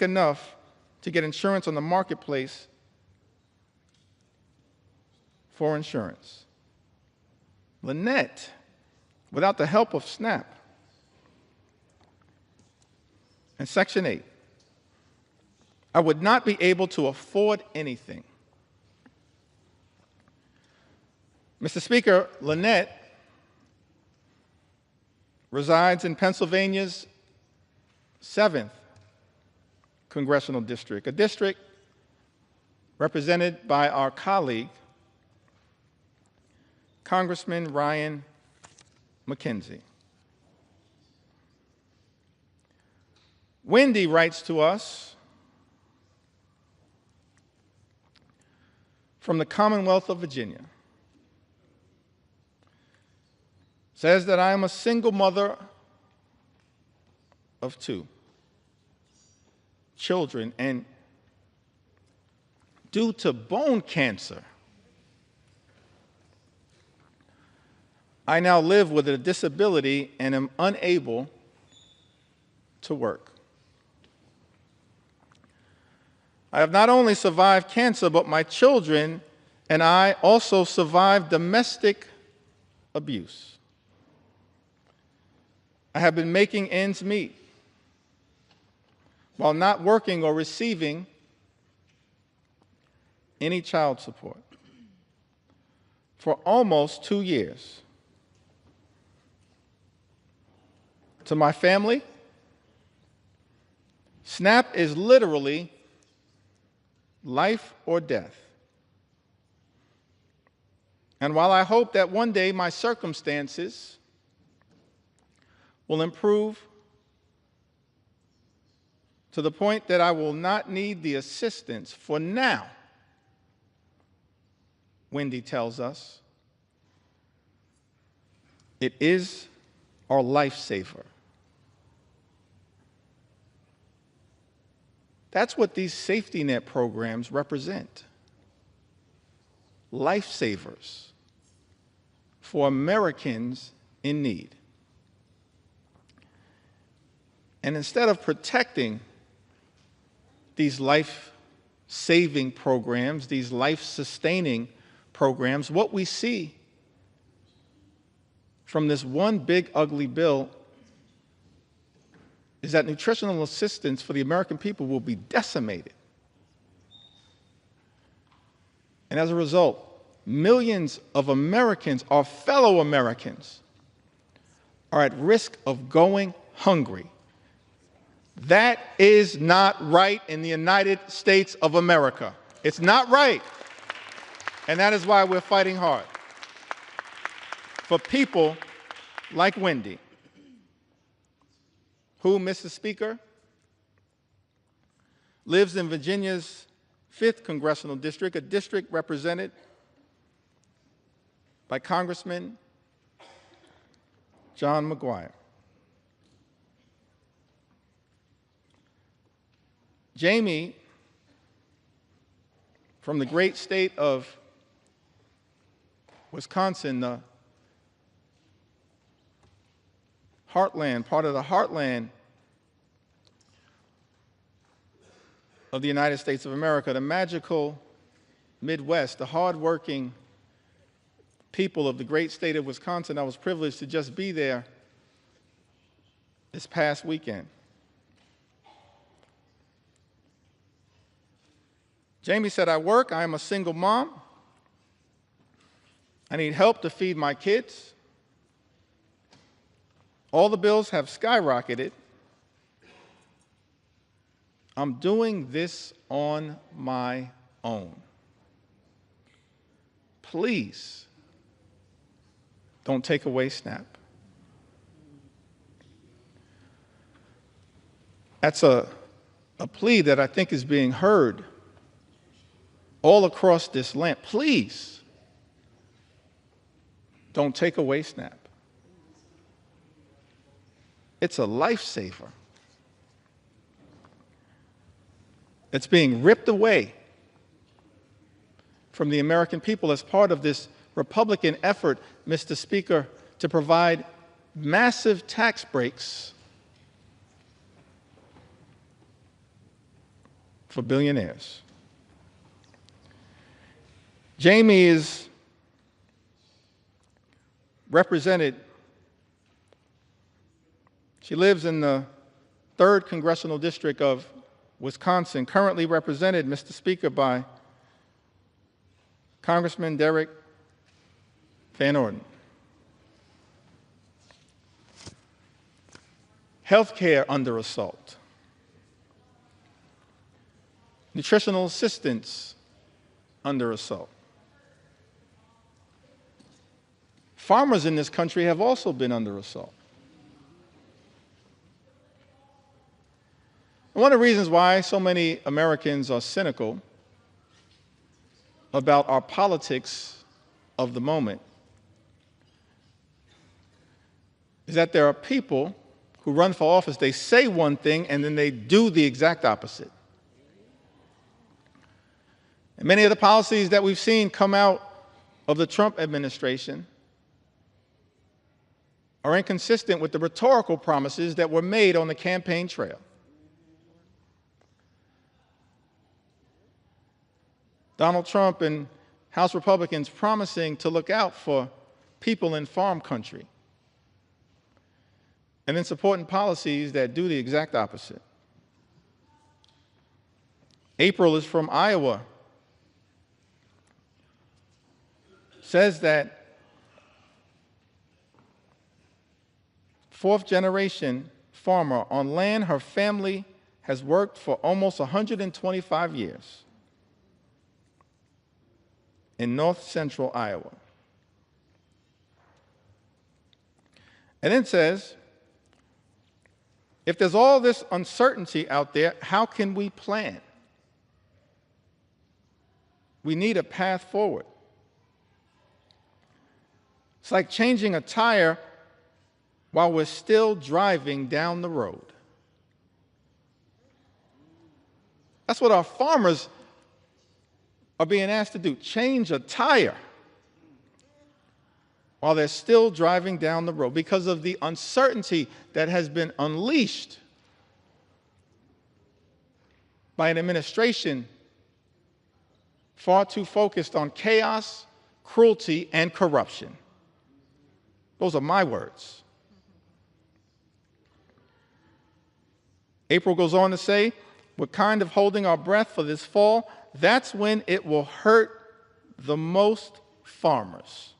enough to get insurance on the marketplace for insurance. Lynette, without the help of SNAP and Section 8, I would not be able to afford anything. Mr. Speaker, Lynette resides in Pennsylvania's 7th congressional district, a district represented by our colleague, Congressman Ryan McKenzie. Wendy writes to us from the Commonwealth of Virginia. Says that I am a single mother of 2 children, and due to bone cancer, I now live with a disability and am unable to work. I have not only survived cancer, but my children and I also survived domestic abuse. I have been making ends meet while not working or receiving any child support for almost 2 years. To my family, SNAP is literally life or death. And while I hope that one day my circumstances will improve to the point that I will not need the assistance for now, Wendy tells us, it is our lifesaver. That's what these safety net programs represent. Lifesavers for Americans in need. And instead of protecting these life-saving programs, these life-sustaining programs, what we see from this one big ugly bill is that nutritional assistance for the American people will be decimated. And as a result, millions of Americans, our fellow Americans, are at risk of going hungry. That is not right in the United States of America. It's not right. And that is why we're fighting hard for people like Wendy, who, Mr. Speaker, lives in Virginia's 5th congressional district, a district represented by Congressman John McGuire. Jamie, from the great state of Wisconsin, the heartland, part of the heartland of the United States of America, the magical Midwest, the hardworking people of the great state of Wisconsin. I was privileged to just be there this past weekend. Jamie said, I work, I am a single mom. I need help to feed my kids. All the bills have skyrocketed. I'm doing this on my own. Please don't take away SNAP. That's a plea that I think is being heard all across this land. Please don't take away SNAP. It's a lifesaver. It's being ripped away from the American people as part of this Republican effort, Mr. Speaker, to provide massive tax breaks for billionaires. Jamie is represented. She lives in the 3rd Congressional District of Wisconsin, currently represented, Mr. Speaker, by Congressman Derek Van Orden. Healthcare under assault. Nutritional assistance under assault. Farmers in this country have also been under assault. And one of the reasons why so many Americans are cynical about our politics of the moment is that there are people who run for office, they say one thing and then they do the exact opposite. And many of the policies that we've seen come out of the Trump administration are inconsistent with the rhetorical promises that were made on the campaign trail. Donald Trump and House Republicans promising to look out for people in farm country, and then supporting policies that do the exact opposite. April is from Iowa. Says that 4th-generation farmer on land her family has worked for almost 125 years in north-central Iowa. And then says, if there's all this uncertainty out there, how can we plan? We need a path forward. It's like changing a tire while we're still driving down the road. That's what our farmers are being asked to do, change a tire while they're still driving down the road because of the uncertainty that has been unleashed by an administration far too focused on chaos, cruelty, and corruption. Those are my words. April goes on to say, we're kind of holding our breath for this fall. That's when it will hurt the most farmers.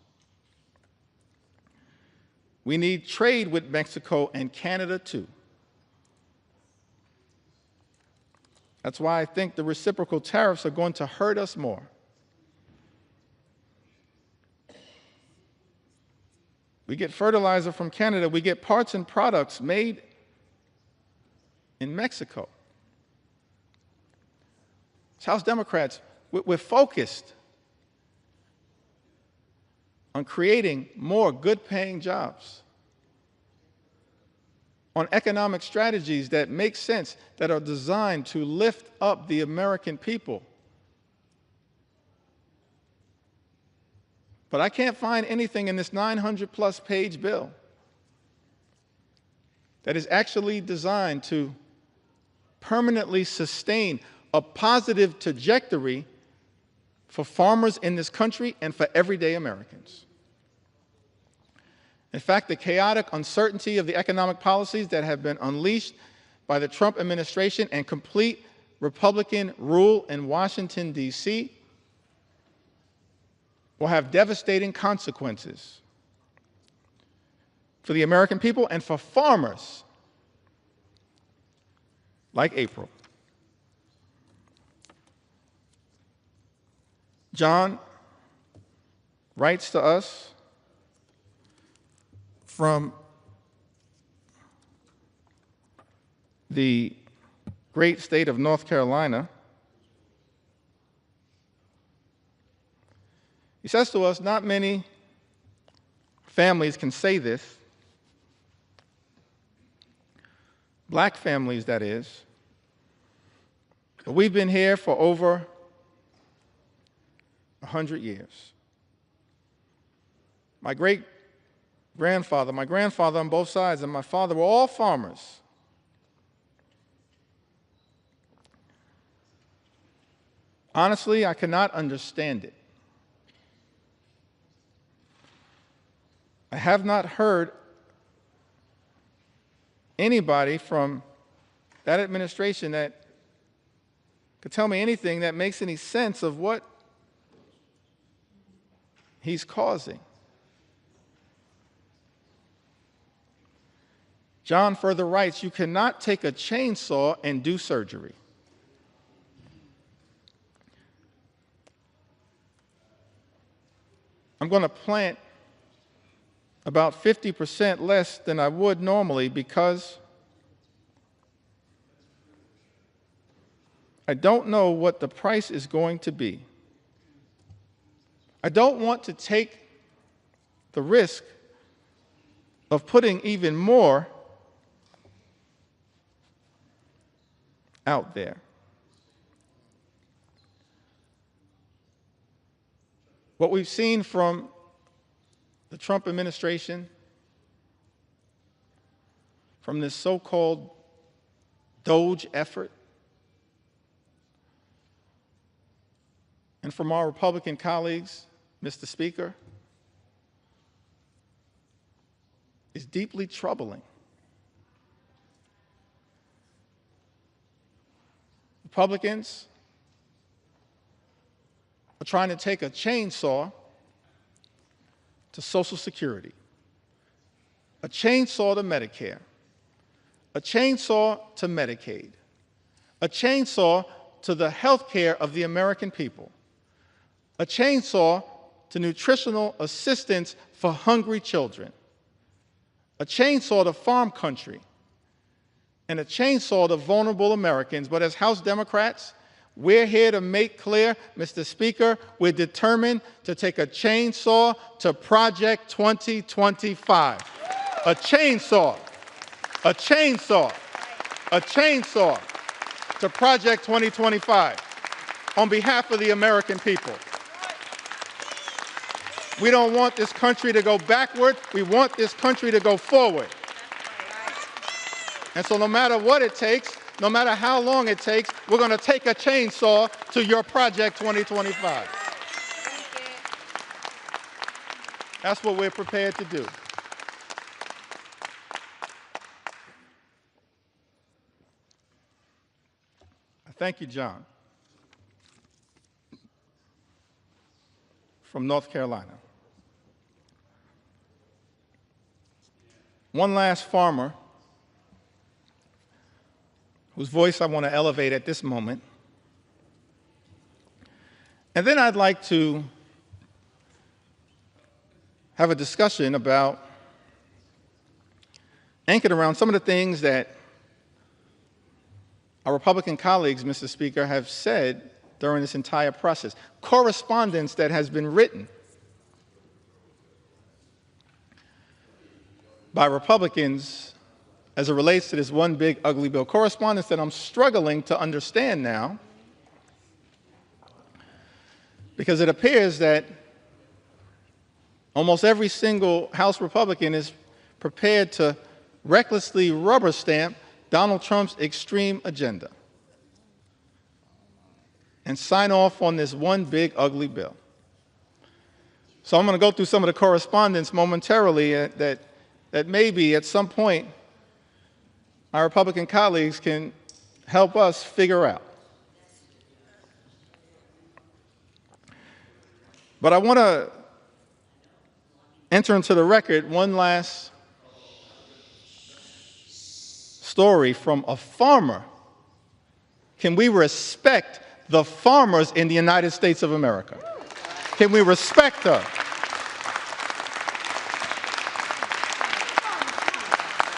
We need trade with Mexico and Canada too. That's why I think the reciprocal tariffs are going to hurt us more. We get fertilizer from Canada. We get parts and products made in Mexico. As House Democrats, we're focused on creating more good-paying jobs, on economic strategies that make sense, that are designed to lift up the American people. But I can't find anything in this 900-plus page bill that is actually designed to permanently sustain a positive trajectory for farmers in this country and for everyday Americans. In fact, the chaotic uncertainty of the economic policies that have been unleashed by the Trump administration and complete Republican rule in Washington, D.C., will have devastating consequences for the American people and for farmers like April. John writes to us from the great state of North Carolina. He says to us, not many families can say this, black families, that is, but we've been here for over 100 years. My great-grandfather, my grandfather on both sides, and my father were all farmers. Honestly, I cannot understand it. I have not heard anybody from that administration that could tell me anything that makes any sense of what he's causing. John further writes, you cannot take a chainsaw and do surgery. I'm going to plant about 50% less than I would normally because I don't know what the price is going to be. I don't want to take the risk of putting even more out there. What we've seen from the Trump administration, from this so-called DOGE effort, and from our Republican colleagues, Mr. Speaker, is deeply troubling. Republicans are trying to take a chainsaw to Social Security, a chainsaw to Medicare, a chainsaw to Medicaid, a chainsaw to the health care of the American people, a chainsaw to nutritional assistance for hungry children, a chainsaw to farm country, and a chainsaw to vulnerable Americans. But as House Democrats, we're here to make clear, Mr. Speaker, we're determined to take a chainsaw to Project 2025. A chainsaw, a chainsaw, a chainsaw to Project 2025 on behalf of the American people. We don't want this country to go backward. We want this country to go forward. And so no matter what it takes, no matter how long it takes, we're going to take a chainsaw to your Project 2025. That's what we're prepared to do. Thank you, John, from North Carolina. One last farmer whose voice I want to elevate at this moment. And then I'd like to have a discussion about, anchored around some of the things that our Republican colleagues, Mr. Speaker, have said during this entire process. Correspondence that has been written by Republicans as it relates to this one big ugly bill. Correspondence that I'm struggling to understand now, because it appears that almost every single House Republican is prepared to recklessly rubber stamp Donald Trump's extreme agenda and sign off on this one big ugly bill. So I'm going to go through some of the correspondence momentarily that maybe at some point our Republican colleagues can help us figure out. But I want to enter into the record one last story from a farmer. Can we respect the farmers in the United States of America? Can we respect them?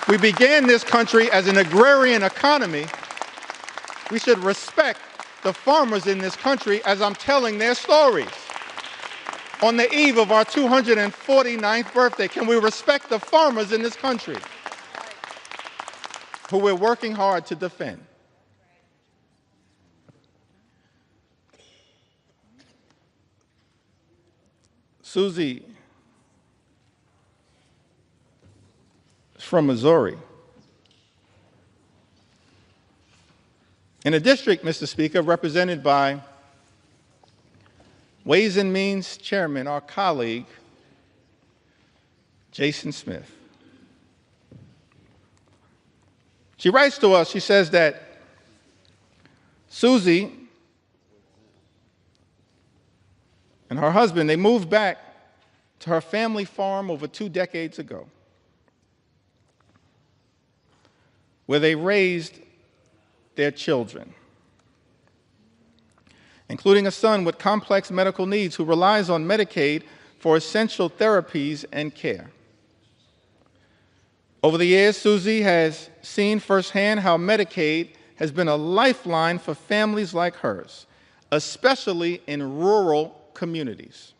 We began this country as an agrarian economy. We should respect the farmers in this country as I'm telling their stories. On the eve of our 249th birthday, can we respect the farmers in this country who we're working hard to defend? Susie is from Missouri. In a district, Mr. Speaker, represented by Ways and Means Chairman, our colleague, Jason Smith. She writes to us, she says that Susie and her husband, they moved back to her family farm over 2 decades ago, where they raised their children, including a son with complex medical needs who relies on Medicaid for essential therapies and care. Over the years, Susie has seen firsthand how Medicaid has been a lifeline for families like hers, especially in rural communities.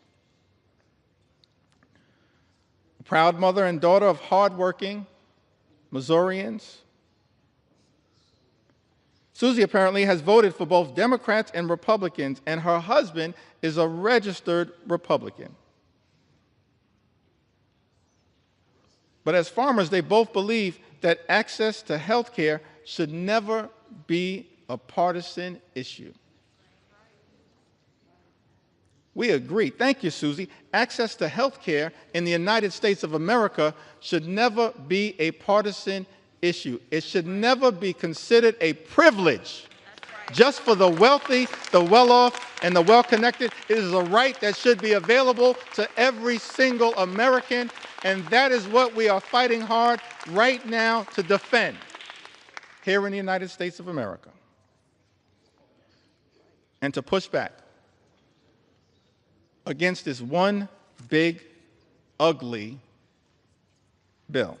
A proud mother and daughter of hardworking Missourians, Susie apparently has voted for both Democrats and Republicans, and her husband is a registered Republican. But as farmers, they both believe that access to health care should never be a partisan issue. We agree. Thank you, Susie. Access to health care in the United States of America should never be a partisan issue. It should never be considered a privilege just for the wealthy, the well-off, and the well-connected. It is a right that should be available to every single American, and that is what we are fighting hard right now to defend here in the United States of America, and to push back against this one big, ugly bill.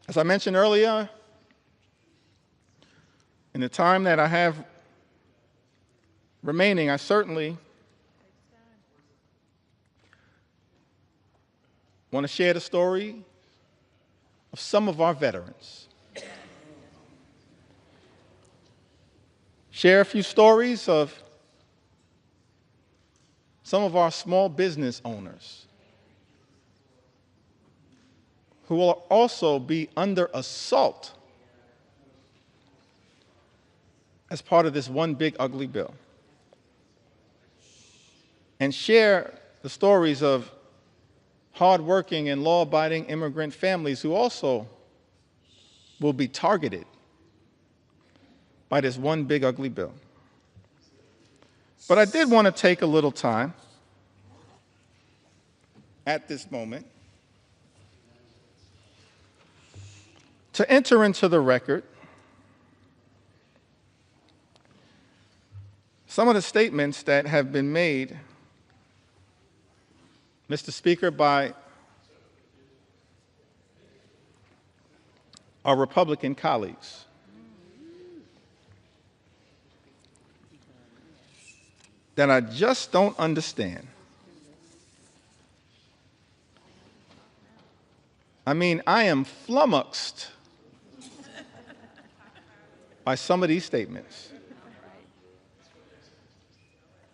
As I mentioned earlier, in the time that I have remaining, I certainly want to share the story of some of our veterans. Share a few stories of some of our small business owners who will also be under assault as part of this one big ugly bill. And share the stories of hardworking and law-abiding immigrant families who also will be targeted by this one big ugly bill. But I did want to take a little time at this moment to enter into the record some of the statements that have been made, Mr. Speaker, by our Republican colleagues. That I just don't understand. I mean, I am flummoxed by some of these statements.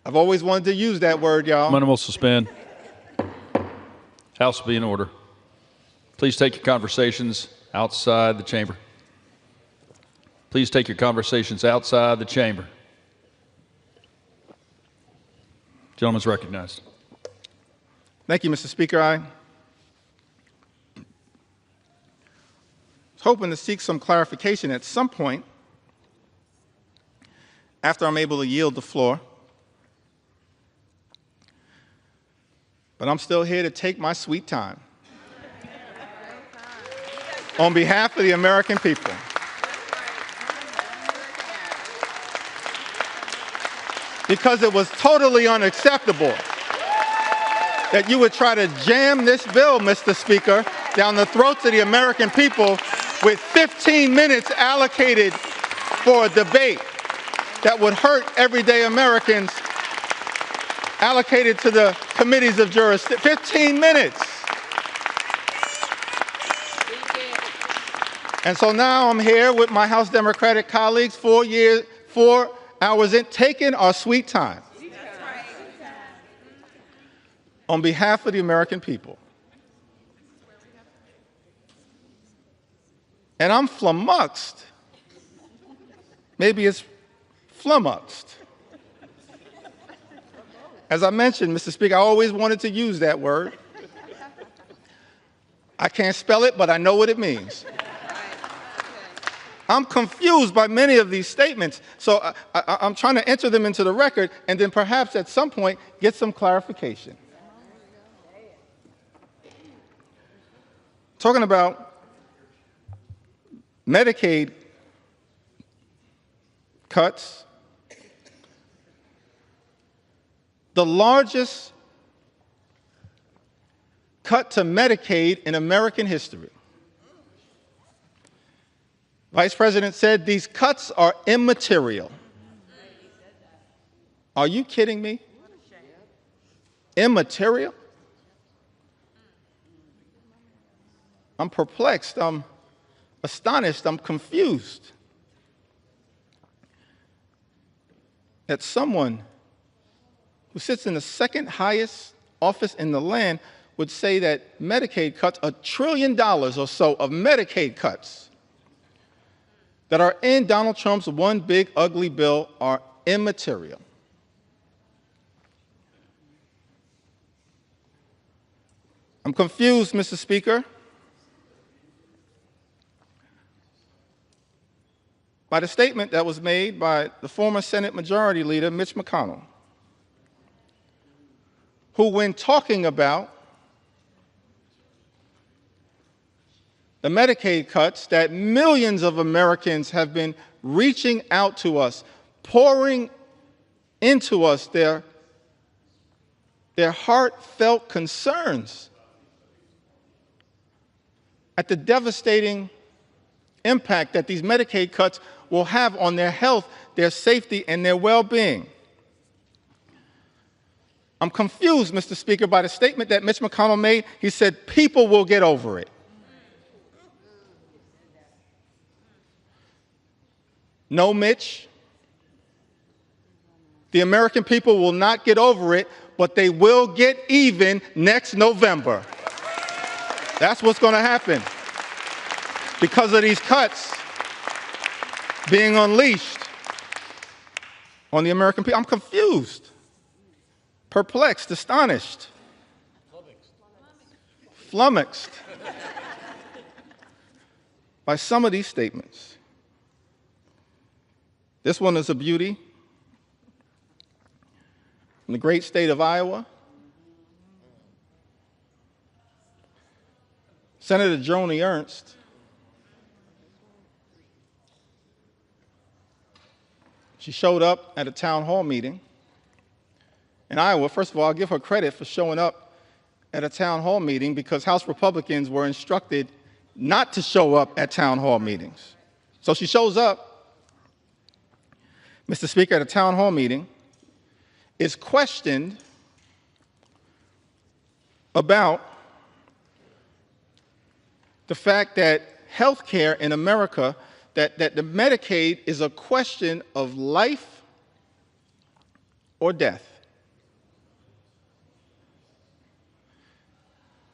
I've always wanted to use that word, y'all. Minimal suspend. House will be in order. Please take your conversations outside the chamber. Please take your conversations outside the chamber. Gentleman's recognized. Thank you, Mr. Speaker. I was hoping to seek some clarification at some point after I'm able to yield the floor. But I'm still here to take my sweet time on behalf of the American people. Because it was totally unacceptable that you would try to jam this bill, Mr. Speaker, down the throats of the American people with 15 minutes allocated for a debate that would hurt everyday Americans, allocated to the committees of jurisdiction. 15 minutes. And so now I'm here with my House Democratic colleagues, 4 hours in, taking our sweet time on behalf of the American people. And I'm flummoxed. Maybe it's flummoxed. As I mentioned, Mr. Speaker, I always wanted to use that word. I can't spell it, but I know what it means. I'm confused by many of these statements, so I'm trying to enter them into the record and then perhaps at some point get some clarification. Talking about Medicaid cuts, the largest cut to Medicaid in American history. Vice President said these cuts are immaterial. Are you kidding me? Immaterial? I'm perplexed, I'm astonished, I'm confused that someone who sits in the second highest office in the land would say that Medicaid cuts, $1 trillion or so of Medicaid cuts that are in Donald Trump's one big ugly bill are immaterial. I'm confused, Mr. Speaker, by the statement that was made by the former Senate Majority Leader, Mitch McConnell, who, when talking about the Medicaid cuts that millions of Americans have been reaching out to us, pouring into us their heartfelt concerns at the devastating impact that these Medicaid cuts will have on their health, their safety, and their well-being. I'm confused, Mr. Speaker, by the statement that Mitch McConnell made. He said, people will get over it. No, Mitch. The American people will not get over it, but they will get even next November. That's what's going to happen because of these cuts being unleashed on the American people. I'm confused, perplexed, astonished, flummoxed by some of these statements. This one is a beauty. In the great state of Iowa, Senator Joni Ernst she showed up at a town hall meeting in Iowa. First of all, I'll give her credit for showing up at a town hall meeting because House Republicans were instructed not to show up at town hall meetings. So she shows up, Mr. Speaker, at a town hall meeting, is questioned about the fact that health care in America, that the Medicaid is a question of life or death.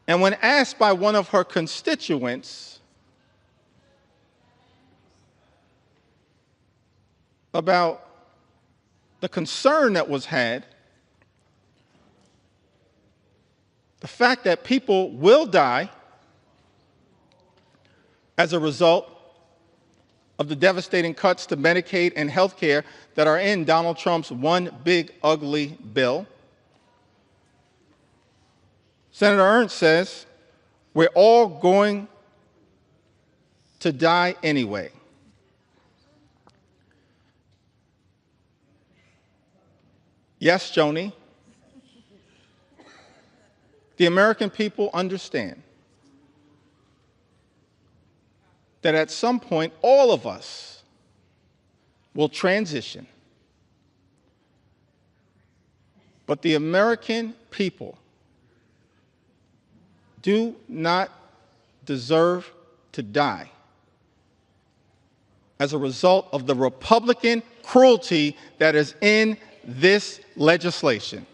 And when asked by one of her constituents about the concern that was had, the fact that people will die as a result of the devastating cuts to Medicaid and health care that are in Donald Trump's one big ugly bill, Senator Ernst says, we're all going to die anyway. Yes, Joni, the American people understand that at some point all of us will transition. But the American people do not deserve to die as a result of the Republican cruelty that is in this legislation.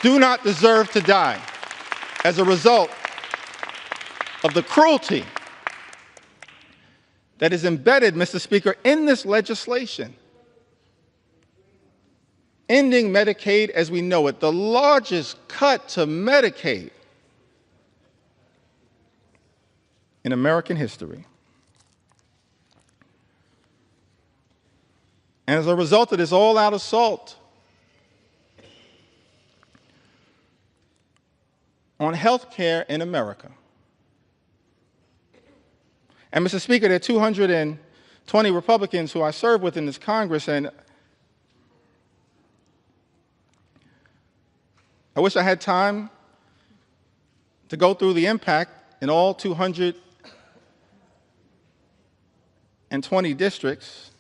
Do not deserve to die as a result of the cruelty that is embedded, Mr. Speaker, in this legislation. Ending Medicaid as we know it, the largest cut to Medicaid in American history. And as a result of this all-out assault on health care in America. And Mr. Speaker, there are 220 Republicans who I serve with in this Congress, and I wish I had time to go through the impact in all 220 districts.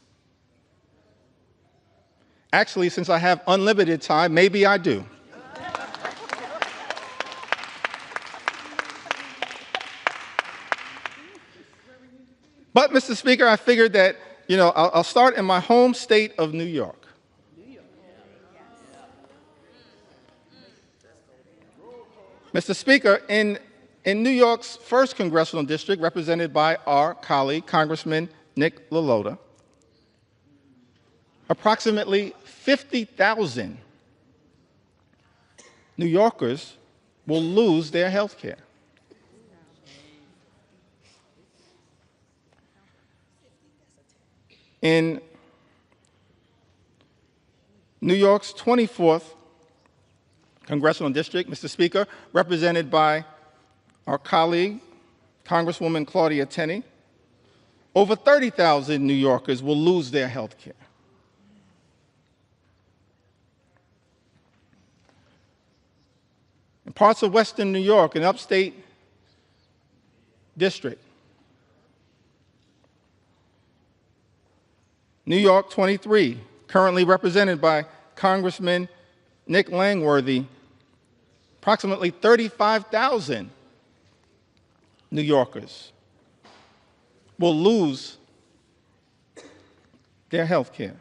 Actually, since I have unlimited time, maybe I do. But, Mr. Speaker, I figured that, I'll start in my home state of New York. Mr. Speaker, in New York's 1st Congressional District, represented by our colleague, Congressman Nick LaLota, approximately 50,000 New Yorkers will lose their health care. In New York's 24th Congressional District, Mr. Speaker, represented by our colleague, Congresswoman Claudia Tenney, over 30,000 New Yorkers will lose their health care. In parts of Western New York, an upstate district, New York 23, currently represented by Congressman Nick Langworthy, approximately 35,000 New Yorkers will lose their health care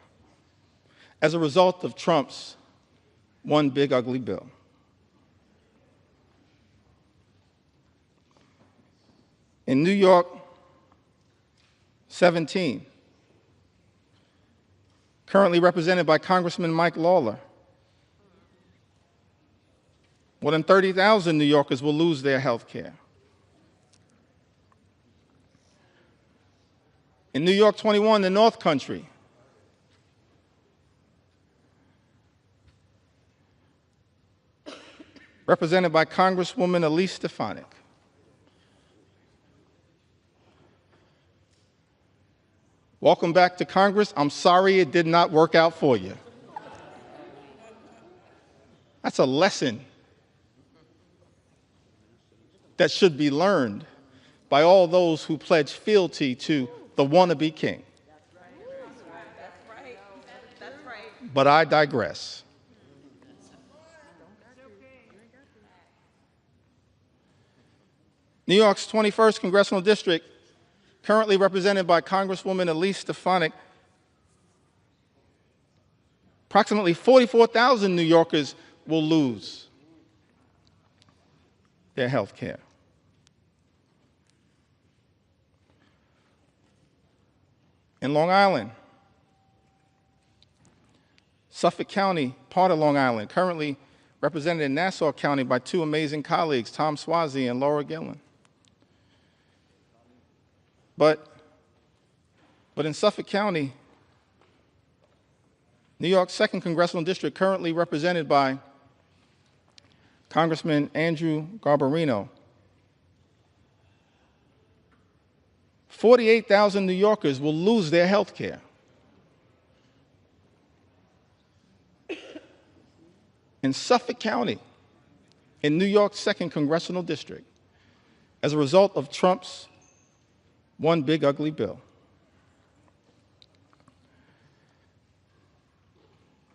as a result of Trump's one big ugly bill. In New York 17, currently represented by Congressman Mike Lawler, more than 30,000 New Yorkers will lose their health care. In New York 21, the North Country, represented by Congresswoman Elise Stefanik, welcome back to Congress. I'm sorry it did not work out for you. That's a lesson that should be learned by all those who pledge fealty to the wannabe king. That's right. But I digress. New York's 21st Congressional District, currently represented by Congresswoman Elise Stefanik, approximately 44,000 New Yorkers will lose their health care. In Long Island, Suffolk County, part of Long Island, currently represented in Nassau County by two amazing colleagues, Tom Swazi and Laura Gillen. But in Suffolk County, New York's 2nd Congressional District, currently represented by Congressman Andrew Garbarino, 48,000 New Yorkers will lose their health care. In Suffolk County, in New York's 2nd Congressional District, as a result of Trump's one big ugly bill.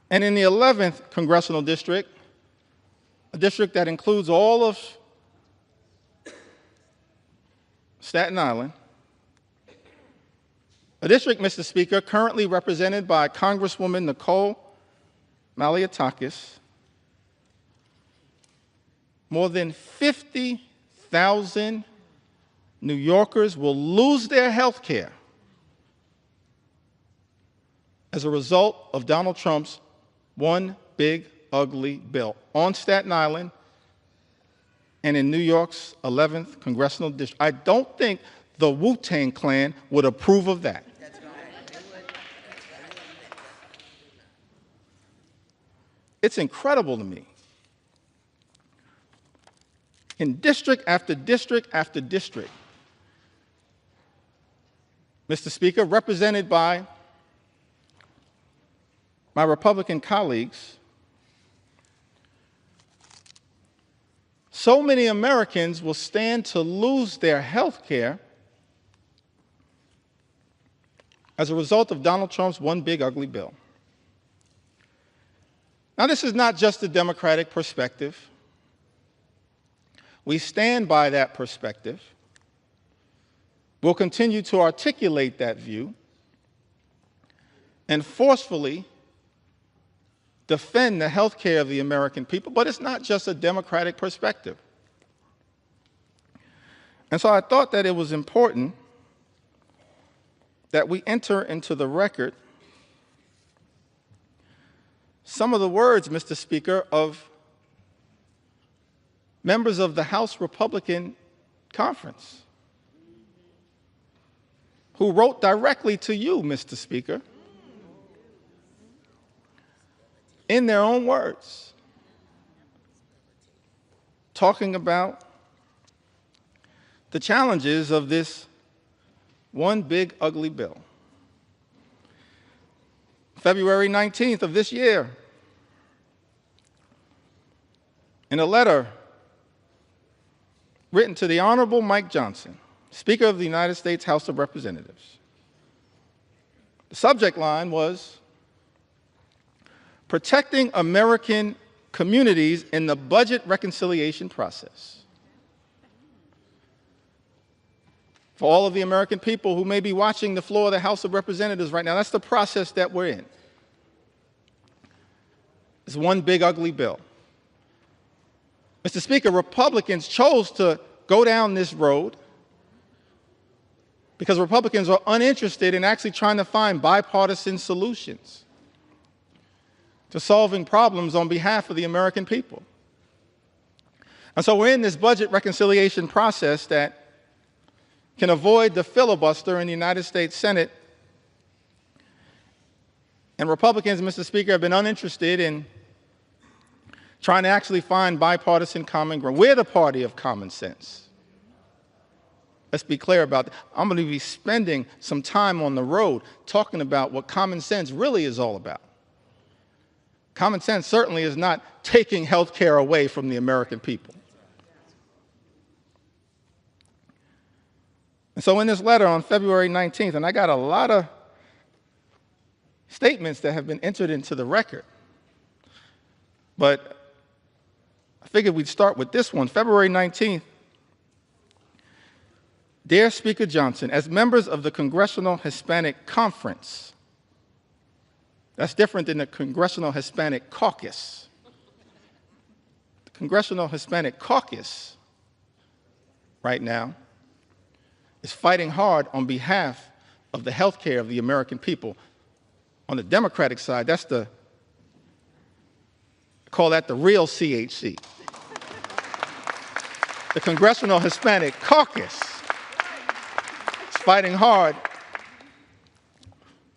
And in the 11th Congressional District, a district that includes all of Staten Island, a district, Mr. Speaker, currently represented by Congresswoman Nicole Malliotakis, more than 50,000 New Yorkers will lose their health care as a result of Donald Trump's one big ugly bill on Staten Island and in New York's 11th Congressional District. I don't think the Wu-Tang Clan would approve of that. It's incredible to me. In district after district after district, Mr. Speaker, represented by my Republican colleagues, so many Americans will stand to lose their health care as a result of Donald Trump's one big ugly bill. Now, this is not just a Democratic perspective. We stand by that perspective. We'll continue to articulate that view and forcefully defend the health care of the American people, but it's not just a Democratic perspective. And so I thought that it was important that we enter into the record some of the words, Mr. Speaker, of members of the House Republican Conference who wrote directly to you, Mr. Speaker, in their own words, talking about the challenges of this one big ugly bill. February 19th of this year, in a letter written to the Honorable Mike Johnson, Speaker of the United States House of Representatives, the subject line was, "Protecting American Communities in the Budget Reconciliation Process." For all of the American people who may be watching the floor of the House of Representatives right now, that's the process that we're in. It's one big ugly bill. Mr. Speaker, Republicans chose to go down this road because Republicans are uninterested in actually trying to find bipartisan solutions to solving problems on behalf of the American people. And so we're in this budget reconciliation process that can avoid the filibuster in the United States Senate. And Republicans, Mr. Speaker, have been uninterested in trying to actually find bipartisan common ground. We're the party of common sense. Let's be clear about that. I'm going to be spending some time on the road talking about what common sense really is all about. Common sense certainly is not taking health care away from the American people. And so in this letter on February 19th, and I got a lot of statements that have been entered into the record, but I figured we'd start with this one. February 19th, Dear Speaker Johnson, as members of the Congressional Hispanic Conference, that's different than the Congressional Hispanic Caucus. The Congressional Hispanic Caucus right now is fighting hard on behalf of the health care of the American people. On the Democratic side, call that the real CHC. The Congressional Hispanic Caucus is fighting hard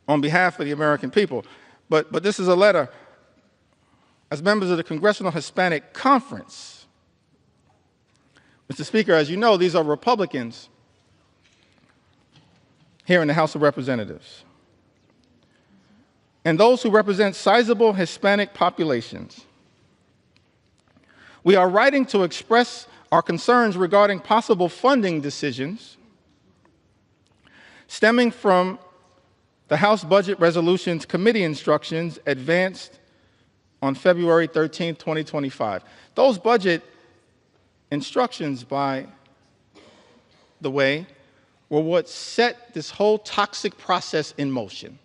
on behalf of the American people. But this is a letter as members of the Congressional Hispanic Conference. Mr. Speaker, as you know, these are Republicans here in the House of Representatives, and those who represent sizable Hispanic populations. We are writing to express our concerns regarding possible funding decisions stemming from the House Budget Resolutions Committee instructions advanced on February 13, 2025. Those budget instructions, by the way, were what set this whole toxic process in motion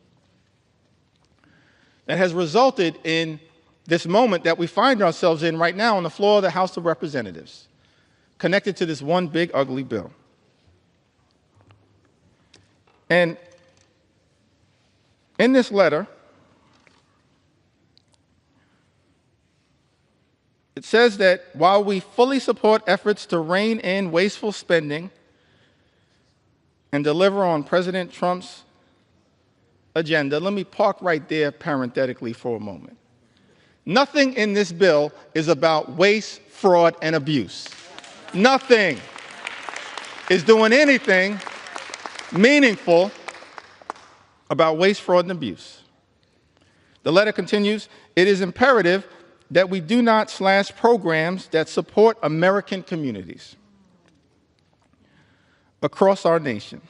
that has resulted in this moment that we find ourselves in right now on the floor of the House of Representatives, connected to this one big ugly bill. And in this letter, It says that while we fully support efforts to rein in wasteful spending and deliver on President Trump's agenda, let me park right there parenthetically for a moment. Nothing in this bill is about waste, fraud, and abuse. Nothing is doing anything meaningful about waste, fraud, and abuse. The letter continues, it is imperative that we do not slash programs that support American communities across our nation.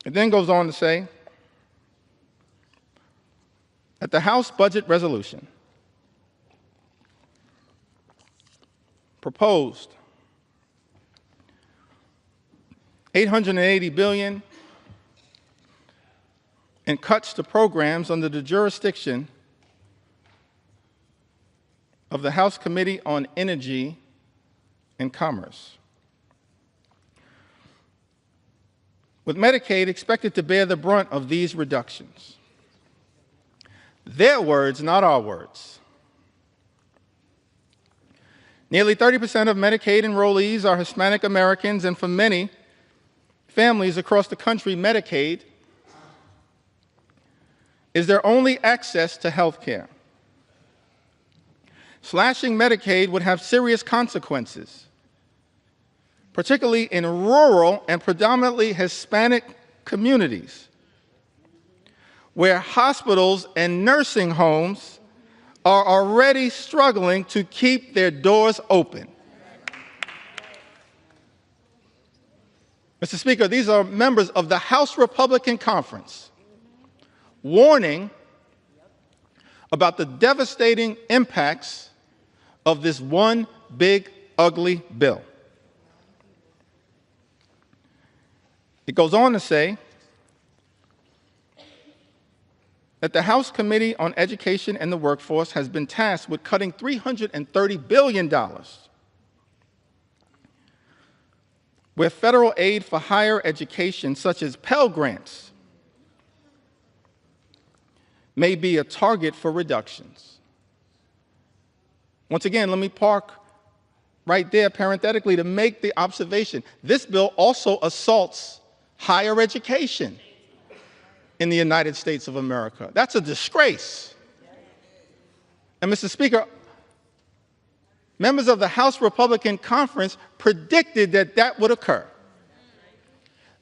It then goes on to say that the House budget resolution proposed $880 billion in cuts to programs under the jurisdiction of the House Committee on Energy and Commerce, with Medicaid expected to bear the brunt of these reductions. Their words, not our words. Nearly 30% of Medicaid enrollees are Hispanic Americans, and for many families across the country, Medicaid is their only access to health care. Slashing Medicaid would have serious consequences, particularly in rural and predominantly Hispanic communities, where hospitals and nursing homes are already struggling to keep their doors open. Mr. Speaker, these are members of the House Republican Conference warning about the devastating impacts of this one big, ugly bill. It goes on to say that the House Committee on Education and the Workforce has been tasked with cutting $330 billion where federal aid for higher education, such as Pell Grants, may be a target for reductions. Once again, let me park right there parenthetically to make the observation. This bill also assaults higher education in the United States of America. That's a disgrace. And Mr. Speaker, members of the House Republican Conference predicted that that would occur.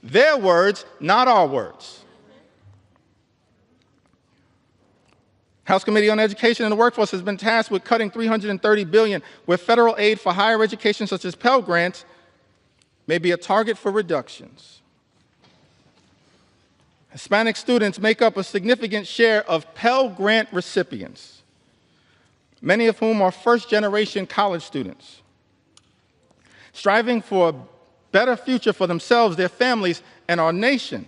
Their words, not our words. House Committee on Education and the Workforce has been tasked with cutting $330 billion, where federal aid for higher education, such as Pell Grants, may be a target for reductions. Hispanic students make up a significant share of Pell Grant recipients, many of whom are first-generation college students, striving for a better future for themselves, their families, and our nation.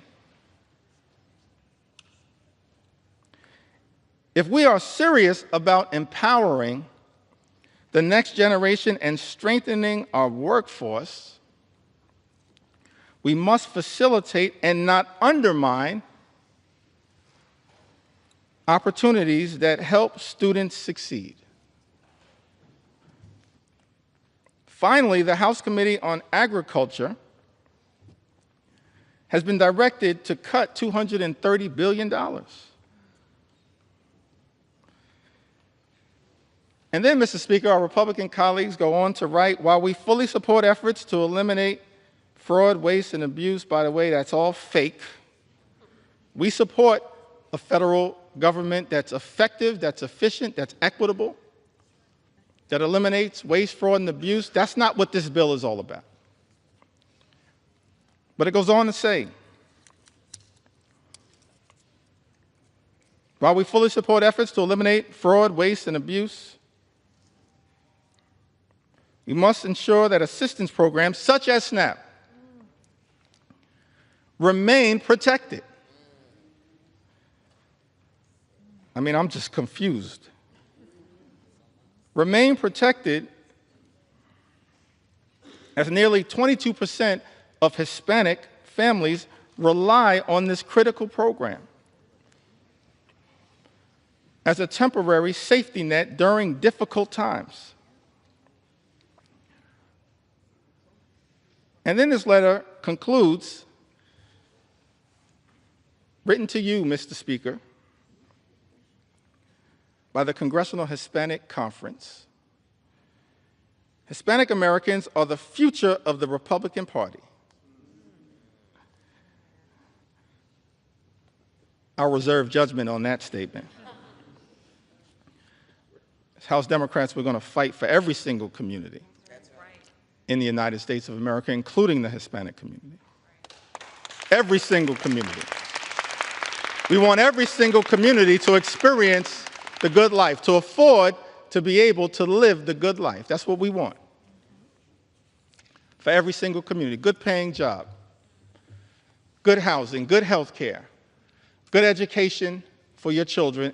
If we are serious about empowering the next generation and strengthening our workforce, we must facilitate and not undermine opportunities that help students succeed. Finally, the House Committee on Agriculture has been directed to cut $230 billion. And then, Mr. Speaker, our Republican colleagues go on to write, while we fully support efforts to eliminate fraud, waste, and abuse, by the way, that's all fake, we support a federal government that's effective, that's efficient, that's equitable, that eliminates waste, fraud, and abuse. That's not what this bill is all about. But it goes on to say, while we fully support efforts to eliminate fraud, waste, and abuse, we must ensure that assistance programs such as SNAP remain protected. I mean, I'm just confused. Remain protected as nearly 22% of Hispanic families rely on this critical program. as a temporary safety net during difficult times. And then this letter concludes, written to you, Mr. Speaker, by the Congressional Hispanic Conference. Hispanic Americans are the future of the Republican Party. I'll reserve judgment on that statement. As House Democrats, we're going to fight for every single community in the United States of America, including the Hispanic community. Every single community. We want every single community to experience the good life, to afford to be able to live the good life. That's what we want. For every single community, good paying job, good housing, good health care, good education for your children,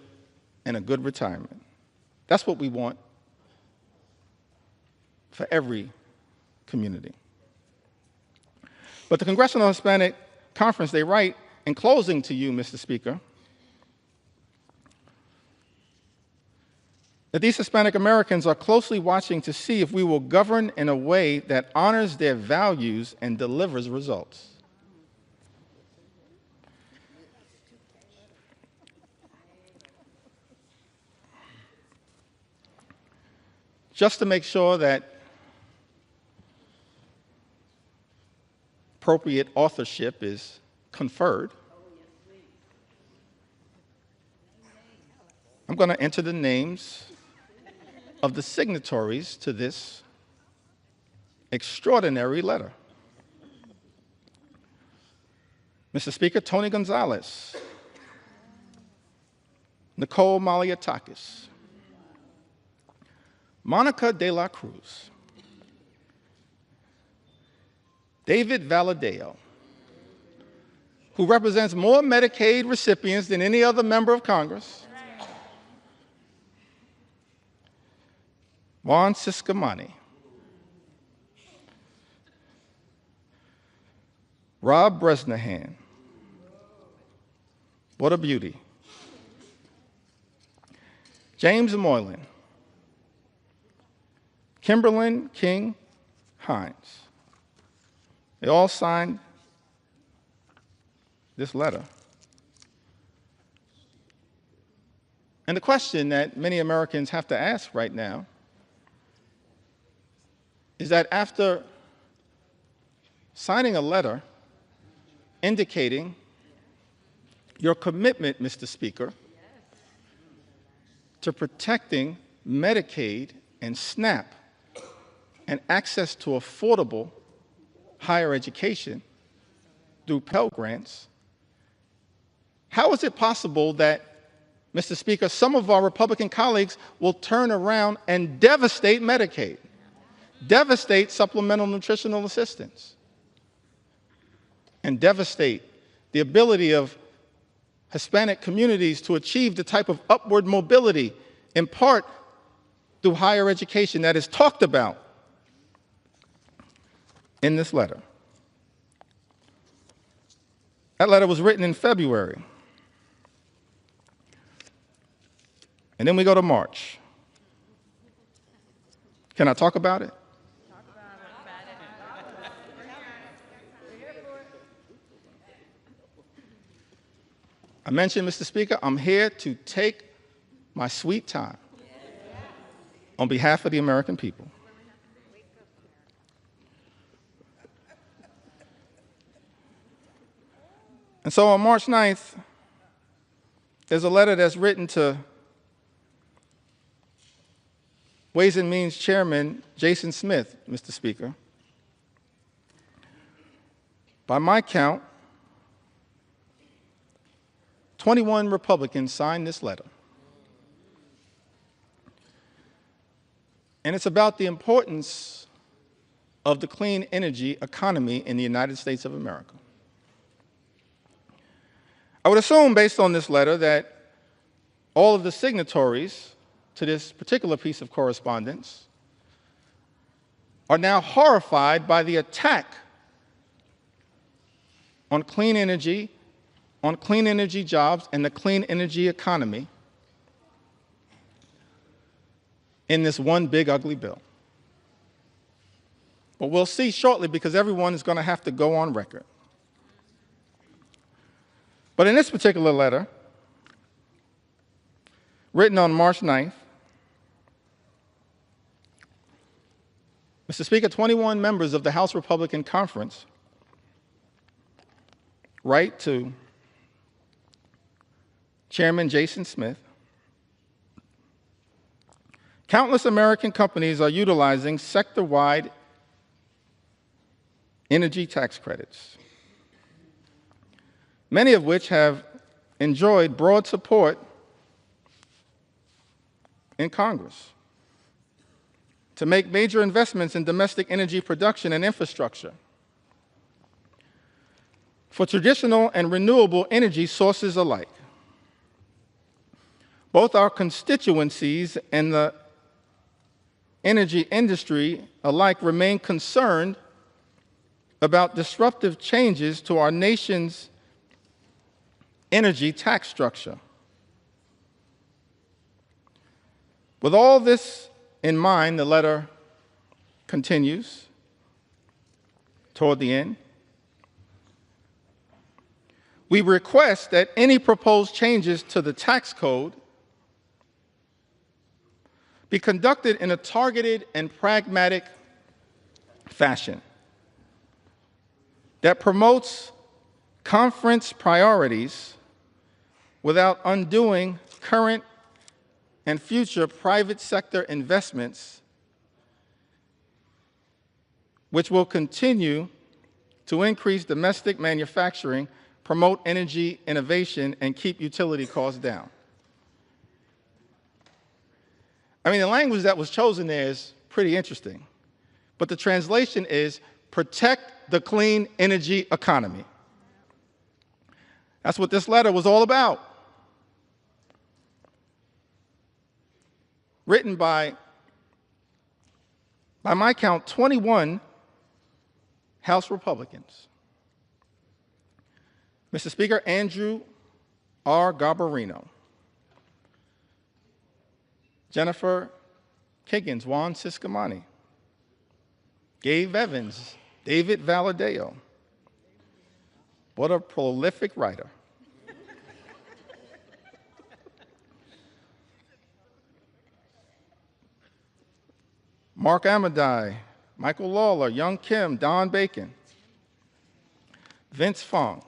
and a good retirement. That's what we want for every community. But the Congressional Hispanic Conference, they write, in closing to you, Mr. Speaker, that these Hispanic Americans are closely watching to see if we will govern in a way that honors their values and delivers results. Just to make sure that appropriate authorship is conferred, I'm going to enter the names of the signatories to this extraordinary letter. Mr. Speaker, Tony Gonzalez, Nicole Maliatakis, Monica de la Cruz, David Valadeo, who represents more Medicaid recipients than any other member of Congress, Juan Ciscomani, Rob Bresnahan, what a beauty, James Moylan, Kimberlyn King Hines. They all signed this letter. And the question that many Americans have to ask right now is that after signing a letter indicating your commitment, Mr. Speaker, to protecting Medicaid and SNAP and access to affordable higher education through Pell Grants, how is it possible that, Mr. Speaker, some of our Republican colleagues will turn around and devastate Medicaid, devastate supplemental nutritional assistance, and devastate the ability of Hispanic communities to achieve the type of upward mobility, in part through higher education, that is talked about in this letter? That letter was written in February. And then we go to March. Can I talk about it? I mentioned, Mr. Speaker, I'm here to take my sweet time on behalf of the American people. And so on March 9th, there's a letter that's written to Ways and Means Chairman Jason Smith, Mr. Speaker. By my count, 21 Republicans signed this letter. And it's about the importance of the clean energy economy in the United States of America. I would assume, based on this letter, that all of the signatories to this particular piece of correspondence are now horrified by the attack on clean energy jobs, and the clean energy economy in this one big ugly bill. But we'll see shortly because everyone is going to have to go on record. But in this particular letter, written on March 9th, Mr. Speaker, 21 members of the House Republican Conference write to Chairman Jason Smith. Countless American companies are utilizing sector-wide energy tax credits, many of which have enjoyed broad support in Congress to make major investments in domestic energy production and infrastructure for traditional and renewable energy sources alike. Both our constituencies and the energy industry alike remain concerned about disruptive changes to our nation's energy tax structure. With all this in mind, the letter continues toward the end. We request that any proposed changes to the tax code be conducted in a targeted and pragmatic fashion that promotes conference priorities without undoing current and future private sector investments, which will continue to increase domestic manufacturing, promote energy innovation, and keep utility costs down. I mean, the language that was chosen there is pretty interesting, but the translation is protect the clean energy economy. That's what this letter was all about. Written by my count, 21 House Republicans. Mr. Speaker, Andrew R. Garbarino, Jennifer Kiggins, Juan Ciscomani, Gabe Evans, David Valadeo. What a prolific writer. Mark Amadei, Michael Lawler, Young Kim, Don Bacon, Vince Fong,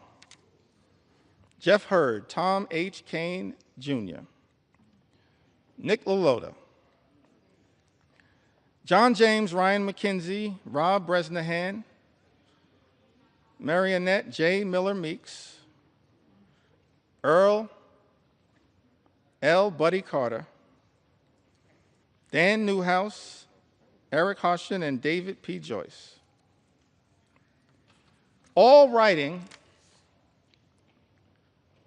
Jeff Hurd, Tom H. Kane, Jr., Nick LaLota, John James, Ryan McKenzie, Rob Bresnahan, Marionette J. Miller Meeks, Earl L. Buddy Carter, Dan Newhouse, Eric Hoshin, and David P. Joyce, all writing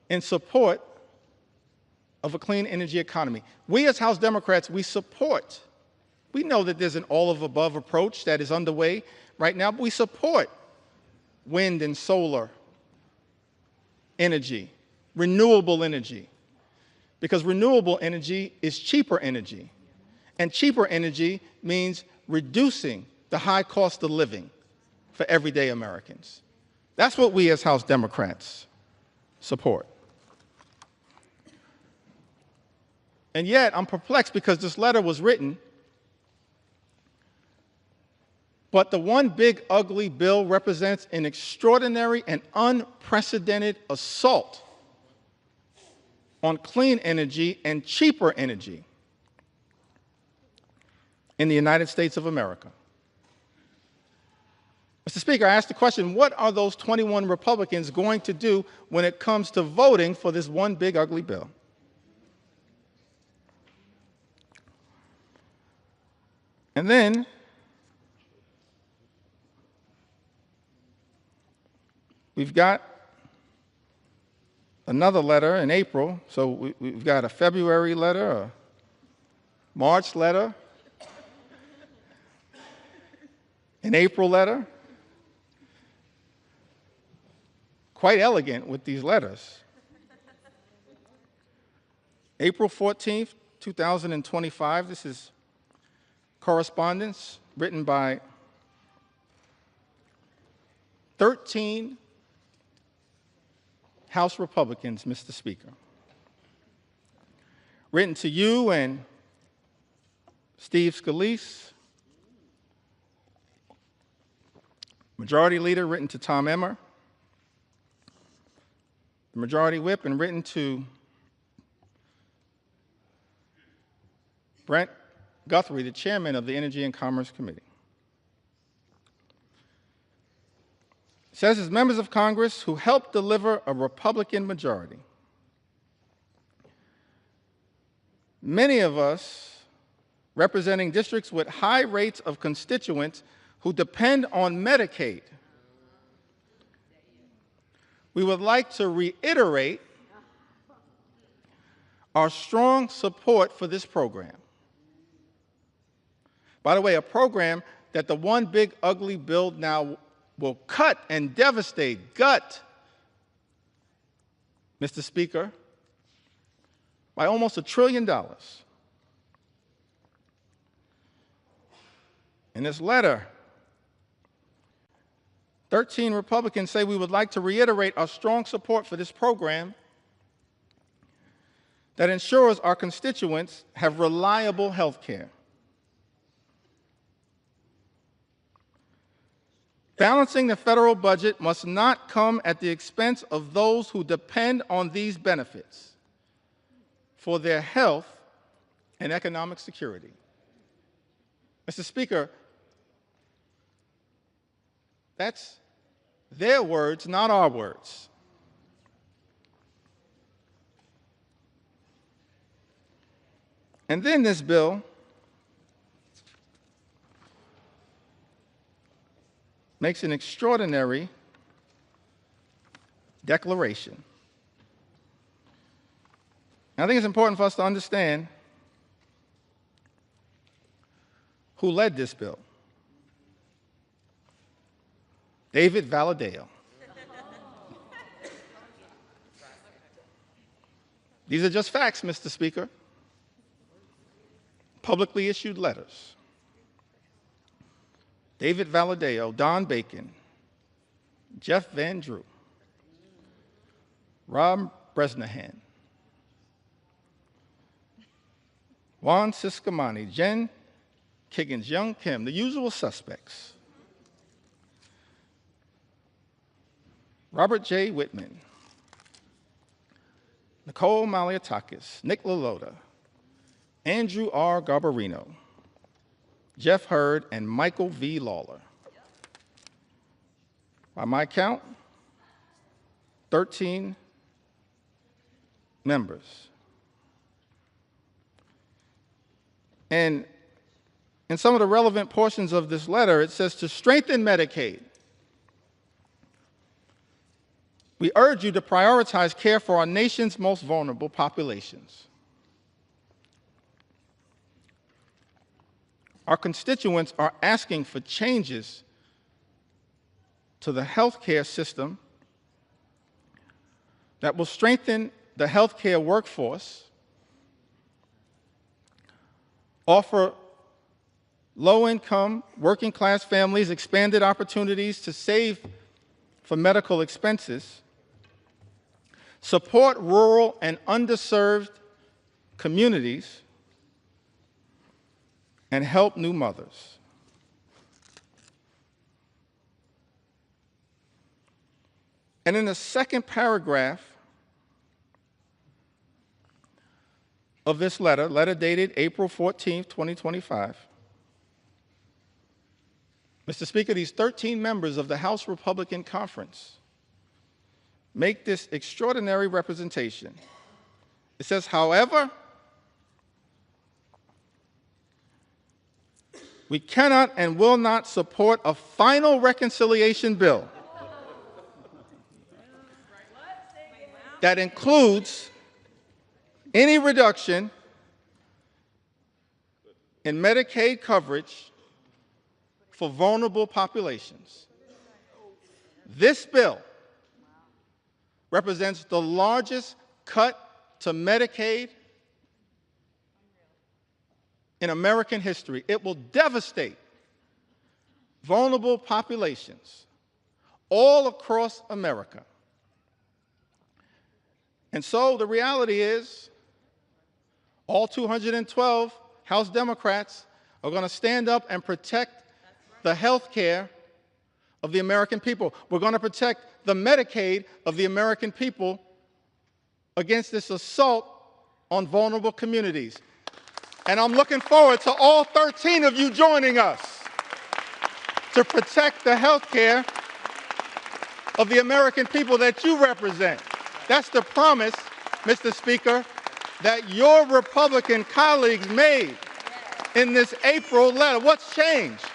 in support of a clean energy economy. We as House Democrats, we know that there's an all-of-above approach that is underway right now, but we support wind and solar energy, renewable energy, because renewable energy is cheaper energy, and cheaper energy means reducing the high cost of living for everyday Americans. That's what we as House Democrats support. And yet, I'm perplexed because this letter was written, but the one big ugly bill represents an extraordinary and unprecedented assault on clean energy and cheaper energy in the United States of America. Mr. Speaker, I asked the question, what are those 21 Republicans going to do when it comes to voting for this one big ugly bill? And then we've got another letter in April. So we've got a February letter, a March letter, an April letter. Quite elegant with these letters. April 14th, 2025, this is correspondence written by 13 House Republicans, Mr. Speaker, written to you and Steve Scalise, Majority Leader, written to Tom Emmer, the Majority Whip, and written to Brent Guthrie, the Chairman of the Energy and Commerce Committee. It says, as members of Congress who helped deliver a Republican majority, many of us representing districts with high rates of constituents who depend on Medicaid, we would like to reiterate our strong support for this program. By the way, a program that the one big ugly bill now will cut and devastate, gut, Mr. Speaker, by almost $1 trillion. In this letter, 13 Republicans say we would like to reiterate our strong support for this program that ensures our constituents have reliable health care. Balancing the federal budget must not come at the expense of those who depend on these benefits for their health and economic security. Mr. Speaker, that's their words, not our words. And then this bill makes an extraordinary declaration. And I think it's important for us to understand who led this bill. David Valadao. These are just facts, Mr. Speaker. Publicly issued letters. David Valadao, Don Bacon, Jeff Van Drew, Rob Bresnahan, Juan Ciscomani, Jen Kiggins, Young Kim, the usual suspects. Robert J. Whitman, Nicole Maliatakis, Nick LaLota, Andrew R. Garbarino, Jeff Hurd, and Michael V. Lawler. By my count, 13 members. And in some of the relevant portions of this letter, it says to strengthen Medicaid, we urge you to prioritize care for our nation's most vulnerable populations. Our constituents are asking for changes to the healthcare system that will strengthen the healthcare workforce, offer low-income, working-class families expanded opportunities to save for medical expenses, support rural and underserved communities, and help new mothers. And in the second paragraph of this letter dated April 14, 2025, Mr. Speaker, these 13 members of the House Republican Conference make this extraordinary representation. It says, however, we cannot and will not support a final reconciliation bill that includes any reduction in Medicaid coverage for vulnerable populations. This bill represents the largest cut to Medicaid in American history. It will devastate vulnerable populations all across America. And so the reality is, all 212 House Democrats are going to stand up and protect the health care of the American people. We're going to protect the Medicaid of the American people against this assault on vulnerable communities. And I'm looking forward to all 13 of you joining us to protect the health care of the American people that you represent. That's the promise, Mr. Speaker, that your Republican colleagues made in this April letter. What's changed?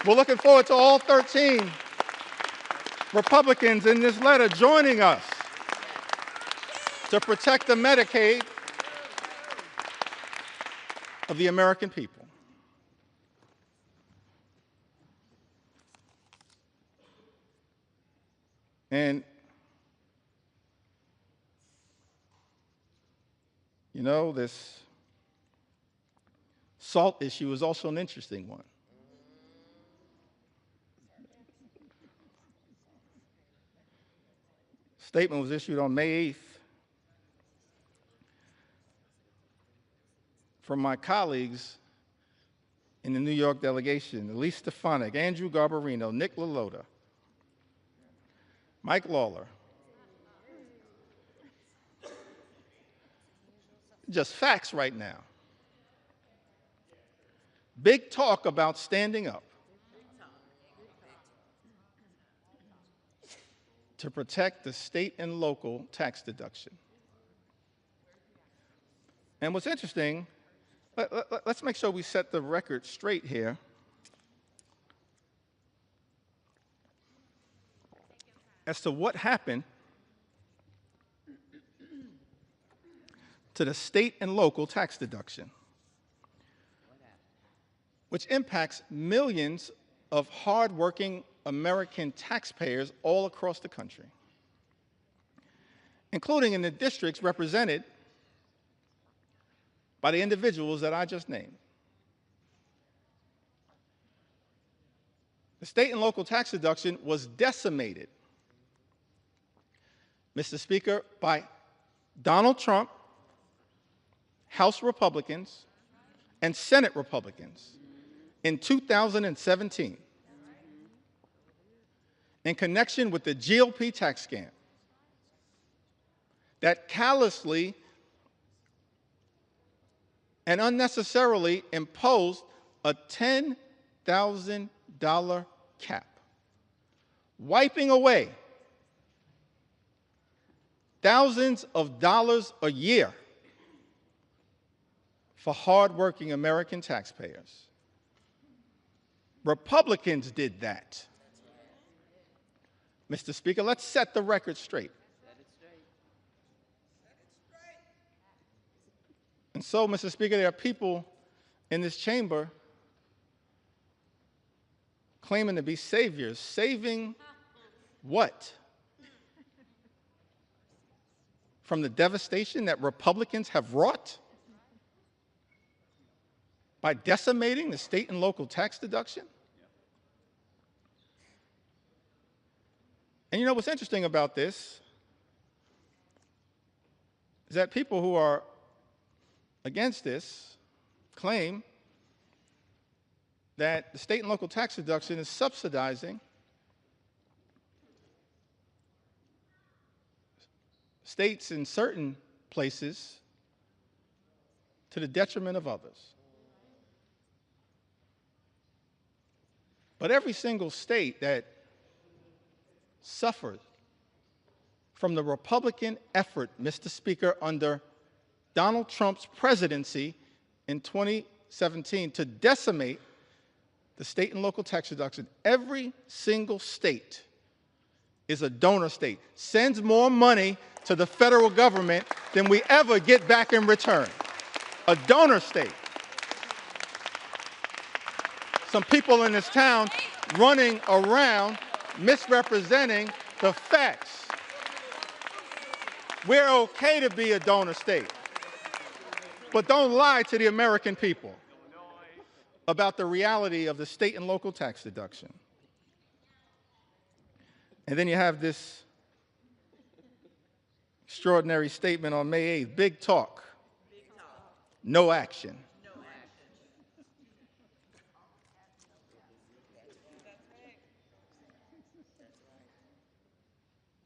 We're looking forward to all 13 Republicans in this letter joining us to protect the Medicaid of the American people. And, you know, this SALT issue is also an interesting one. Statement was issued on May 8th from my colleagues in the New York delegation: Elise Stefanik, Andrew Garbarino, Nick LaLota, Mike Lawler. Just facts right now. Big talk about standing up to protect the state and local tax deduction. And what's interesting, let's make sure we set the record straight here. As to what happened to the state and local tax deduction, which impacts millions of hardworking American taxpayers all across the country, including in the districts represented by the individuals that I just named. The state and local tax deduction was decimated, Mr. Speaker, by Donald Trump, House Republicans, and Senate Republicans in 2017 in connection with the GOP tax scam that callously and unnecessarily imposed a $10,000 cap, wiping away thousands of dollars a year for hardworking American taxpayers. Republicans did that. Mr. Speaker, let's set the record straight. And so, Mr. Speaker, there are people in this chamber claiming to be saviors. Saving what? From the devastation that Republicans have wrought by decimating the state and local tax deduction? And you know what's interesting about this is that people who are against this claim that the state and local tax deduction is subsidizing states in certain places to the detriment of others. But every single state that suffered from the Republican effort, Mr. Speaker, under Donald Trump's presidency in 2017 to decimate the state and local tax deduction, every single state is a donor state, sends more money to the federal government than we ever get back in return. A donor state. Some people in this town running around misrepresenting the facts. We're okay to be a donor state. But don't lie to the American people about the reality of the state and local tax deduction. And then you have this extraordinary statement on May 8th, big talk, no action.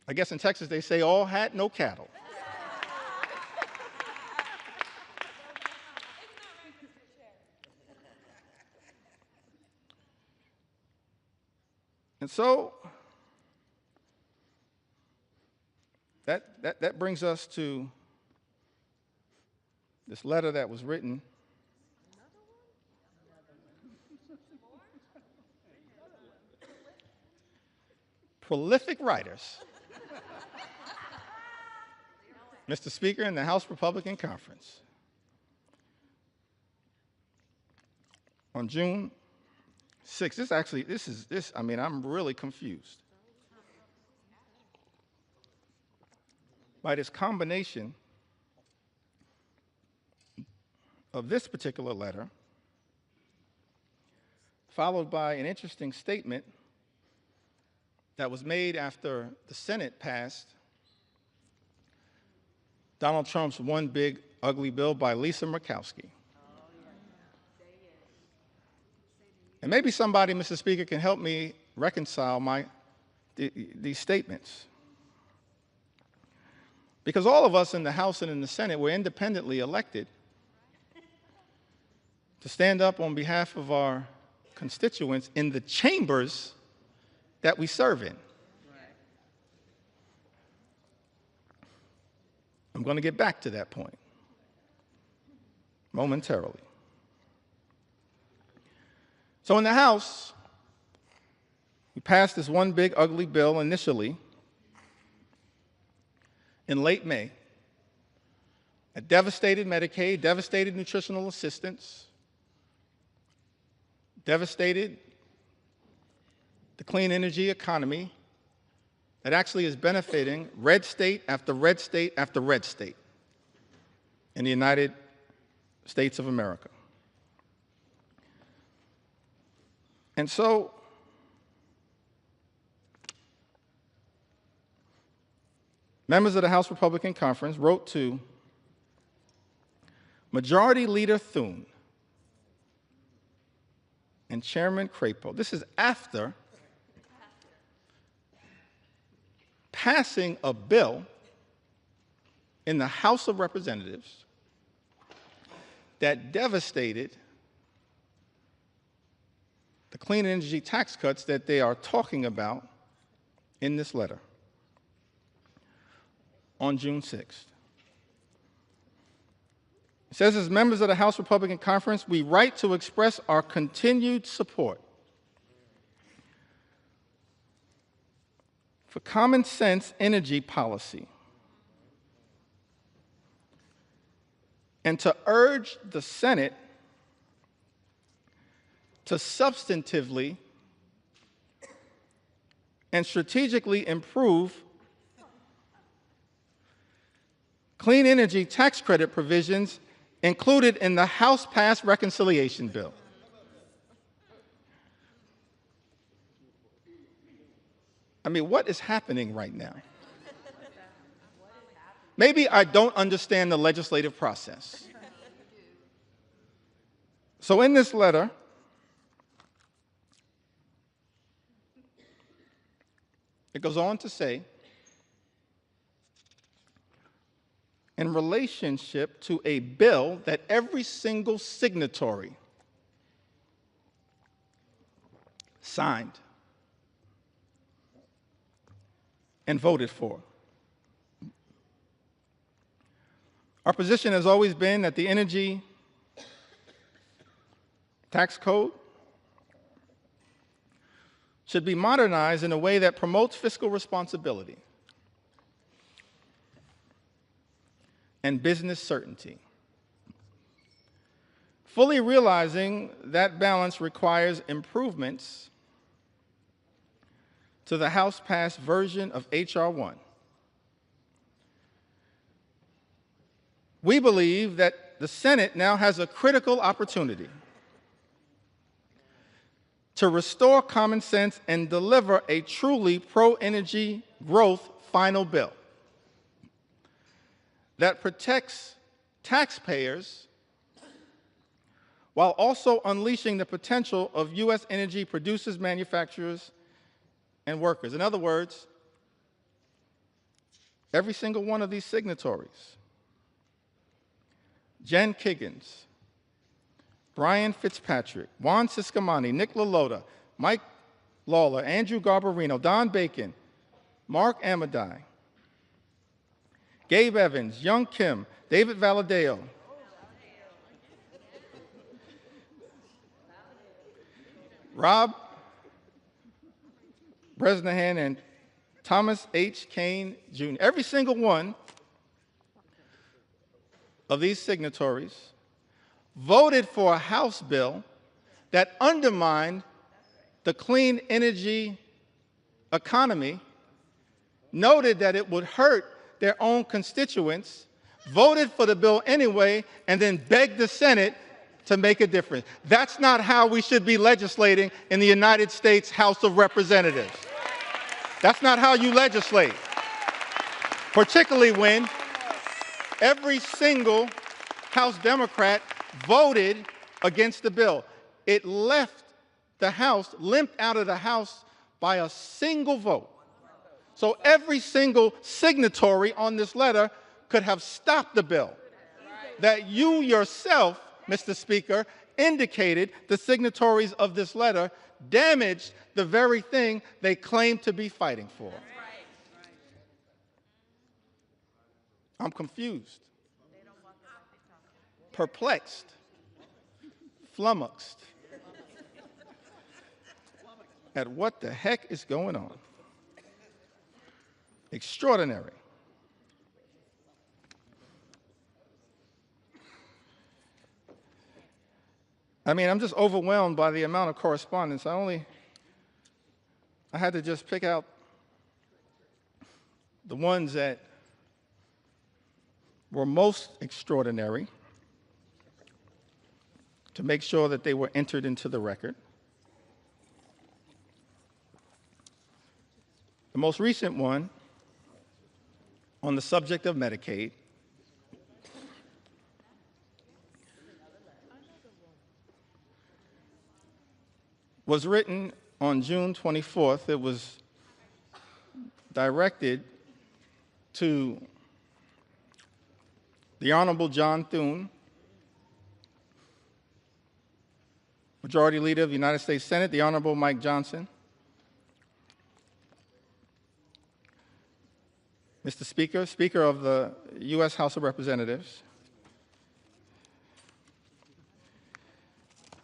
I guess in Texas they say all hat, no cattle. And so that brings us to this letter that was written prolific writers. Mr. Speaker, in the House Republican Conference on June 6th. I'm really confused by this combination of this particular letter, followed by an interesting statement that was made after the Senate passed Donald Trump's One Big Ugly Bill by Lisa Murkowski. And maybe somebody, Mr. Speaker, can help me reconcile these statements. Because all of us in the House and in the Senate were independently elected to stand up on behalf of our constituents in the chambers that we serve in. I'm going to get back to that point momentarily. So in the House, we passed this One Big Ugly Bill initially in late May. It devastated Medicaid, devastated nutritional assistance, devastated the clean energy economy that actually is benefiting red state after red state after red state in the United States of America. And so members of the House Republican Conference wrote to Majority Leader Thune and Chairman Crapo. This is after passing a bill in the House of Representatives that devastated the clean energy tax cuts that they are talking about in this letter on June 6th. It says, as members of the House Republican Conference, we write to express our continued support for common sense energy policy and to urge the Senate to substantively and strategically improve clean energy tax credit provisions included in the House-passed reconciliation bill. I mean, what is happening right now? Maybe I don't understand the legislative process. So in this letter, it goes on to say, in relationship to a bill that every single signatory signed and voted for. Our position has always been that the energy tax code should be modernized in a way that promotes fiscal responsibility and business certainty. Fully realizing that balance requires improvements to the House-passed version of H.R. 1. We believe that the Senate now has a critical opportunity to restore common sense and deliver a truly pro-energy growth final bill that protects taxpayers while also unleashing the potential of U.S. energy producers, manufacturers, and workers. In other words, every single one of these signatories, Jen Kiggins, Brian Fitzpatrick, Juan Ciscomani, Nick LaLota, Mike Lawler, Andrew Garbarino, Don Bacon, Mark Amended, Gabe Evans, Young Kim, David Valadao, Rob Bresnahan, and Thomas H. Kane, Jr. Every single one of these signatories voted for a House bill that undermined the clean energy economy, noted that it would hurt their own constituents, voted for the bill anyway, and then begged the Senate to make a difference. That's not how we should be legislating in the United States House of Representatives. That's not how you legislate, particularly when every single House Democrat voted against the bill. It left the House, limped out of the House by a single vote. So every single signatory on this letter could have stopped the bill that you yourself, Mr. Speaker, indicated the signatories of this letter damaged the very thing they claim to be fighting for. I'm confused, perplexed, flummoxed at what the heck is going on. Extraordinary. I mean, I'm just overwhelmed by the amount of correspondence. I had to just pick out the ones that were most extraordinary to make sure that they were entered into the record. The most recent one on the subject of Medicaid was written on June 24th. It was directed to the Honorable John Thune, Majority Leader of the United States Senate, the Honorable Mike Johnson, Mr. Speaker, Speaker of the U.S. House of Representatives.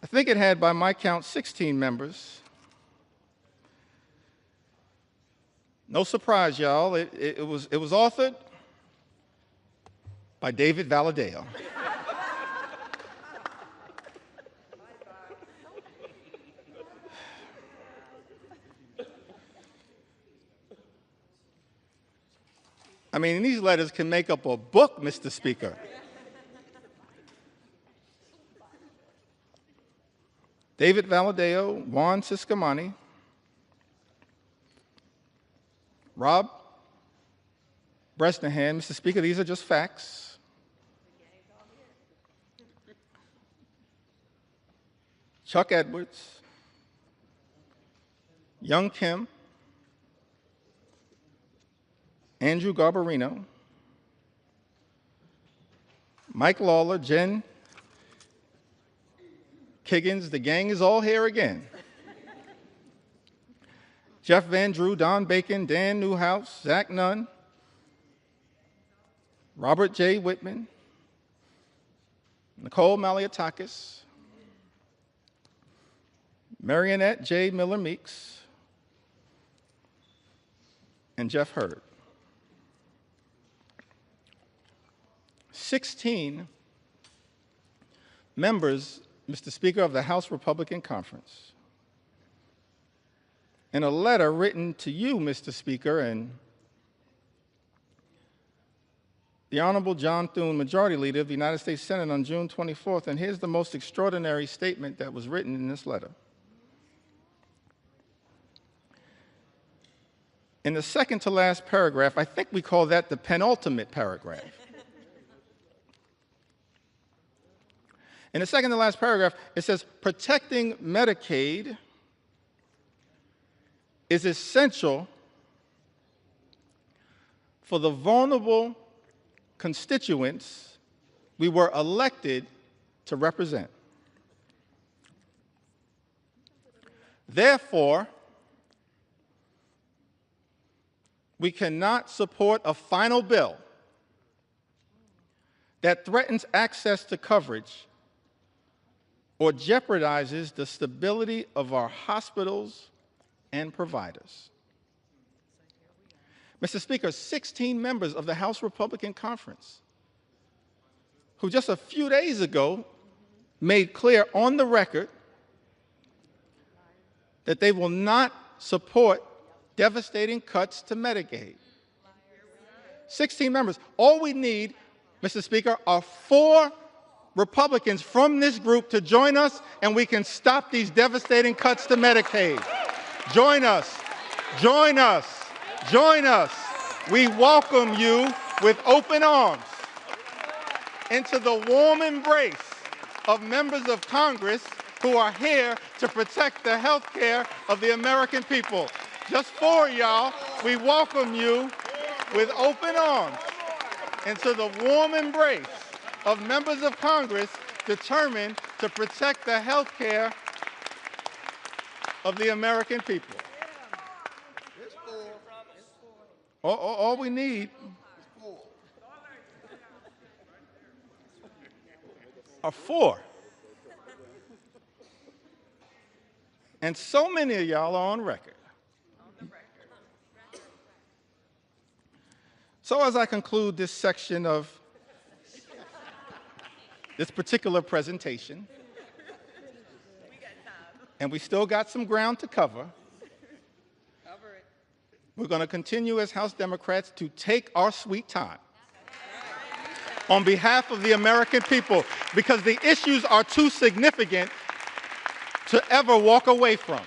I think it had, by my count, 16 members. No surprise, y'all. It was authored by David Valadao. I mean, these letters can make up a book, Mr. Speaker. David Valadao, Juan Ciscomani, Rob Bresnahan. Mr. Speaker, these are just facts. Chuck Edwards, Young Kim, Andrew Garbarino, Mike Lawler, Jen Kiggins, the gang is all here again. Jeff Van Drew, Don Bacon, Dan Newhouse, Zach Nunn, Robert J. Whitman, Nicole Maliotakis, Marionette J. Miller Meeks, and Jeff Hurd. 16 members, Mr. Speaker, of the House Republican Conference, in a letter written to you, Mr. Speaker, and the Honorable John Thune, Majority Leader of the United States Senate on June 24th, and here's the most extraordinary statement that was written in this letter. In the second to last paragraph, I think we call that the penultimate paragraph. In the second to last paragraph, it says, protecting Medicaid is essential for the vulnerable constituents we were elected to represent. Therefore, we cannot support a final bill that threatens access to coverage or jeopardizes the stability of our hospitals and providers. Mr. Speaker, 16 members of the House Republican Conference, who just a few days ago made clear on the record that they will not support devastating cuts to Medicaid. 16 members. All we need, Mr. Speaker, are 4 Republicans from this group to join us, and we can stop these devastating cuts to Medicaid. Join us. Join us. Join us. We welcome you with open arms into the warm embrace of members of Congress who are here to protect the health care of the American people. Just 4 y'all, we welcome you with open arms into the warm embrace of members of Congress determined to protect the health care of the American people. All we need are 4. And so many of y'all are on record. So as I conclude this section of this particular presentation, and we still got some ground to cover, we're going to continue as House Democrats to take our sweet time on behalf of the American people, because the issues are too significant to ever walk away from.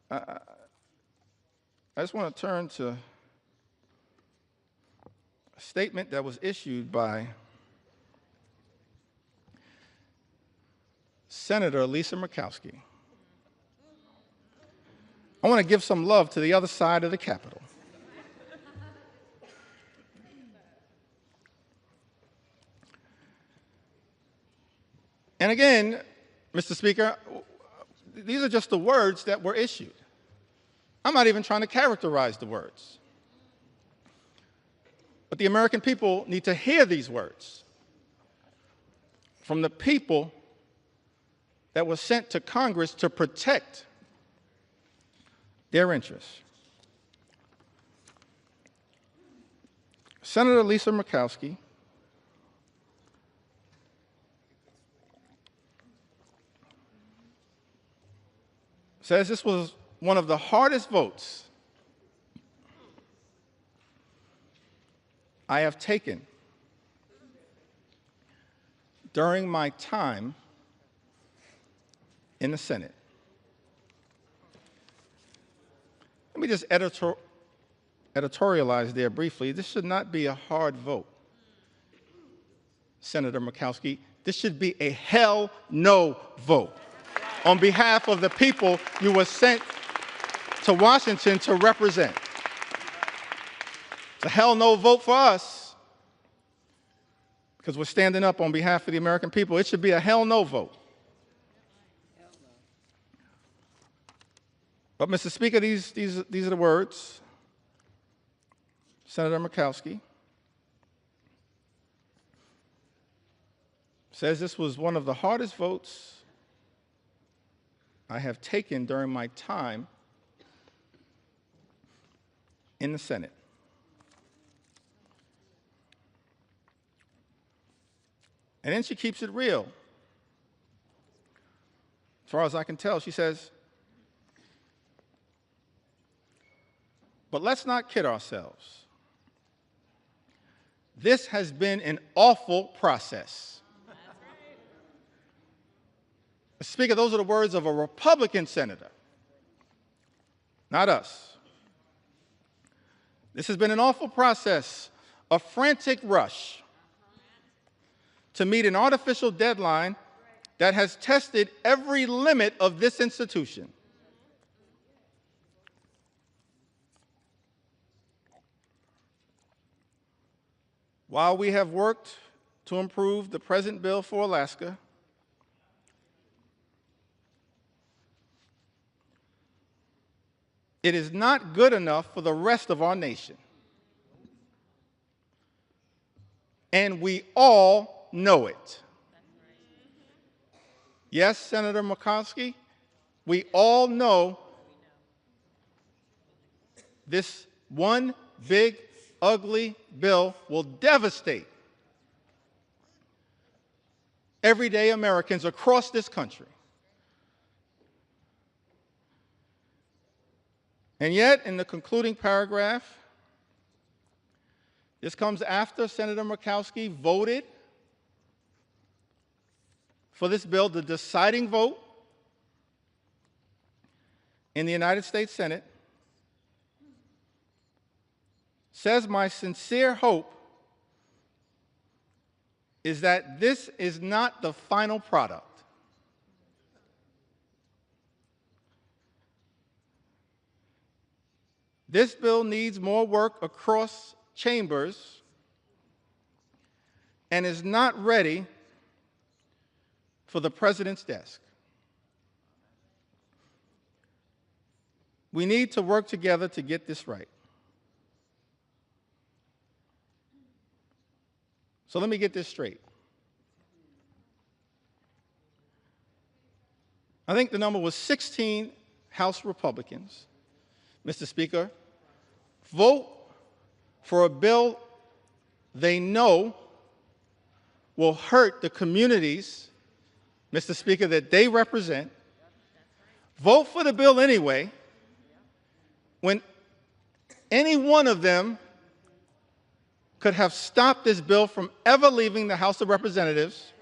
I just want to turn to a statement that was issued by Senator Lisa Murkowski. I want to give some love to the other side of the Capitol. And again, Mr. Speaker, these are just the words that were issued. I'm not even trying to characterize the words. But the American people need to hear these words from the people that were sent to Congress to protect their interests. Senator Lisa Murkowski says this was one of the hardest votes I have taken during my time in the Senate. Let me just editorialize there briefly. This should not be a hard vote, Senator Murkowski. This should be a hell no vote on behalf of the people you were sent to Washington to represent. It's a hell no vote for us because we're standing up on behalf of the American people. It should be a hell no vote. But, Mr. Speaker, these are the words. Senator Murkowski says this was one of the hardest votes I have taken during my time in the Senate. And then she keeps it real. As far as I can tell, she says, But let's not kid ourselves. This has been an awful process. Mr. Speaker, those are the words of a Republican senator, not us. This has been an awful process, a frantic rush to meet an artificial deadline that has tested every limit of this institution. While we have worked to improve the present bill for Alaska, it is not good enough for the rest of our nation. And we all know it. Yes, Senator Murkowski, we all know this one big, ugly bill will devastate everyday Americans across this country. And yet, in the concluding paragraph, this comes after Senator Murkowski voted for this bill, the deciding vote in the United States Senate, says, "My sincere hope is that this is not the final product. This bill needs more work across chambers and is not ready for the President's desk. We need to work together to get this right." So let me get this straight. I think the number was 16 House Republicans, Mr. Speaker, vote for a bill they know will hurt the communities, Mr. Speaker, that they represent, vote for the bill anyway, when any one of them could have stopped this bill from ever leaving the House of Representatives,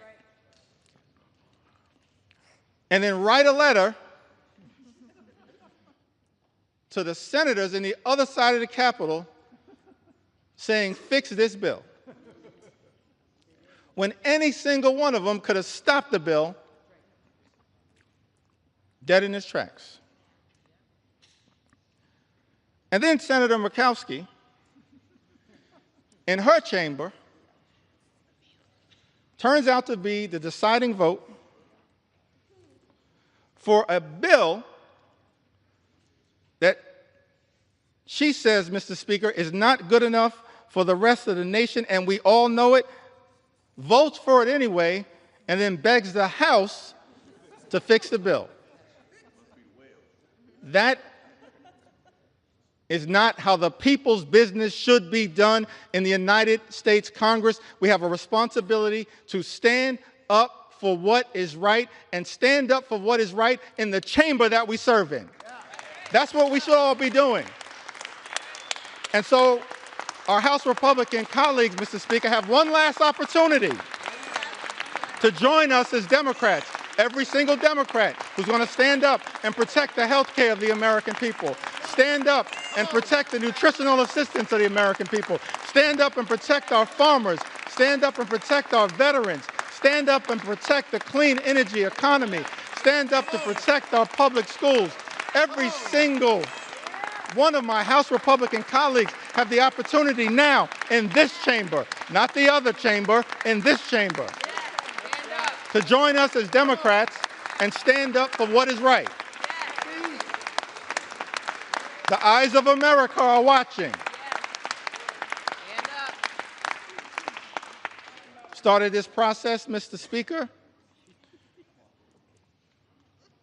and then write a letter to the senators in the other side of the Capitol saying, "Fix this bill," when any single one of them could have stopped the bill dead in its tracks. And then Senator Murkowski, in her chamber, turns out to be the deciding vote for a bill that she says, Mr. Speaker, is not good enough for the rest of the nation, and we all know it, votes for it anyway, and then begs the House to fix the bill. That is not how the people's business should be done in the United States Congress. We have a responsibility to stand up for what is right and stand up for what is right in the chamber that we serve in. That's what we should all be doing. And so our House Republican colleagues, Mr. Speaker, have one last opportunity to join us as Democrats, every single Democrat who's going to stand up and protect the health care of the American people, stand up and protect the nutritional assistance of the American people, stand up and protect our farmers, stand up and protect our veterans, stand up and protect the clean energy economy, stand up to protect our public schools. Every single one of my House Republican colleagues have the opportunity now in this chamber, not the other chamber, in this chamber, to join us as Democrats and stand up for what is right. The eyes of America are watching. Started this process, Mr. Speaker,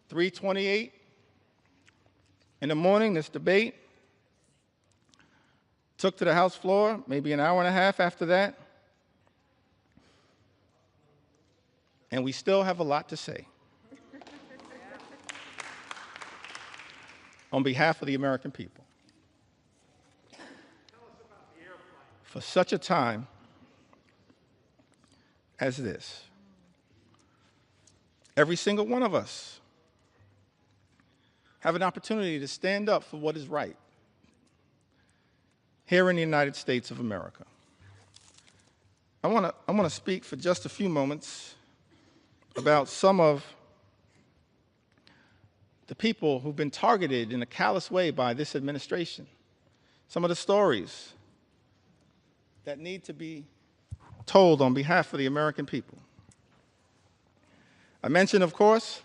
3:28 in the morning, this debate. Took to the House floor, maybe an hour and a half after that. And we still have a lot to say. On behalf of the American people. for such a time as this. Every single one of us have an opportunity to stand up for what is right here in the United States of America. I want to speak for just a few moments about some of the people who've been targeted in a callous way by this administration, some of the stories that need to be told on behalf of the American people. I mentioned, of course,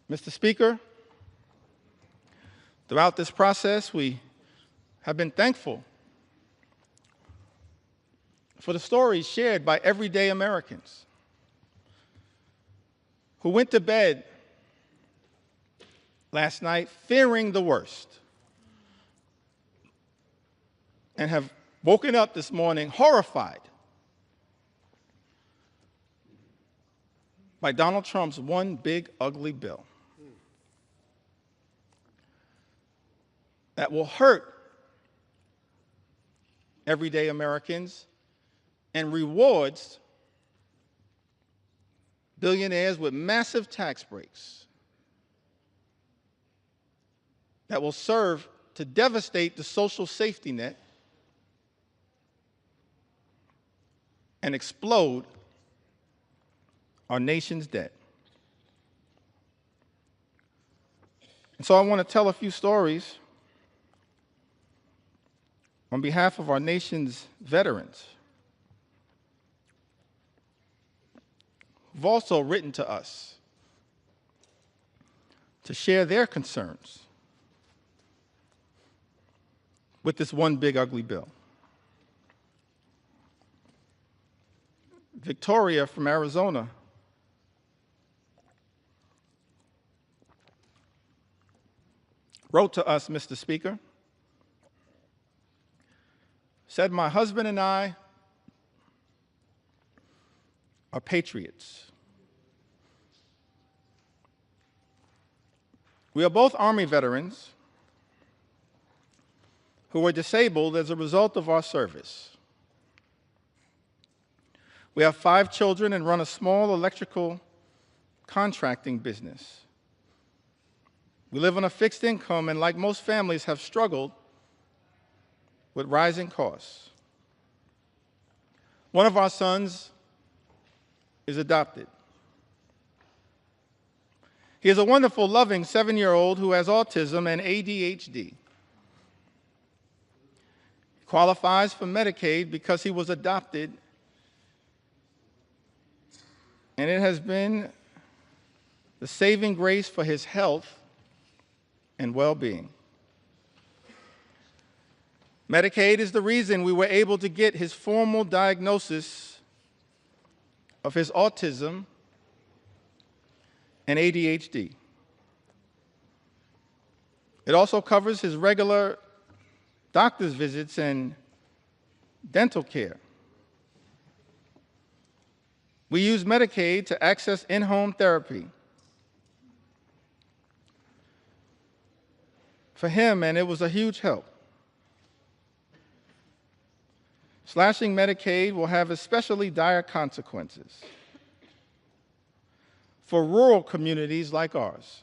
Mr. Speaker, throughout this process, we have been thankful for the stories shared by everyday Americans who went to bed last night fearing the worst and have woken up this morning horrified by Donald Trump's one big ugly bill that will hurt everyday Americans and rewards billionaires with massive tax breaks that will serve to devastate the social safety net and explode our nation's debt. And so I want to tell a few stories on behalf of our nation's veterans who've also written to us to share their concerns with this one big ugly bill. Victoria from Arizona wrote to us, Mr. Speaker, said, "My husband and I are patriots. We are both Army veterans who were disabled as a result of our service. We have 5 children and run a small electrical contracting business. We live on a fixed income and, like most families, have struggled with rising costs. One of our sons is adopted. He is a wonderful, loving 7-year-old who has autism and ADHD. He qualifies for Medicaid because he was adopted, and it has been the saving grace for his health and well-being. Medicaid is the reason we were able to get his formal diagnosis of his autism and ADHD. It also covers his regular doctor's visits and dental care. We use Medicaid to access in-home therapy for him, and it was a huge help. Slashing Medicaid will have especially dire consequences for rural communities like ours.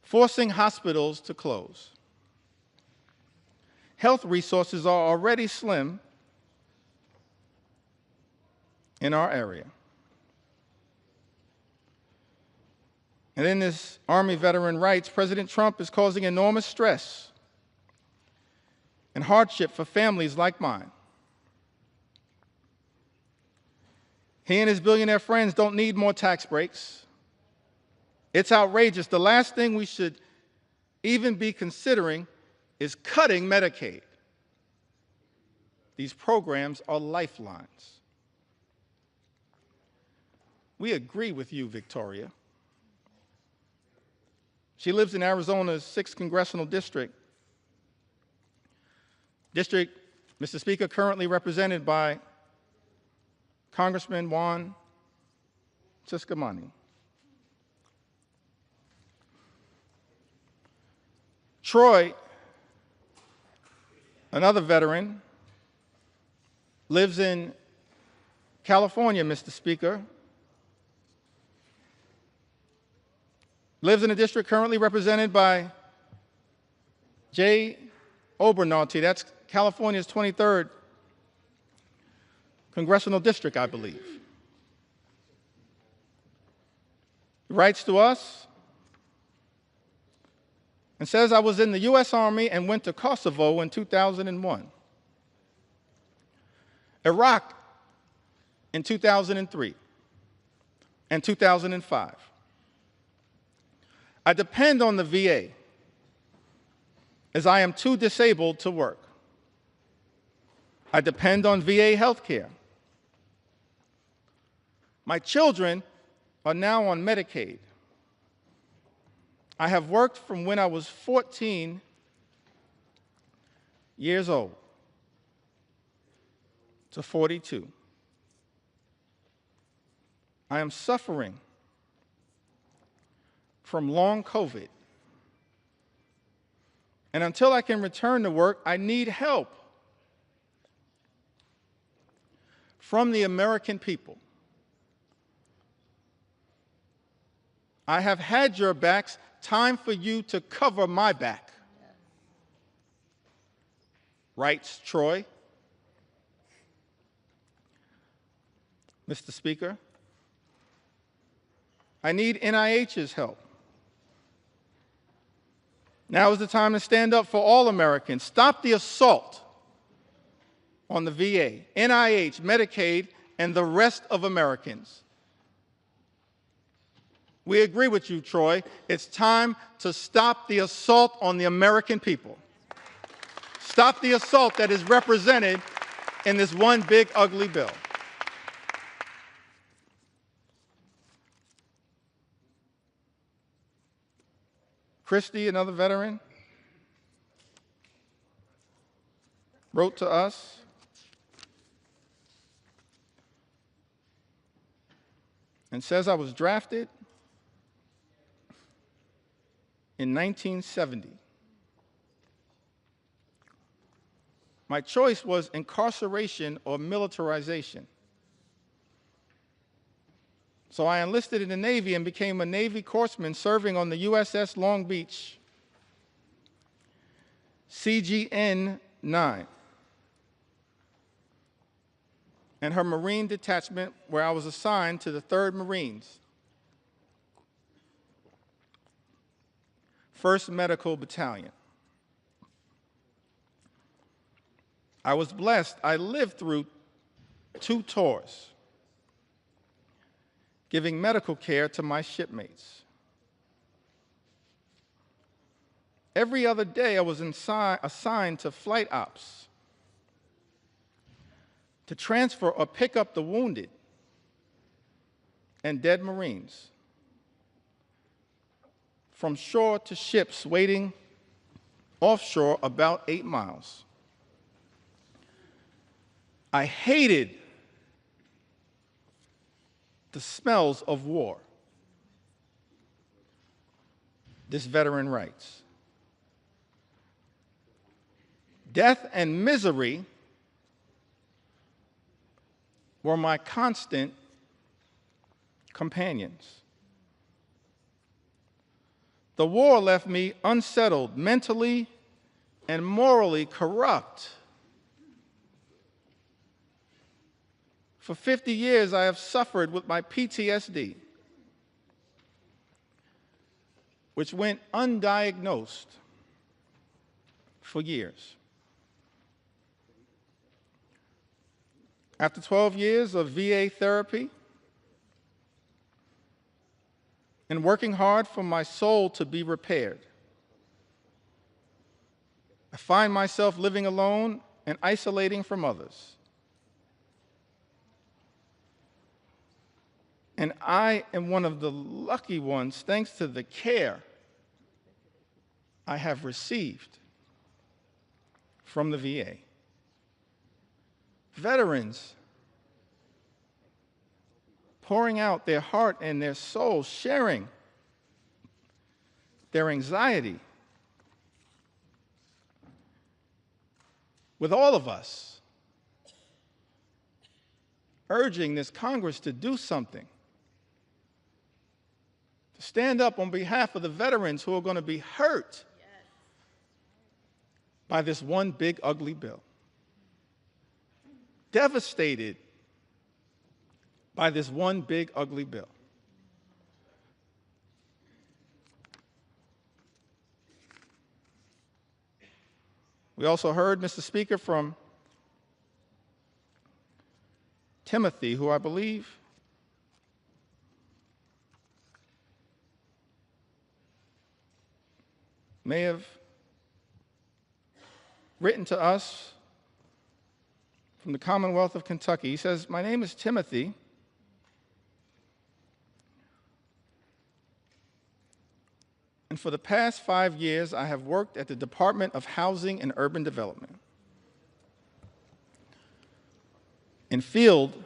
Forcing hospitals to close. Health resources are already slim in our area. And then this Army veteran writes, President Trump is causing enormous stress and hardship for families like mine. He and his billionaire friends don't need more tax breaks. It's outrageous. The last thing we should even be considering is cutting Medicaid. These programs are lifelines. We agree with you, Victoria. She lives in Arizona's 6th Congressional District. District, Mr. Speaker, currently represented by Congressman Juan Ciscomani. Troy Another veteran lives in California, Mr. Speaker. Lives in a district currently represented by Jay Obernolte. That's California's 23rd congressional district, I believe. He writes to us and says, I was in the U.S. Army and went to Kosovo in 2001, Iraq in 2003 and 2005. I depend on the VA as I am too disabled to work. I depend on VA health care. My children are now on Medicaid. I have worked from when I was 14 years old to 42. I am suffering from long COVID. And until I can return to work, I need help from the American people. I have had your backs. Time for you to cover my back, writes Troy. Mr. Speaker, I need NIH's help. Now is the time to stand up for all Americans. Stop the assault on the VA, NIH, Medicaid, and the rest of Americans. We agree with you, Troy. It's time to stop the assault on the American people. Stop the assault that is represented in this one big, ugly bill. Christy, another veteran, wrote to us and says, I was drafted in 1970. My choice was incarceration or militarization. So I enlisted in the Navy and became a Navy corpsman serving on the USS Long Beach, CGN-9, and her Marine detachment, where I was assigned to the 3rd Marines, 1st Medical Battalion. I was blessed. I lived through 2 tours, giving medical care to my shipmates. Every other day, I was assigned to flight ops to transfer or pick up the wounded and dead Marines from shore to ships waiting offshore about 8 miles. I hated the smells of war. This veteran writes, death and misery were my constant companions. The war left me unsettled, mentally and morally corrupt. For 50 years, I have suffered with my PTSD, which went undiagnosed for years. After 12 years of VA therapy and working hard for my soul to be repaired, I find myself living alone and isolating from others. And I am one of the lucky ones, thanks to the care I have received from the VA. Veterans pouring out their heart and their soul, sharing their anxiety. with all of us, urging this Congress to do something, to stand up on behalf of the veterans who are going to be hurt by this one big, ugly bill, devastated by this one big, ugly bill. We also heard, Mr. Speaker, from Timothy, who I believe may have written to us from the Commonwealth of Kentucky. He says, "My name is Timothy. And for the past 5 years, I have worked at the Department of Housing and Urban Development in field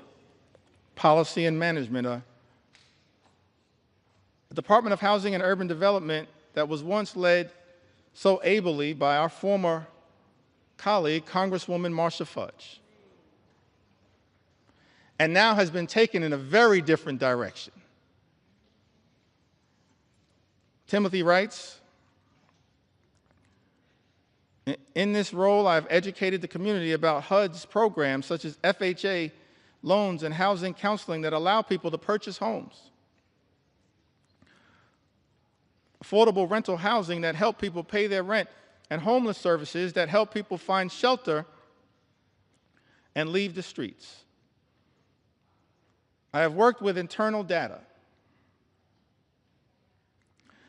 policy and management, the Department of Housing and Urban Development that was once led so ably by our former colleague, Congresswoman Marcia Fudge, and now has been taken in a very different direction." Timothy writes, "In this role, I've educated the community about HUD's programs such as FHA loans and housing counseling that allow people to purchase homes, affordable rental housing that help people pay their rent, and homeless services that help people find shelter and leave the streets. I have worked with internal data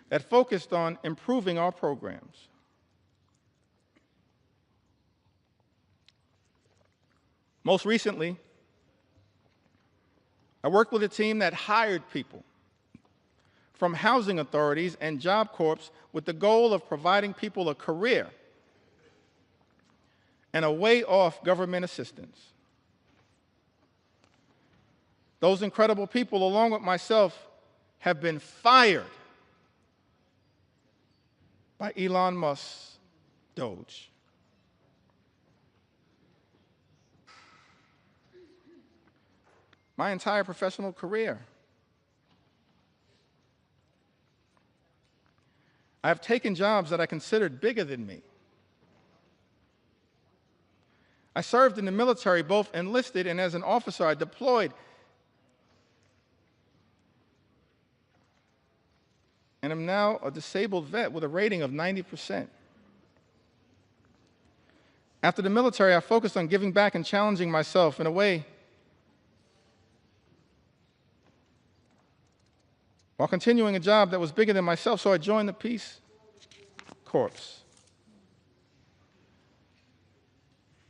that focused on improving our programs. Most recently, I worked with a team that hired people from housing authorities and Job Corps with the goal of providing people a career and a way off government assistance. Those incredible people, along with myself, have been fired by Elon Musk's Doge. My entire professional career, I have taken jobs that I considered bigger than me. I served in the military, both enlisted and as an officer. I deployed and am now a disabled vet with a rating of 90%. After the military, I focused on giving back and challenging myself in a way while continuing a job that was bigger than myself, so I joined the Peace Corps.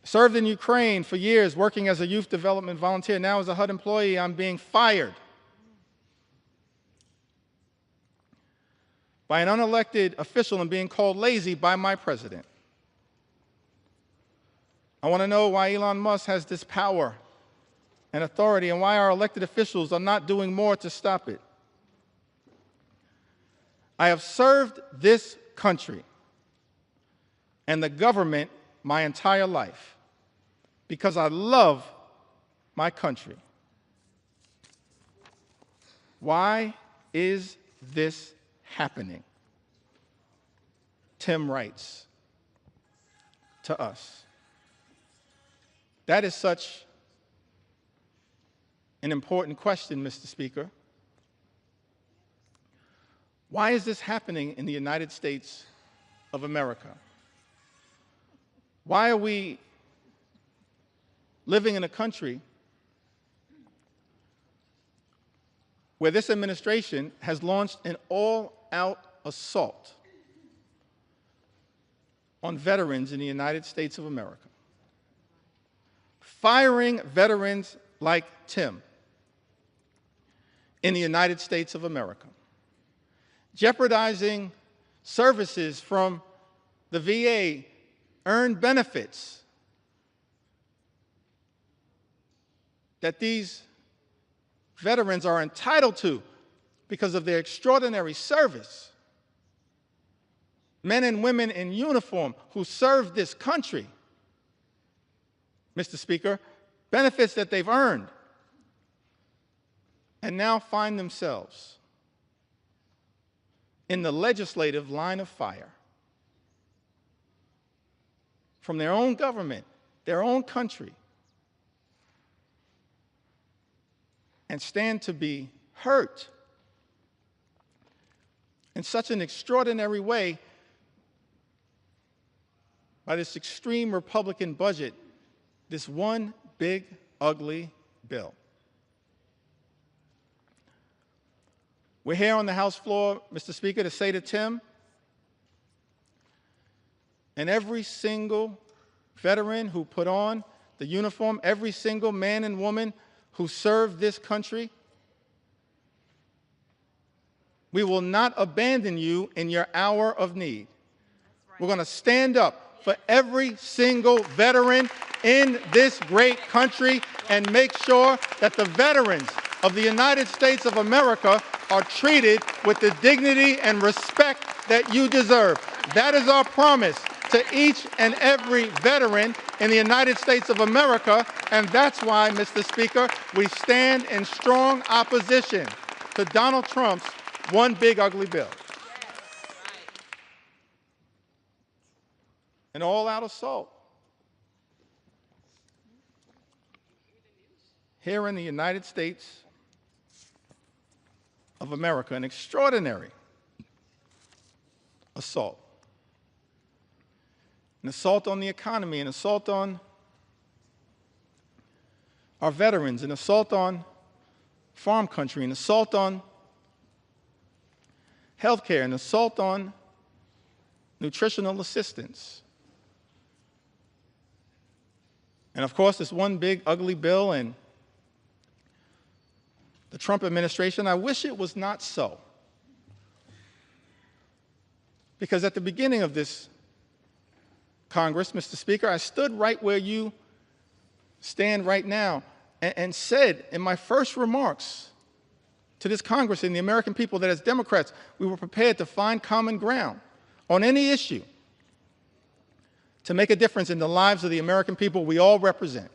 Served in Ukraine for years, working as a youth development volunteer. Now as a HUD employee, I'm being fired by an unelected official and being called lazy by my president. I want to know why Elon Musk has this power and authority and why our elected officials are not doing more to stop it. I have served this country and the government my entire life because I love my country. Why is this happening? Tim writes to us. That is such an important question, Mr. Speaker. Why is this happening in the United States of America? Why are we living in a country where this administration has launched an all-out assault on veterans in the United States of America, firing veterans like Tim in the United States of America, jeopardizing services from the VA, earned benefits that these veterans are entitled to because of their extraordinary service. Men and women in uniform who serve this country Mr. Speaker, benefits that they've earned, and now find themselves in the legislative line of fire from their own government, their own country, and stand to be hurt in such an extraordinary way by this extreme Republican budget, this one big, ugly bill. We're here on the House floor, Mr. Speaker, to say to Tim and every single veteran who put on the uniform, every single man and woman who served this country, we will not abandon you in your hour of need. Right. We're going to stand up for every single veteran in this great country and make sure that the veterans of the United States of America are treated with the dignity and respect that you deserve. That is our promise to each and every veteran in the United States of America, and that's why, Mr. Speaker, we stand in strong opposition to Donald Trump's one big ugly bill. An all-out assault here in the United States of America, an extraordinary assault. An assault on the economy, an assault on our veterans, an assault on farm country, an assault on healthcare, an assault on nutritional assistance. And of course, this one big ugly bill and the Trump administration, I wish it was not so. Because at the beginning of this Congress, Mr. Speaker, I stood right where you stand right now and said in my first remarks to this Congress and the American people that as Democrats, we were prepared to find common ground on any issue to make a difference in the lives of the American people we all represent.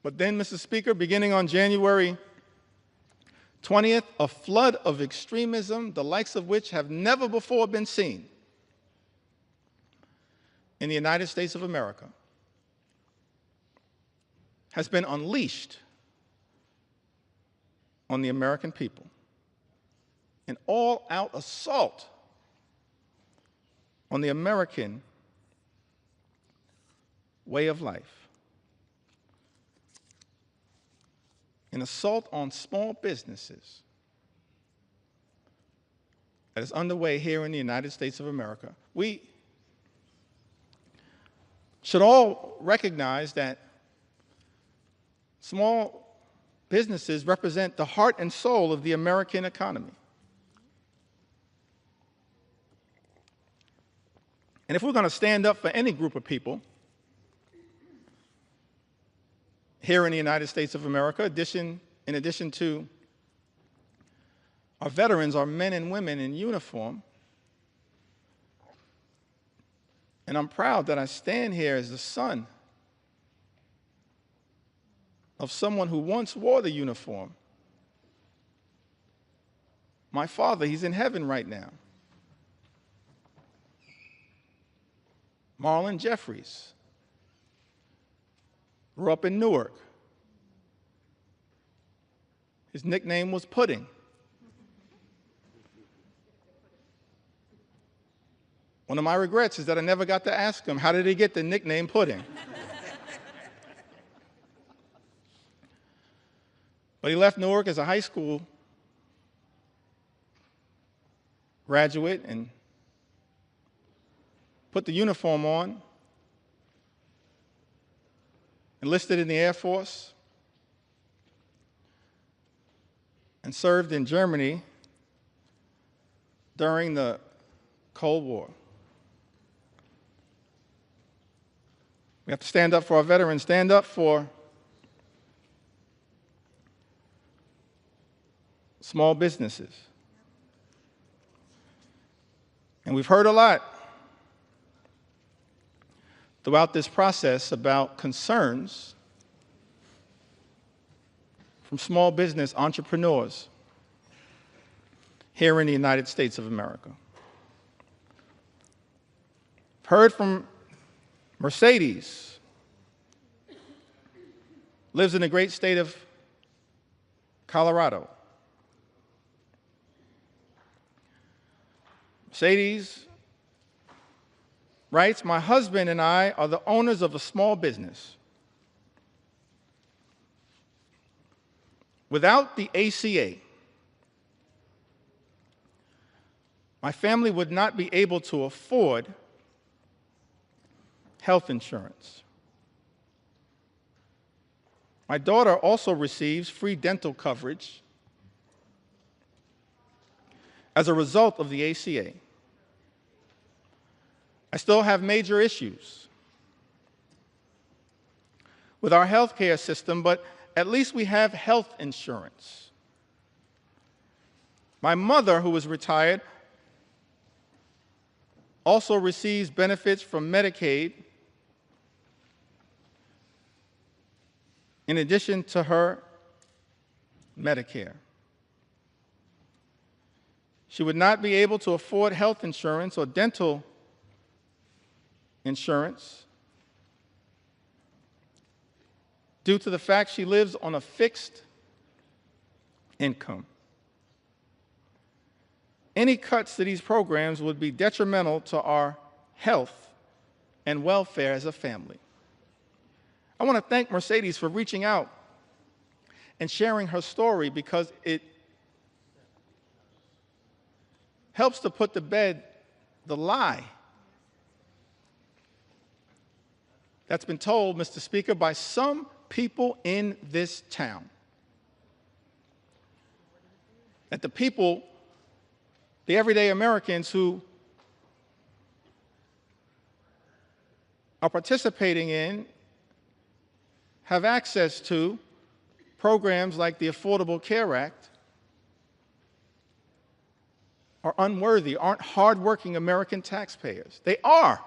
But then, Mr. Speaker, beginning on January 20th, a flood of extremism, the likes of which have never before been seen in the United States of America, has been unleashed on the American people. An all-out assault on the American way of life. An assault on small businesses that is underway here in the United States of America. We should all recognize that small businesses represent the heart and soul of the American economy. And if we're going to stand up for any group of people here in the United States of America, in addition to our veterans, our men and women in uniform, and I'm proud that I stand here as the son of someone who once wore the uniform. My father, he's in heaven right now. Marlon Jeffries grew up in Newark. His nickname was Pudding. One of my regrets is that I never got to ask him, how did he get the nickname Pudding? But he left Newark as a high school graduate and put the uniform on, enlisted in the Air Force, and served in Germany during the Cold War. We have to stand up for our veterans, stand up for small businesses. And we've heard a lot throughout this process about concerns from small business entrepreneurs here in the United States of America. I've heard from Mercedes, lives in the great state of Colorado. Mercedes writes, "My husband and I are the owners of a small business. Without the ACA, my family would not be able to afford health insurance. My daughter also receives free dental coverage as a result of the ACA. I still have major issues with our health care system, but at least we have health insurance. My mother, who is retired, also receives benefits from Medicaid in addition to her Medicare. She would not be able to afford health insurance or dental insurance due to the fact she lives on a fixed income. Any cuts to these programs would be detrimental to our health and welfare as a family." I want to thank Mercedes for reaching out and sharing her story, because it helps to put to bed the lie that's been told, Mr. Speaker, by some people in this town, that the people, the everyday Americans who are participating in, have access to programs like the Affordable Care Act, are unworthy, aren't hardworking American taxpayers. They are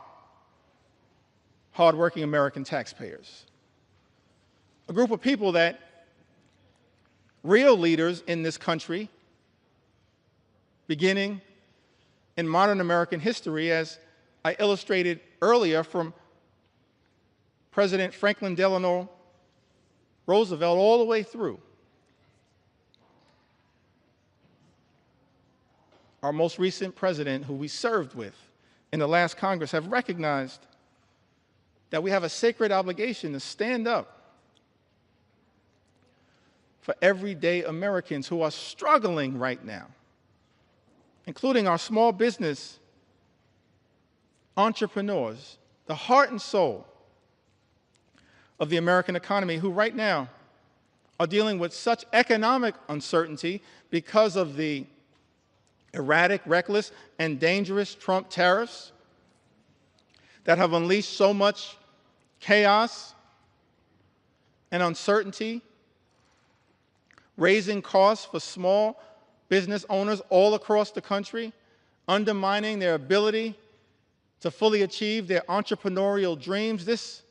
hardworking American taxpayers. A group of people that real leaders in this country, beginning in modern American history, as I illustrated earlier from President Franklin Delano Roosevelt all the way through our most recent president, who we served with in the last Congress, have recognized that we have a sacred obligation to stand up for everyday Americans who are struggling right now, including our small business entrepreneurs, the heart and soul of the American economy, who right now are dealing with such economic uncertainty because of the erratic, reckless, and dangerous Trump tariffs that have unleashed so much chaos and uncertainty, raising costs for small business owners all across the country, undermining their ability to fully achieve their entrepreneurial dreams. This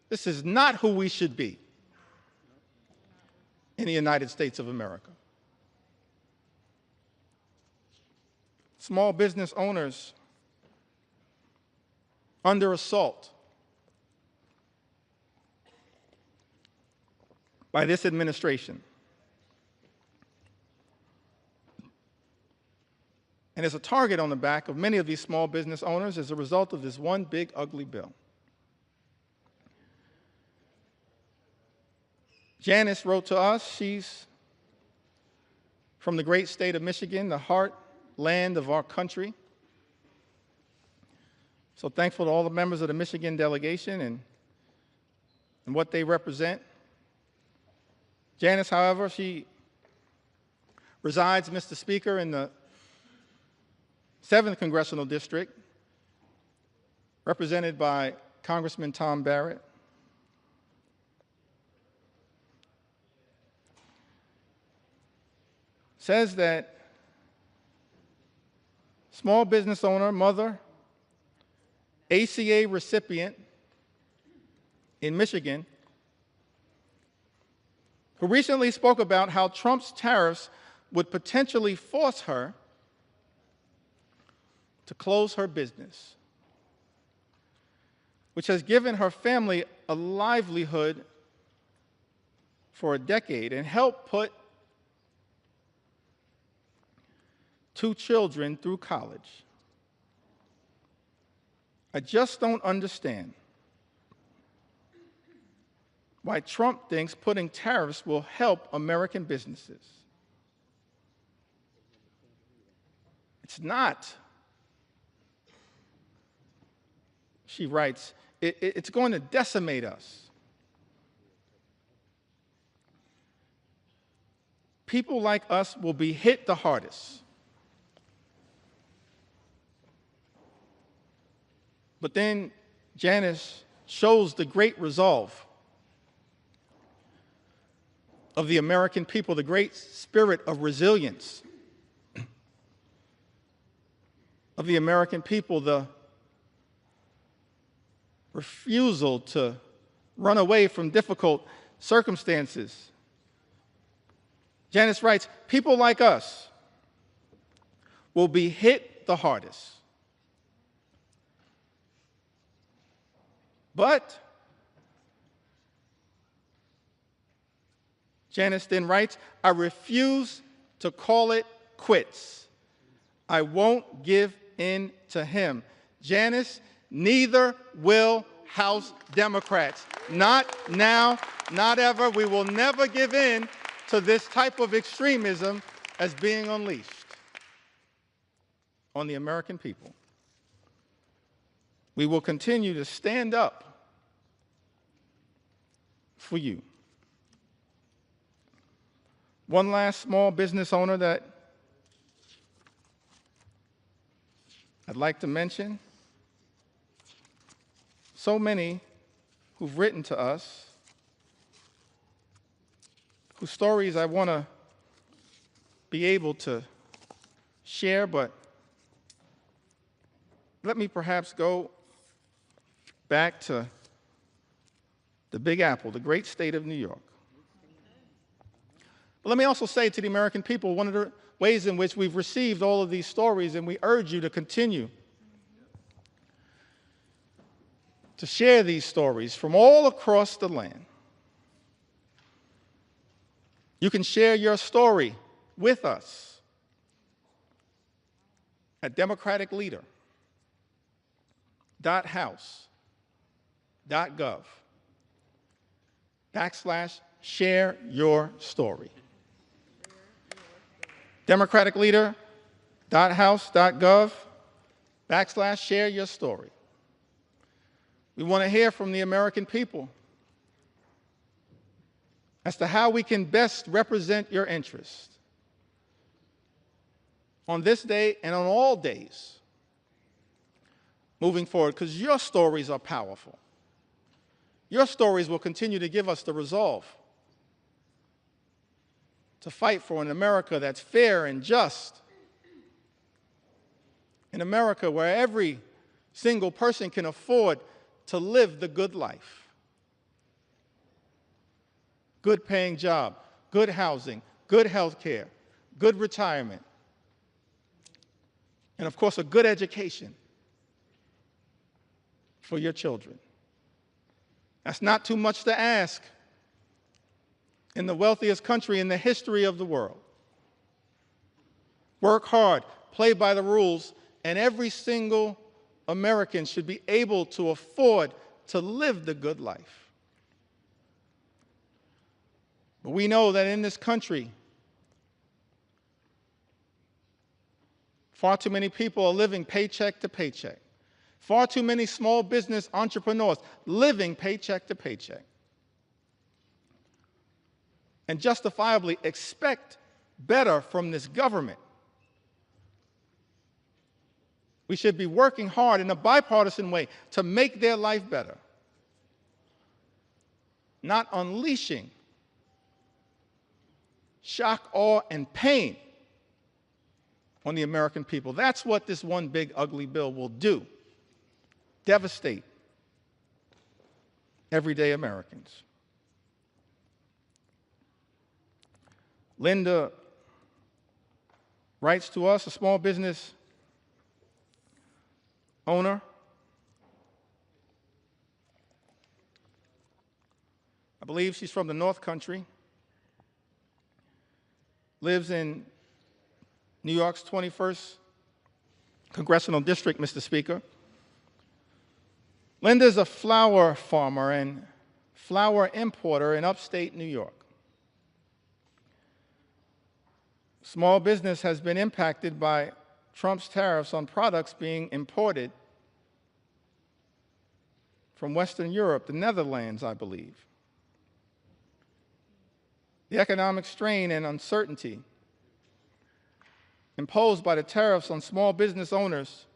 is not who we should be in the United States of America. Small business owners under assault by this administration. And there's a target on the back of many of these small business owners as a result of this one big, ugly bill. Janice wrote to us. She's from the great state of Michigan, the heartland of our country. So thankful to all the members of the Michigan delegation and what they represent. Janice, however, she resides, Mr. Speaker, in the 7th Congressional District, represented by Congressman Tom Barrett. Says that small business owner, mother, ACA recipient in Michigan, who recently spoke about how Trump's tariffs would potentially force her to close her business, which has given her family a livelihood for a decade and helped put 2 children through college. I just don't understand why Trump thinks putting tariffs will help American businesses. It's not. She writes, it's going to decimate us. People like us will be hit the hardest. But then Janice shows the great resolve of the American people, the great spirit of resilience of the American people, the refusal to run away from difficult circumstances. Janice writes, people like us will be hit the hardest. But Janice then writes, I refuse to call it quits. I won't give in to him. Janice, neither will House Democrats. Not now, not ever. We will never give in to this type of extremism as being unleashed on the American people. We will continue to stand up for you. One last small business owner that I'd like to mention. So many who've written to us, whose stories I want to be able to share, but let me perhaps go back to the Big Apple, the great state of New York. But let me also say to the American people, one of the ways in which we've received all of these stories, and we urge you to continue to share these stories from all across the land. You can share your story with us at democraticleader.house.gov/share your story. democraticleader.house.gov/share your story. We want to hear from the American people as to how we can best represent your interests on this day and on all days moving forward, because your stories are powerful. Your stories will continue to give us the resolve to fight for an America that's fair and just, an America where every single person can afford to live the good life. Good paying job, good housing, good health care, good retirement, and of course a good education for your children. That's not too much to ask in the wealthiest country in the history of the world. Work hard, play by the rules, and every single American should be able to afford to live the good life. But we know that in this country, far too many people are living paycheck to paycheck. Far too many small business entrepreneurs living paycheck to paycheck. And justifiably expect better from this government. We should be working hard in a bipartisan way to make their life better, not unleashing shock, awe, and pain on the American people. That's what this one big ugly bill will do. devastate everyday Americans. Linda writes to us, a small business owner. I believe she's from the North Country, lives in New York's 21st Congressional District, Mr. Speaker. Linda's a flower farmer and flower importer in upstate New York. Small business has been impacted by Trump's tariffs on products being imported from Western Europe, the Netherlands, I believe. The economic strain and uncertainty imposed by the tariffs on small business owners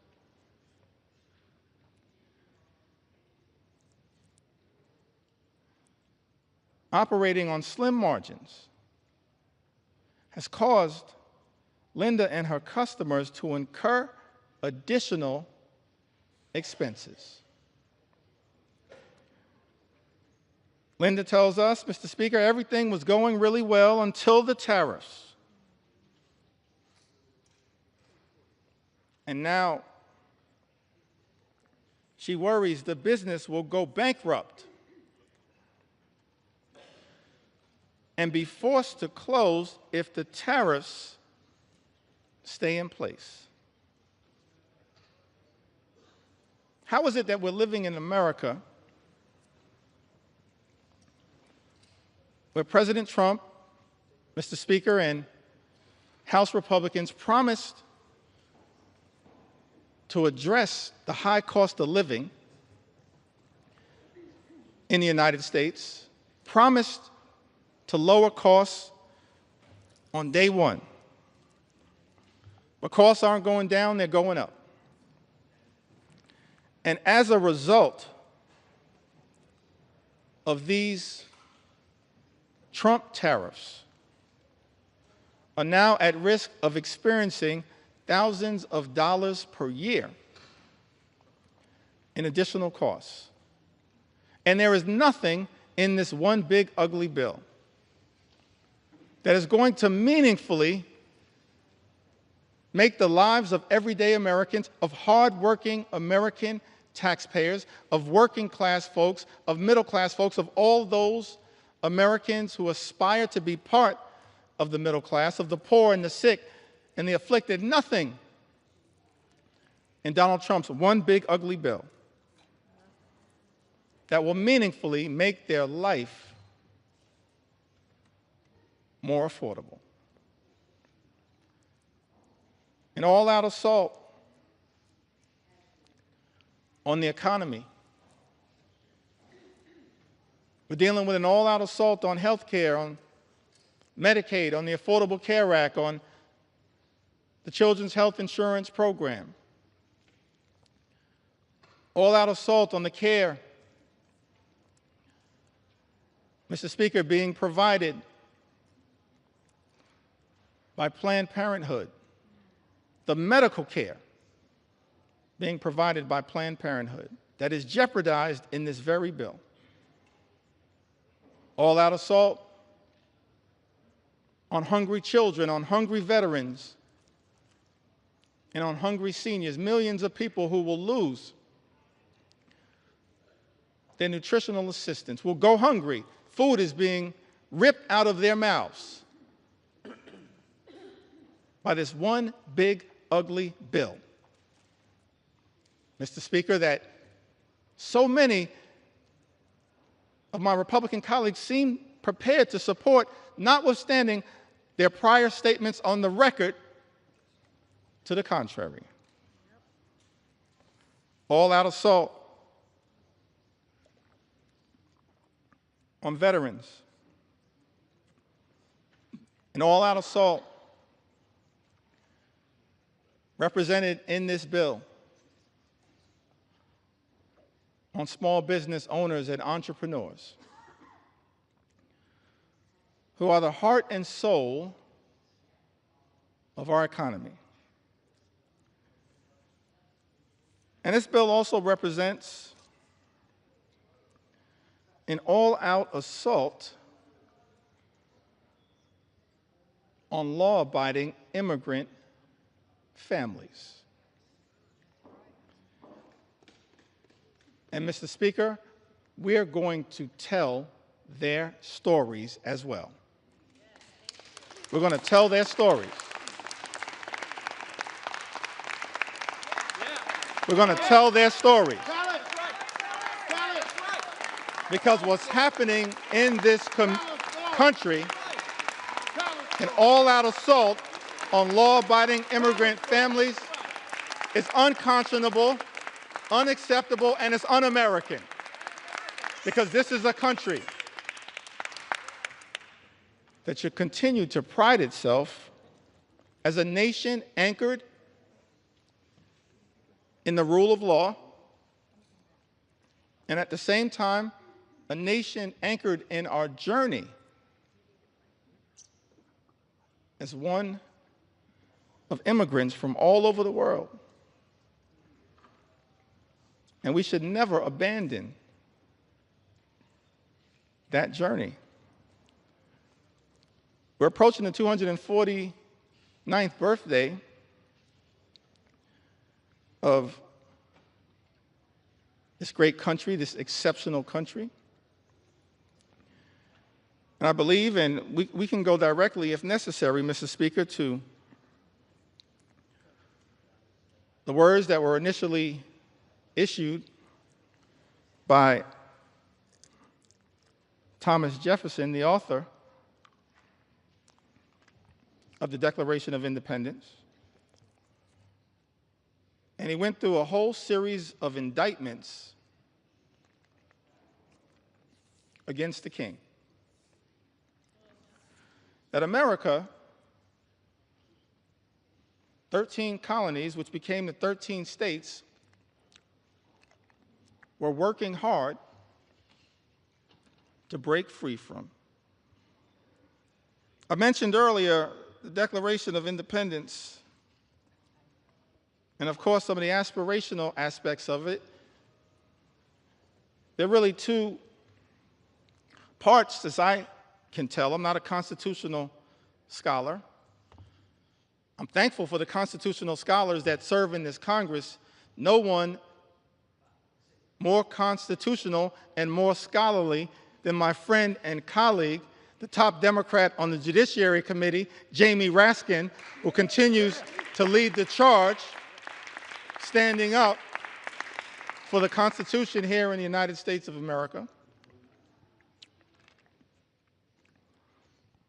operating on slim margins has caused Linda and her customers to incur additional expenses. Linda tells us, Mr. Speaker, everything was going really well until the tariffs. And now she worries the business will go bankrupt and be forced to close if the tariffs stay in place. How is it that we're living in America where President Trump, Mr. Speaker, and House Republicans promised to address the high cost of living in the United States, promised to lower costs on day one. But costs aren't going down, they're going up. And as a result of these Trump tariffs, are now at risk of experiencing thousands of dollars per year in additional costs. And there is nothing in this one big ugly bill that is going to meaningfully make the lives of everyday Americans, of hardworking American taxpayers, of working class folks, of middle class folks, of all those Americans who aspire to be part of the middle class, of the poor and the sick and the afflicted. Nothing in Donald Trump's one big ugly bill that will meaningfully make their life more affordable. An all-out assault on the economy. We're dealing with an all-out assault on health care, on Medicaid, on the Affordable Care Act, on the Children's Health Insurance Program. All-out assault on the care, Mr. Speaker, being provided by Planned Parenthood, the medical care being provided by Planned Parenthood that is jeopardized in this very bill. All-out assault on hungry children, on hungry veterans, and on hungry seniors, millions of people who will lose their nutritional assistance, will go hungry. Food is being ripped out of their mouths by this one big, ugly bill, Mr. Speaker, that so many of my Republican colleagues seem prepared to support, notwithstanding their prior statements on the record to the contrary. All-out assault on veterans. An all-out assault represented in this bill on small business owners and entrepreneurs who are the heart and soul of our economy. And this bill also represents an all-out assault on law-abiding immigrant families. And Mr. Speaker, we are going to tell their stories as well. We're going to tell their stories. We're going to tell their stories. Because what's happening in this country, an all-out assault on law-abiding immigrant families, is unconscionable, unacceptable, and it's un-American. Because this is a country that should continue to pride itself as a nation anchored in the rule of law, and at the same time, a nation anchored in our journey as one of immigrants from all over the world. And we should never abandon that journey. We're approaching the 249th birthday of this great country, this exceptional country. And I believe, and we can go directly, if necessary, Mr. Speaker, to the words that were initially issued by Thomas Jefferson, the author of the Declaration of Independence. And he went through a whole series of indictments against the king. That America, 13 colonies, which became the 13 states, were working hard to break free from. I mentioned earlier the Declaration of Independence, and of course some of the aspirational aspects of it. There are really two parts, as I can tell. I'm not a constitutional scholar. I'm thankful for the constitutional scholars that serve in this Congress. No one more constitutional and more scholarly than my friend and colleague, the top Democrat on the Judiciary Committee, Jamie Raskin, who continues to lead the charge, standing up for the Constitution here in the United States of America.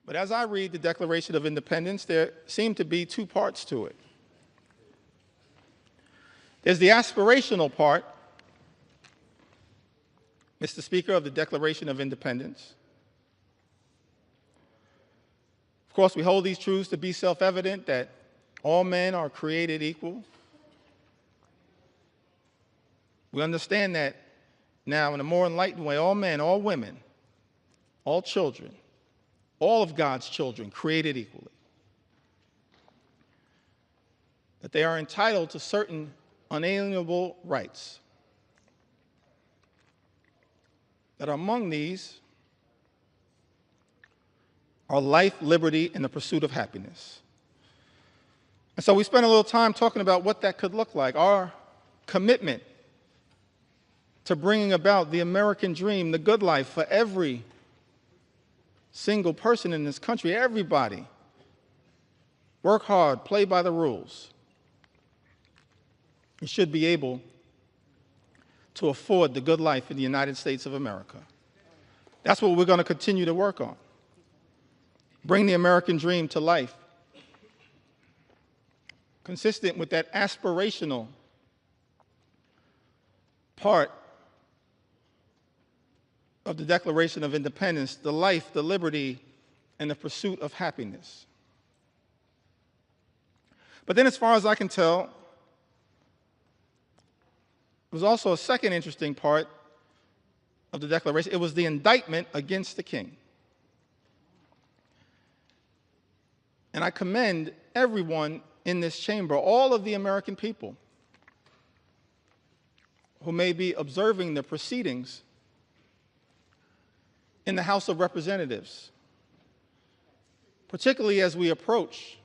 But as I read the Declaration of Independence, there seem to be two parts to it. There's the aspirational part, Mr. Speaker, of the Declaration of Independence. Of course, we hold these truths to be self-evident, that all men are created equal. We understand that now in a more enlightened way, all men, all women, all children, all of God's children created equally. That they are entitled to certain unalienable rights. That among these are life, liberty, and the pursuit of happiness. And so we spent a little time talking about what that could look like, our commitment to bringing about the American dream, the good life for every single person in this country, everybody. Work hard, play by the rules. You should be able to afford the good life in the United States of America. That's what we're going to continue to work on. Bring the American dream to life, consistent with that aspirational part of the Declaration of Independence, the life, the liberty, and the pursuit of happiness. But then as far as I can tell, there was also a second interesting part of the Declaration. It was the indictment against the king. And I commend everyone in this chamber, all of the American people, who may be observing the proceedings in the House of Representatives, particularly as we approach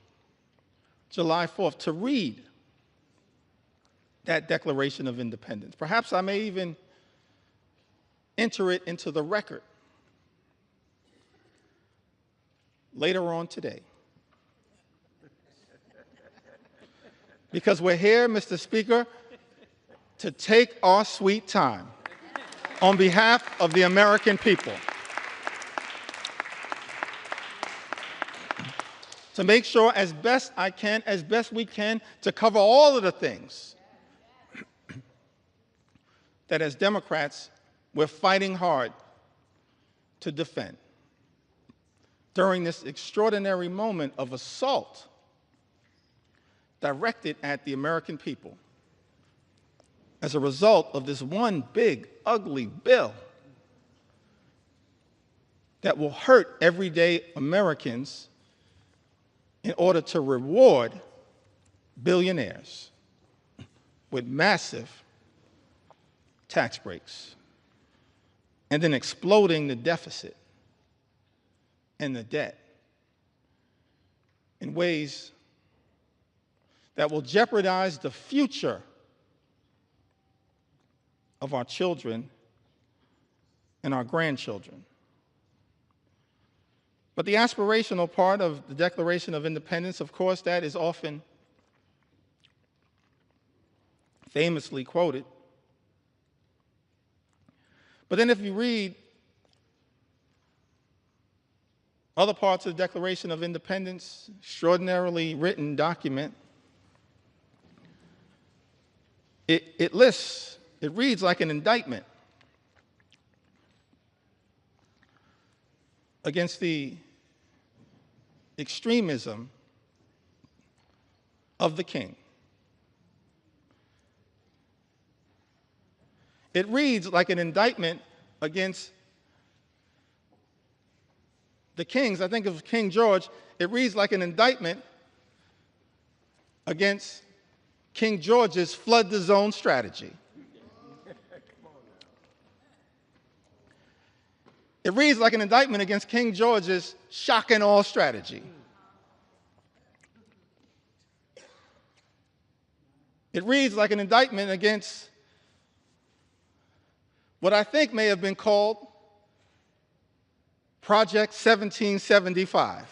July 4th, to read that Declaration of Independence. Perhaps I may even enter it into the record later on today. Because we're here, Mr. Speaker, to take our sweet time on behalf of the American people, to make sure as best we can, to cover all of the things that as Democrats we're fighting hard to defend during this extraordinary moment of assault directed at the American people as a result of this one big, ugly bill that will hurt everyday Americans in order to reward billionaires with massive tax breaks and then exploding the deficit and the debt in ways that will jeopardize the future of our children and our grandchildren. But the aspirational part of the Declaration of Independence, of course, that is often famously quoted. But then if you read other parts of the Declaration of Independence, extraordinarily written document, it reads like an indictment against the extremism of the king. It reads like an indictment against the kings. I think of King George. It reads like an indictment against King George's flood the zone strategy. It reads like an indictment against King George's shock and awe strategy. It reads like an indictment against what I think may have been called Project 1775,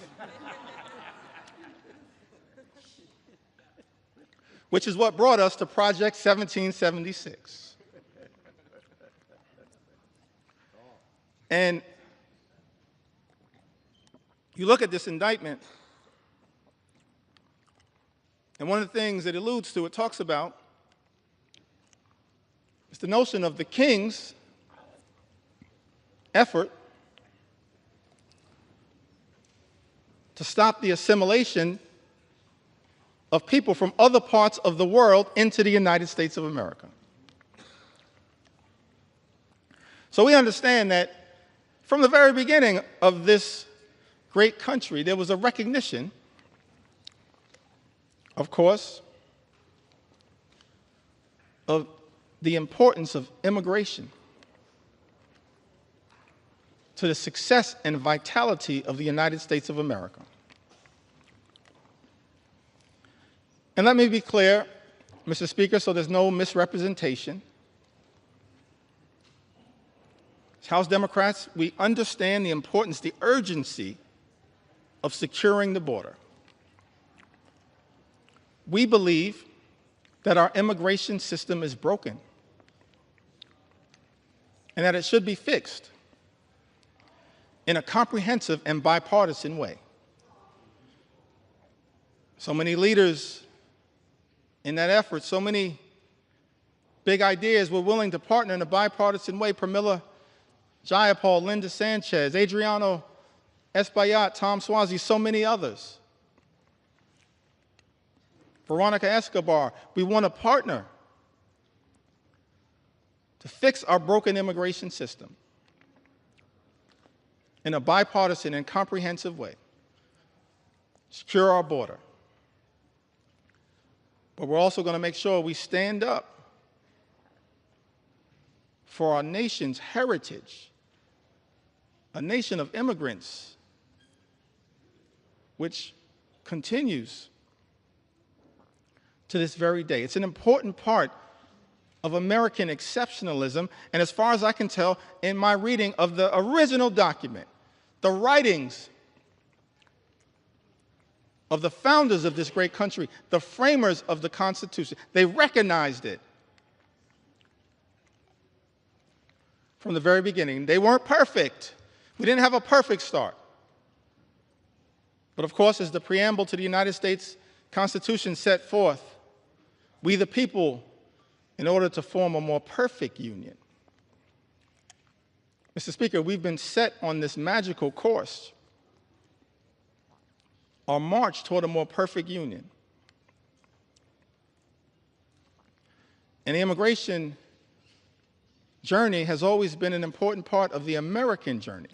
which is what brought us to Project 1776. And you look at this indictment, and one of the things it alludes to, it talks about, is the notion of the king's effort to stop the assimilation of people from other parts of the world into the United States of America. So we understand that from the very beginning of this great country, there was a recognition, of course, of the importance of immigration to the success and vitality of the United States of America. And let me be clear, Mr. Speaker, so there's no misrepresentation. As House Democrats, we understand the importance, the urgency of securing the border. We believe that our immigration system is broken and that it should be fixed in a comprehensive and bipartisan way. So many leaders in that effort, so many big ideas were willing to partner in a bipartisan way. Pramila Jayapal, Linda Sanchez, Adriano Espaillat, Tom Suozzi, so many others. Veronica Escobar, we want to partner to fix our broken immigration system in a bipartisan and comprehensive way, secure our border. But we're also going to make sure we stand up for our nation's heritage, a nation of immigrants, which continues to this very day. It's an important part of American exceptionalism, and as far as I can tell, in my reading of the original document, the writings of the founders of this great country, the framers of the Constitution, they recognized it from the very beginning. They weren't perfect. We didn't have a perfect start. But of course, as the preamble to the United States Constitution set forth, we the people, in order to form a more perfect union. Mr. Speaker, we've been set on this magical course, our march toward a more perfect union. And the immigration journey has always been an important part of the American journey.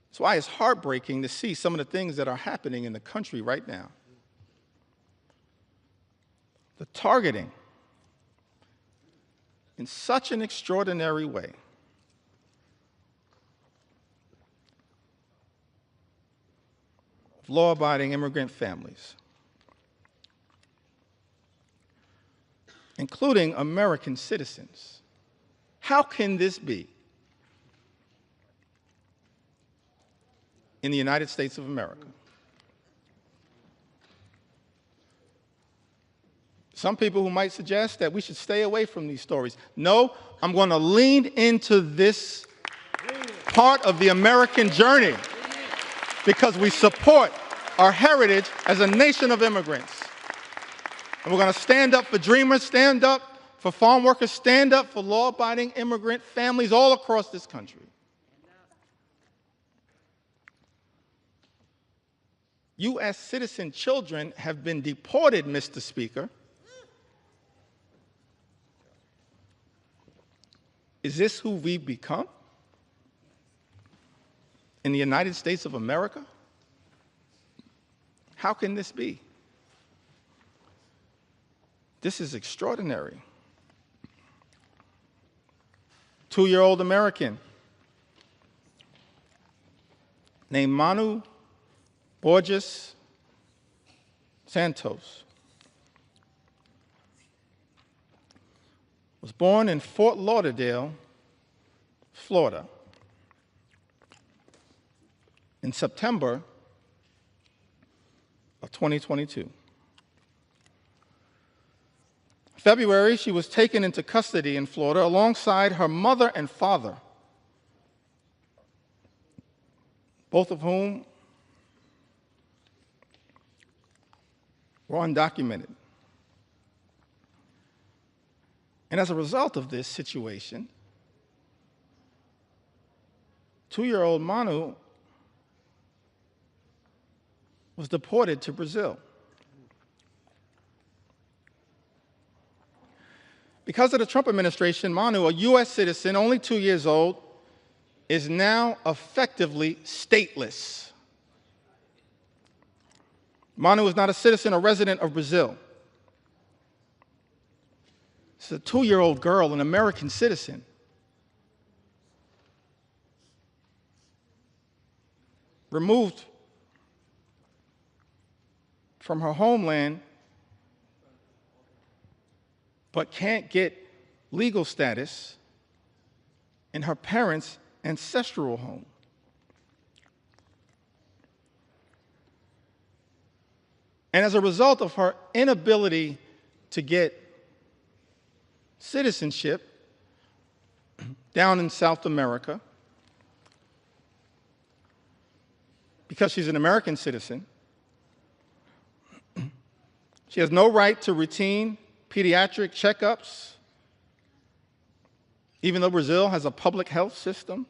That's why it's heartbreaking to see some of the things that are happening in the country right now. The targeting in such an extraordinary way of law-abiding immigrant families, including American citizens. How can this be in the United States of America? Some people who might suggest that we should stay away from these stories. No, I'm going to lean into this part of the American journey because we support our heritage as a nation of immigrants. And we're going to stand up for dreamers, stand up for farm workers, stand up for law-abiding immigrant families all across this country. U.S. citizen children have been deported, Mr. Speaker. Is this who we've become in the United States of America? How can this be? This is extraordinary. 2-year-old American named Manu Borges Santos was born in Fort Lauderdale, Florida, in September of 2022. February, she was taken into custody in Florida alongside her mother and father, both of whom were undocumented. And as a result of this situation, 2-year-old Manu was deported to Brazil. Because of the Trump administration, Manu, a U.S. citizen, only 2 years old, is now effectively stateless. Manu is not a citizen or resident of Brazil. It's a 2-year-old girl, an American citizen. Removed from her homeland, but can't get legal status in her parents' ancestral home. And as a result of her inability to get citizenship down in South America, because she's an American citizen, she has no right to routine pediatric checkups, even though Brazil has a public health system,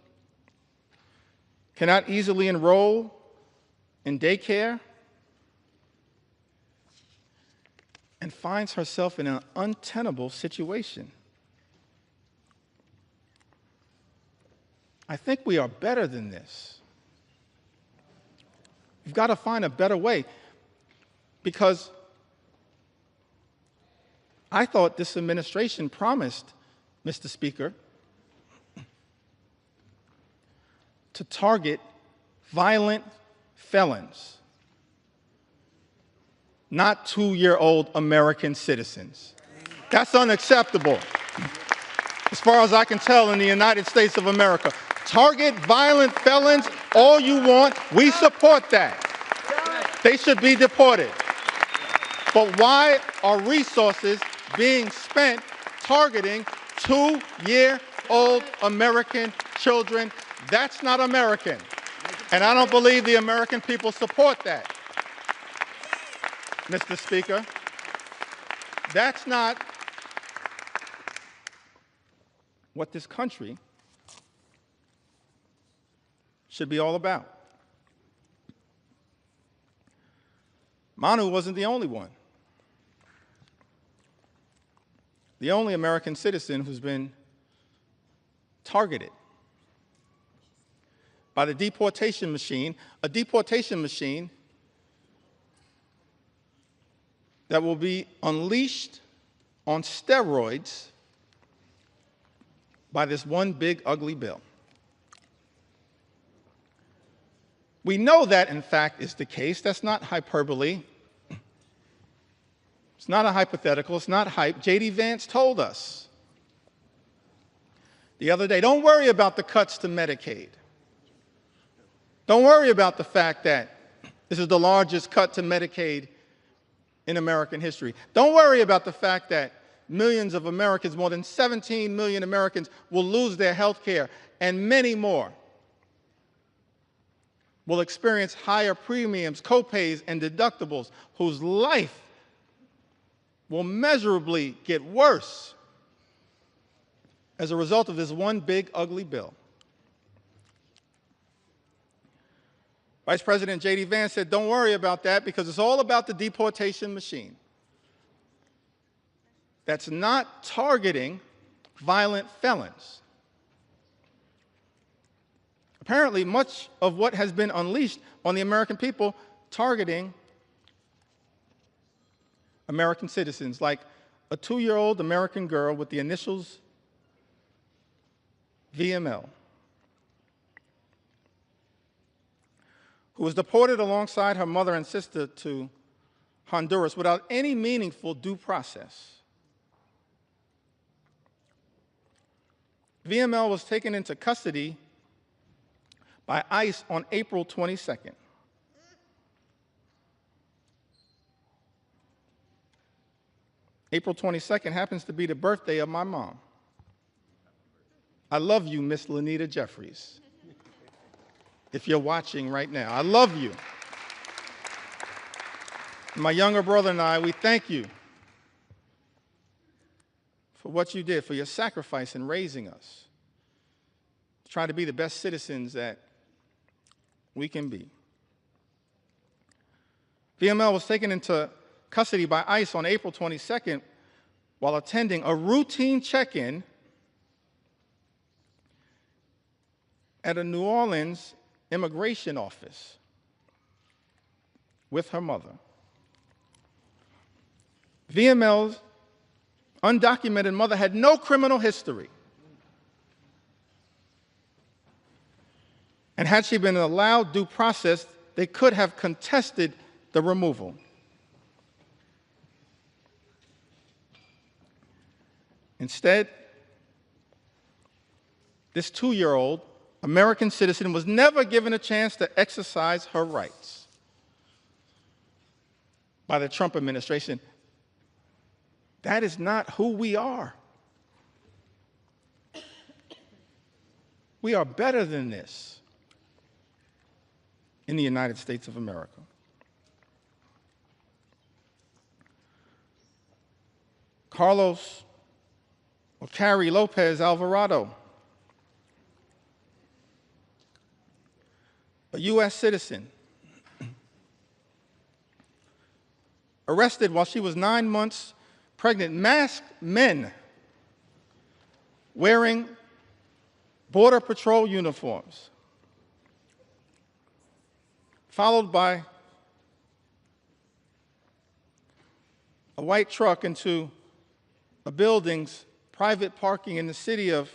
cannot easily enroll in daycare, and finds herself in an untenable situation. I think we are better than this. We've got to find a better way, because I thought this administration promised, Mr. Speaker, to target violent felons, not 2-year-old American citizens. That's unacceptable, as far as I can tell, in the United States of America. Target violent felons all you want. We support that. They should be deported. But why are resources being spent targeting 2-year-old American children? That's not American. And I don't believe the American people support that, Mr. Speaker. That's not what this country should be all about. Manu wasn't the only one. The only American citizen who's been targeted by the deportation machine, a deportation machine that will be unleashed on steroids by this one big ugly bill. We know that, in fact, is the case. That's not hyperbole. It's not a hypothetical. It's not hype. J.D. Vance told us the other day, don't worry about the cuts to Medicaid. Don't worry about the fact that this is the largest cut to Medicaid in American history. Don't worry about the fact that millions of Americans, more than 17 million Americans, will lose their health care, and many more will experience higher premiums, copays, and deductibles, whose life will measurably get worse as a result of this one big ugly bill. Vice President J.D. Vance said, don't worry about that because it's all about the deportation machine. That's not targeting violent felons. Apparently, much of what has been unleashed on the American people targeting American citizens, like a 2-year-old American girl with the initials VML, who was deported alongside her mother and sister to Honduras without any meaningful due process. VML was taken into custody by ICE on April 22nd. April 22nd happens to be the birthday of my mom. I love you, Miss Lanita Jeffries. If you're watching right now, I love you. My younger brother and I, we thank you for what you did, for your sacrifice in raising us, trying to be the best citizens that we can be. VML was taken into custody by ICE on April 22nd while attending a routine check-in at a New Orleans immigration office with her mother. VML's undocumented mother had no criminal history. And had she been allowed due process, they could have contested the removal. Instead, this 2-year-old American citizen was never given a chance to exercise her rights by the Trump administration. That is not who we are. We are better than this in the United States of America. Carlos or Carrie Lopez Alvarado, a U.S. citizen, arrested while she was 9 months pregnant, masked men wearing Border Patrol uniforms, followed by a white truck into a building's private parking in the city of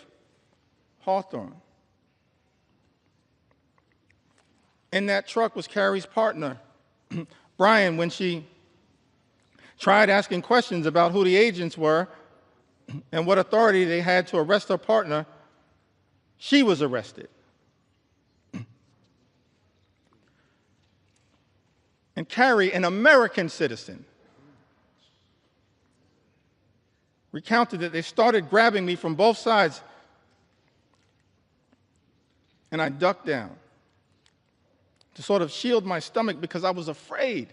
Hawthorne. In that truck was Carrie's partner, Brian. When she tried asking questions about who the agents were and what authority they had to arrest her partner, she was arrested. And Carrie, an American citizen, recounted that they started grabbing me from both sides, and I ducked down to sort of shield my stomach because I was afraid.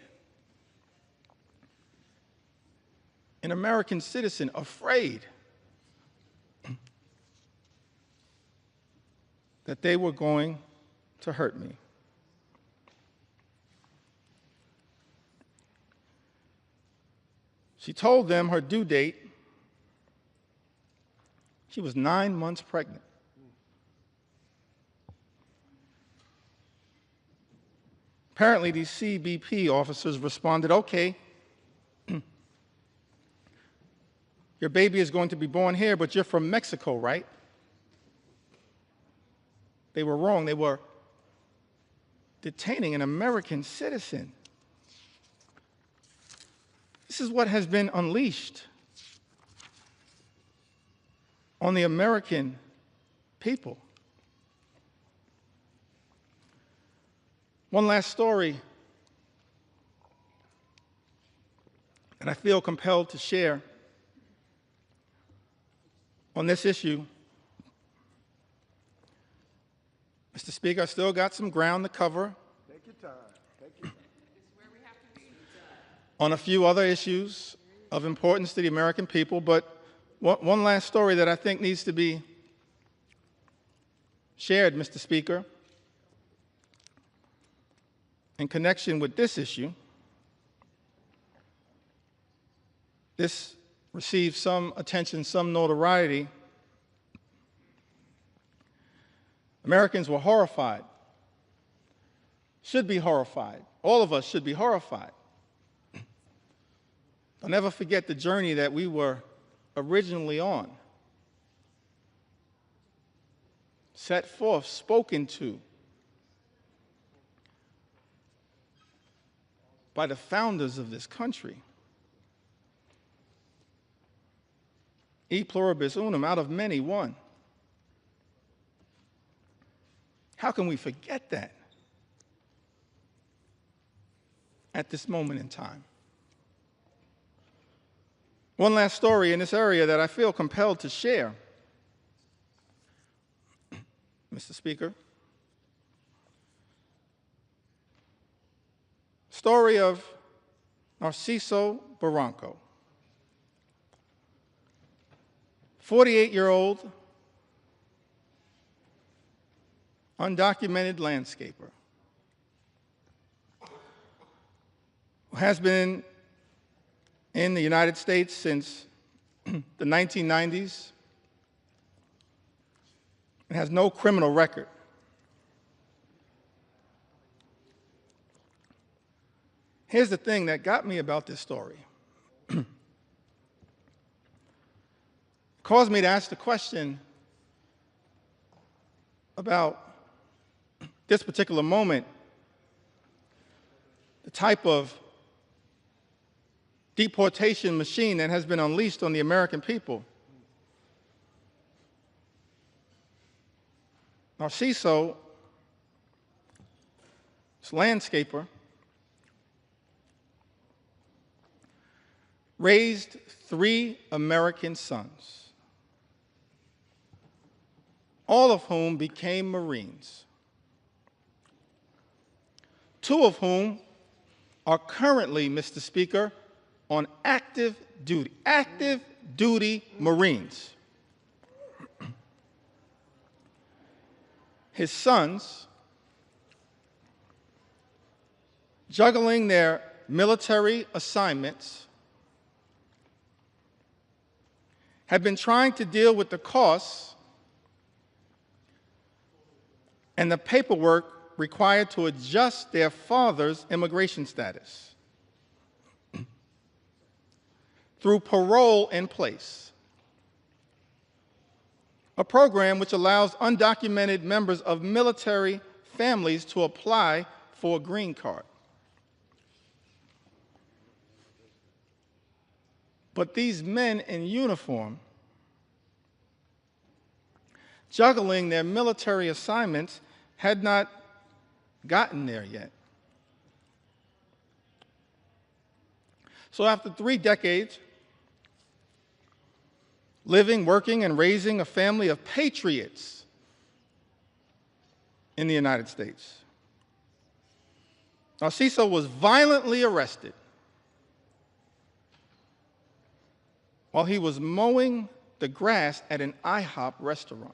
An American citizen afraid that they were going to hurt me. She told them her due date. She was 9 months pregnant. Apparently, these CBP officers responded, "Okay, your baby is going to be born here, but you're from Mexico, right?" They were wrong. They were detaining an American citizen. This is what has been unleashed on the American people. One last story that I feel compelled to share on this issue. Mr. Speaker, I still got some ground to cover. Take your time. Take your time. On a few other issues of importance to the American people, but one last story that I think needs to be shared, Mr. Speaker, in connection with this issue. This received some attention, some notoriety. Americans were horrified, should be horrified. All of us should be horrified. I'll never forget the journey that we were originally on. Set forth, spoken to by the founders of this country. E pluribus unum, out of many, one. How can we forget that at this moment in time? One last story in this area that I feel compelled to share, Mr. Speaker. Story of Narciso Barranco, 48-year-old undocumented landscaper who has been in the United States since the 1990s and has no criminal record. Here's the thing that got me about this story. Caused me to ask the question about this particular moment, the type of deportation machine that has been unleashed on the American people. Narciso, this landscaper, raised 3 American sons, all of whom became Marines, 2 of whom are currently, Mr. Speaker, on active duty Marines. His sons, juggling their military assignments, have been trying to deal with the costs and the paperwork required to adjust their father's immigration status. through parole in place, a program which allows undocumented members of military families to apply for a green card. But these men in uniform, juggling their military assignments, had not gotten there yet. So after 3 decades, living, working, and raising a family of patriots in the United States, Narciso was violently arrested while he was mowing the grass at an IHOP restaurant.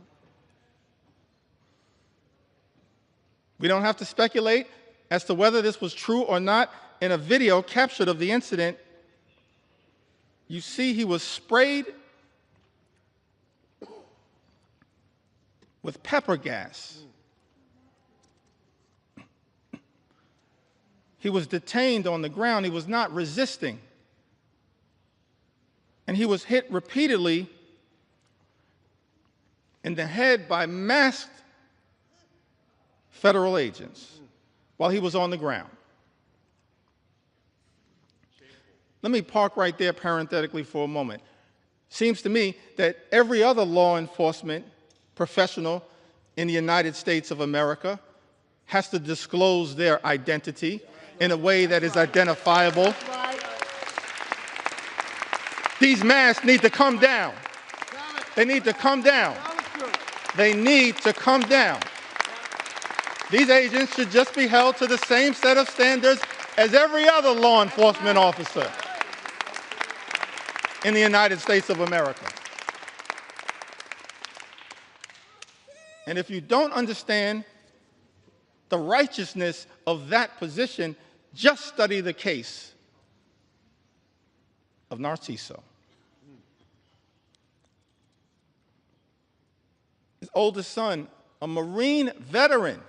We don't have to speculate as to whether this was true or not. In a video captured of the incident, you see he was sprayed with pepper gas. He was detained on the ground. He was not resisting. And he was hit repeatedly in the head by masked federal agents while he was on the ground. Let me park right there parenthetically for a moment. Seems to me that every other law enforcement professional in the United States of America has to disclose their identity in a way that is identifiable. These masks need to come down. They need to come down. They need to come down. These agents should just be held to the same set of standards as every other law enforcement officer in the United States of America. And if you don't understand the righteousness of that position, just study the case of Narciso. His oldest son, a Marine veteran,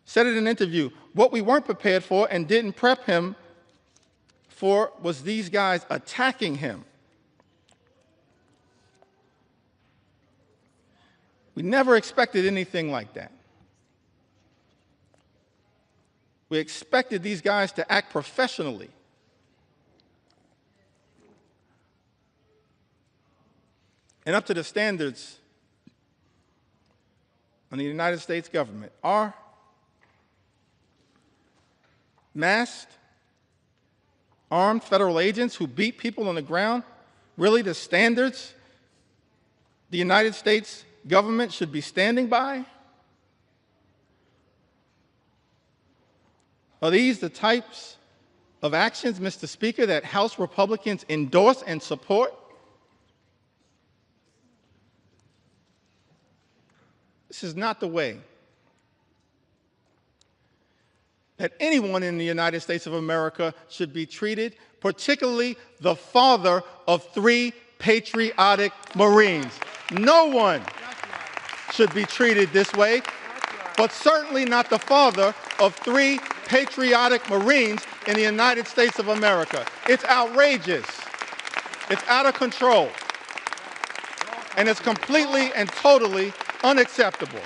said in an interview, what we weren't prepared for and didn't prep him for was these guys attacking him. We never expected anything like that. We expected these guys to act professionally. And up to the standards of the United States government. Are masked, armed federal agents who beat people on the ground really the standards the United States government should be standing by? Are these the types of actions, Mr. Speaker, that House Republicans endorse and support? This is not the way that anyone in the United States of America should be treated, particularly the father of 3 patriotic Marines. No one should be treated this way, but certainly not the father of 3 patriotic Marines in the United States of America. It's outrageous. It's out of control. And it's completely and totally unacceptable.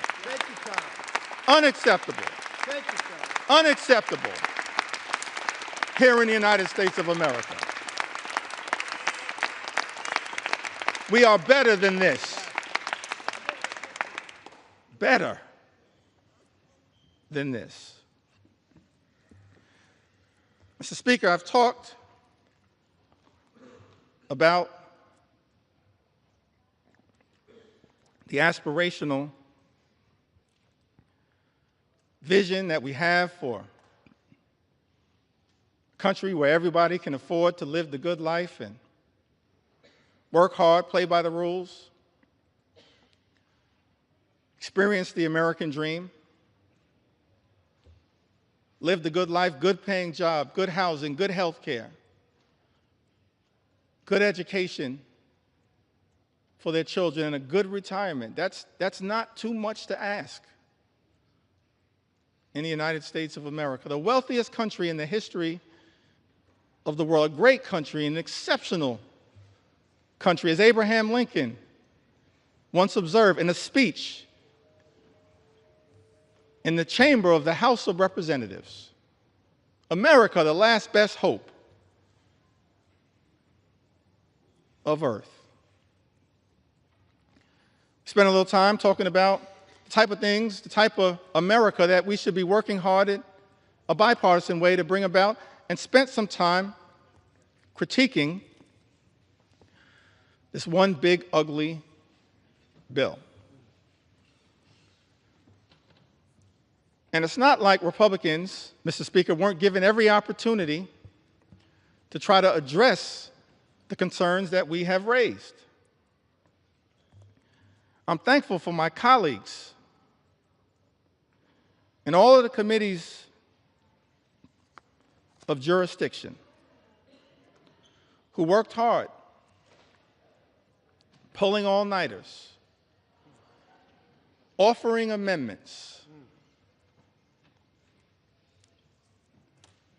Unacceptable. Unacceptable here in the United States of America. We are better than this. Better than this. Mr. Speaker, I've talked about the aspirational vision that we have for a country where everybody can afford to live the good life and work hard, play by the rules, experience the American dream, live the good life, good paying job, good housing, good health care, good education for their children, and a good retirement. That's not too much to ask in the United States of America, the wealthiest country in the history of the world, a great country, an exceptional country, as Abraham Lincoln once observed in a speech in the chamber of the House of Representatives. America, the last best hope of earth. Spent a little time talking about the type of things, the type of America that we should be working hard at a bipartisan way to bring about, and spent some time critiquing this one big, ugly bill. And it's not like Republicans, Mr. Speaker, weren't given every opportunity to try to address the concerns that we have raised. I'm thankful for my colleagues in all of the committees of jurisdiction who worked hard, pulling all-nighters, offering amendments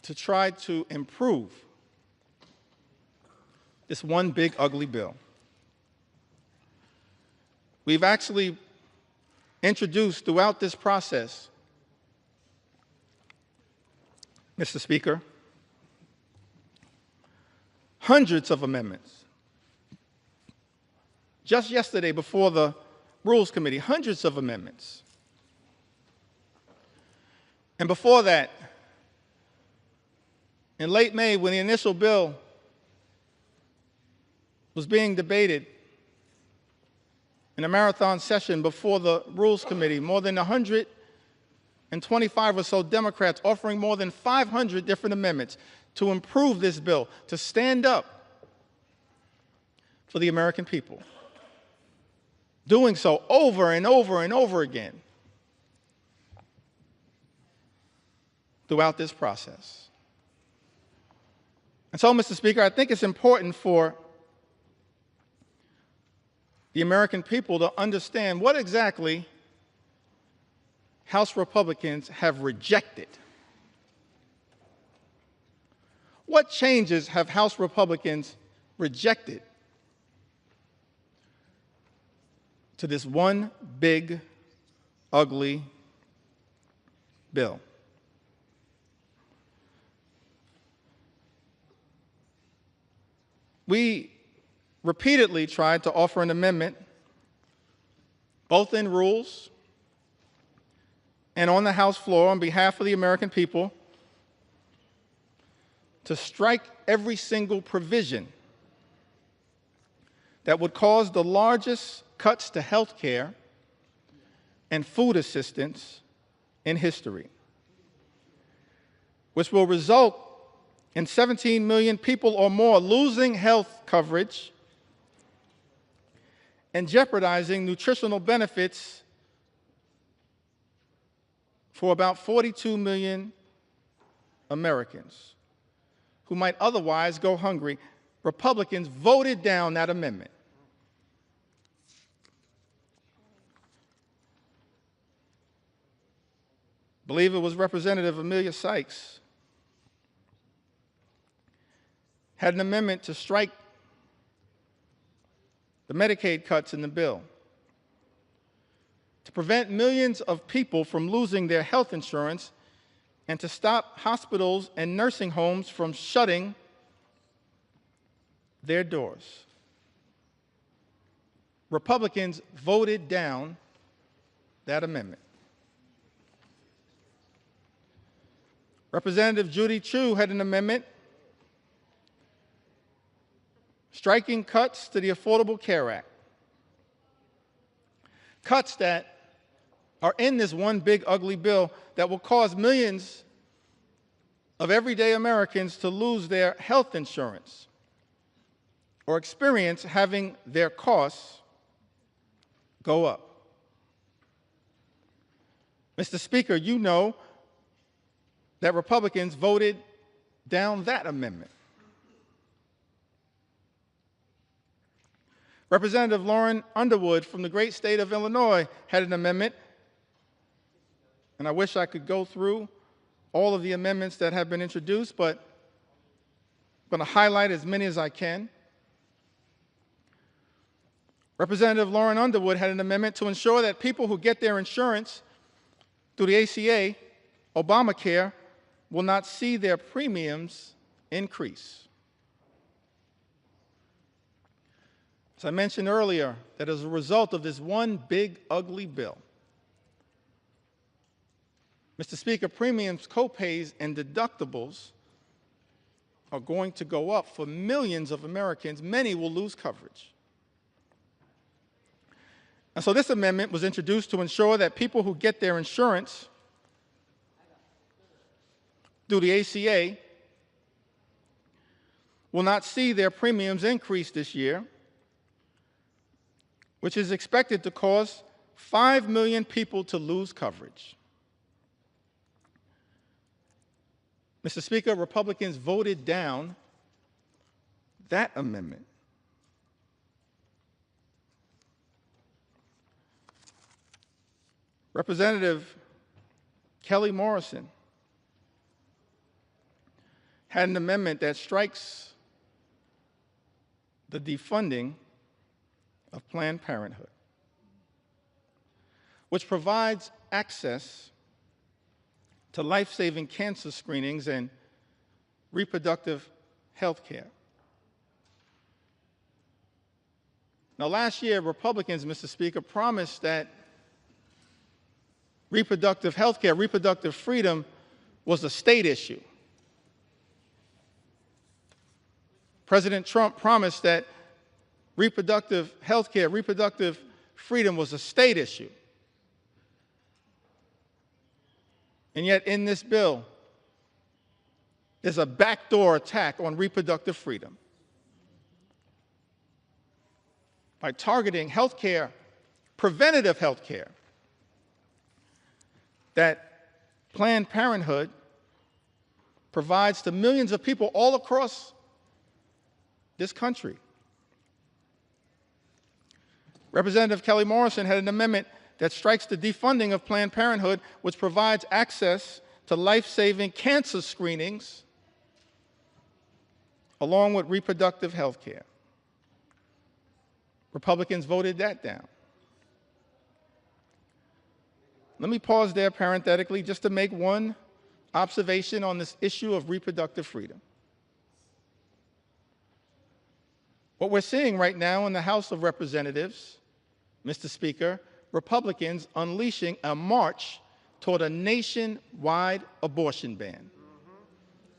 to try to improve this one big, ugly bill. We've actually introduced throughout this process, Mr. Speaker, hundreds of amendments. Just yesterday before the Rules Committee, hundreds of amendments. And before that, in late May, when the initial bill was being debated in a marathon session before the Rules Committee, more than 125 or so Democrats offering more than 500 different amendments to improve this bill, to stand up for the American people. Doing so over and over and over again throughout this process. And so, Mr. Speaker, I think it's important for the American people to understand what exactly House Republicans have rejected. What changes have House Republicans rejected to this one big, ugly bill? We repeatedly tried to offer an amendment, both in rules and on the House floor on behalf of the American people, to strike every single provision that would cause the largest cuts to health care and food assistance in history, which will result in 17 million people or more losing health coverage and jeopardizing nutritional benefits for about 42 million Americans who might otherwise go hungry. Republicans voted down that amendment. I believe it was Representative Amelia Sykes had an amendment to strike the Medicaid cuts in the bill, to prevent millions of people from losing their health insurance and to stop hospitals and nursing homes from shutting their doors. Republicans voted down that amendment. Representative Judy Chu had an amendment striking cuts to the Affordable Care Act. Cuts that are in this one big ugly bill that will cause millions of everyday Americans to lose their health insurance or experience having their costs go up. Mr. Speaker, you know that Republicans voted down that amendment. Representative Lauren Underwood from the great state of Illinois had an amendment, and I wish I could go through all of the amendments that have been introduced, but I'm going to highlight as many as I can. Representative Lauren Underwood had an amendment to ensure that people who get their insurance through the ACA, Obamacare, will not see their premiums increase. As I mentioned earlier, that as a result of this one big, ugly bill, Mr. Speaker, premiums, copays, and deductibles are going to go up for millions of Americans. Many will lose coverage. And so this amendment was introduced to ensure that people who get their insurance through the ACA will not see their premiums increase this year, which is expected to cause 5 million people to lose coverage. Mr. Speaker, Republicans voted down that amendment. Representative Kelly Morrison had an amendment that strikes the defunding of Planned Parenthood, which provides access to life-saving cancer screenings and reproductive health care. Now, last year, Republicans, Mr. Speaker, promised that reproductive health care, reproductive freedom was a state issue. President Trump promised that reproductive health care, reproductive freedom was a state issue. And yet in this bill, there's a backdoor attack on reproductive freedom by targeting health care, preventative health care, that Planned Parenthood provides to millions of people all across this country. Representative Kelly Morrison had an amendment that strikes the defunding of Planned Parenthood, which provides access to life-saving cancer screenings along with reproductive health care. Republicans voted that down. Let me pause there parenthetically just to make one observation on this issue of reproductive freedom. What we're seeing right now in the House of Representatives, Mr. Speaker, Republicans unleashing a march toward a nationwide abortion ban.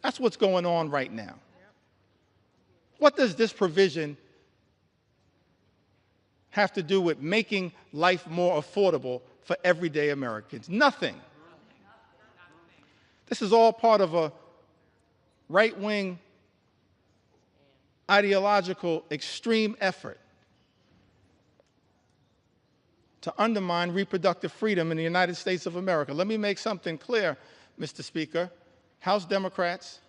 That's what's going on right now. What does this provision have to do with making life more affordable for everyday Americans? Nothing. This is all part of a right-wing ideological extreme effort to undermine reproductive freedom in the United States of America. Let me make something clear, Mr. Speaker. House Democrats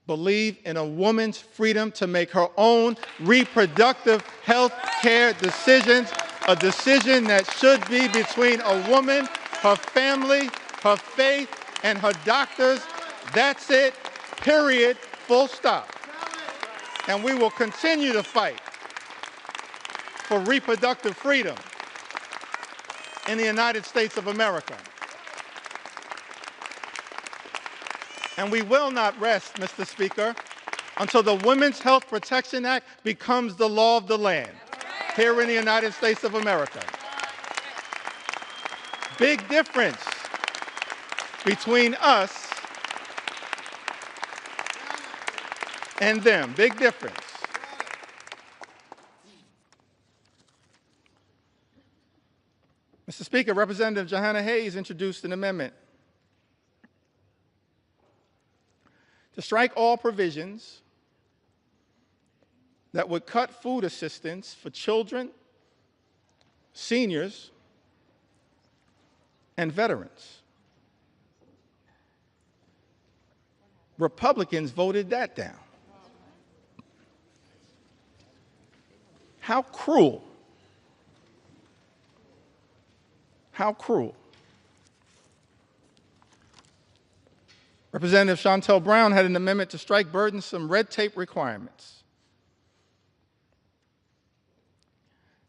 believe in a woman's freedom to make her own reproductive health care decisions, a decision that should be between a woman, her family, her faith, and her doctors. That's it, period, full stop. And we will continue to fight for reproductive freedom in the United States of America. And we will not rest, Mr. Speaker, until the Women's Health Protection Act becomes the law of the land here in the United States of America. Big difference between us and them. Big difference. Mr. Speaker, Representative Johanna Hayes introduced an amendment to strike all provisions that would cut food assistance for children, seniors, and veterans. Republicans voted that down. How cruel. How cruel. Representative Chantel Brown had an amendment to strike burdensome red tape requirements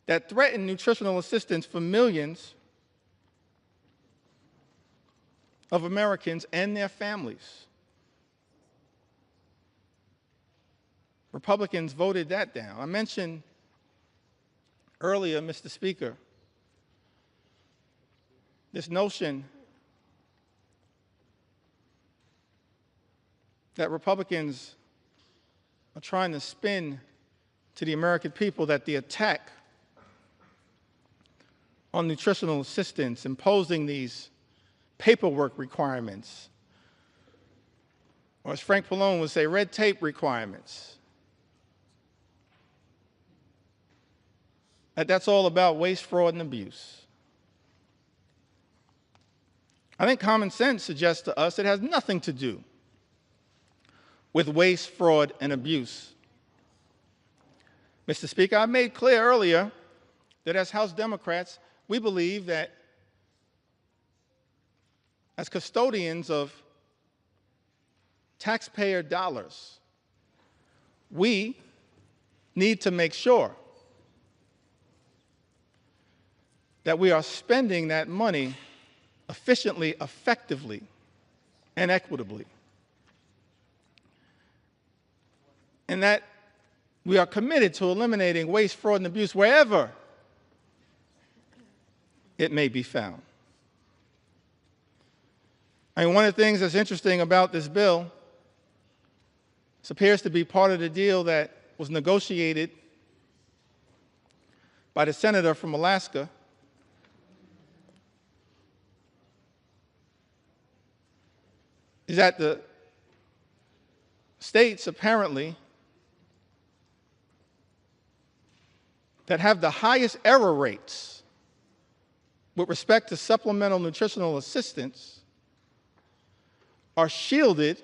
that threaten nutritional assistance for millions of Americans and their families. Republicans voted that down. I mentioned earlier, Mr. Speaker, this notion that Republicans are trying to spin to the American people that the attack on nutritional assistance, imposing these paperwork requirements, or as Frank Pallone would say, red tape requirements, that's all about waste, fraud, and abuse. I think common sense suggests to us it has nothing to do with waste, fraud, and abuse. Mr. Speaker, I made clear earlier that as House Democrats, we believe that as custodians of taxpayer dollars, we need to make sure that we are spending that money efficiently, effectively, and equitably. And that we are committed to eliminating waste, fraud, and abuse wherever it may be found. I mean, one of the things that's interesting about this bill, this appears to be part of the deal that was negotiated by the senator from Alaska, is that the states apparently that have the highest error rates with respect to supplemental nutritional assistance are shielded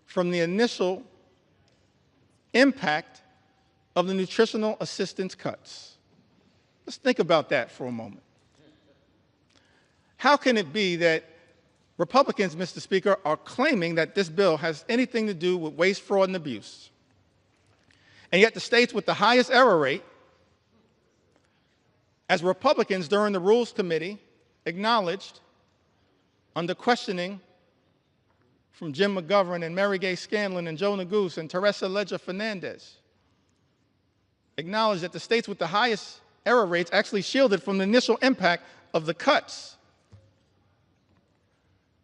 from the initial impact of the nutritional assistance cuts. Let's think about that for a moment. How can it be that Republicans, Mr. Speaker, are claiming that this bill has anything to do with waste, fraud, and abuse, and yet the states with the highest error rate, as Republicans during the Rules Committee acknowledged under questioning from Jim McGovern and Mary Gay Scanlon and Joe Neguse and Teresa Leger Fernandez, acknowledged that the states with the highest error rates actually shielded from the initial impact of the cuts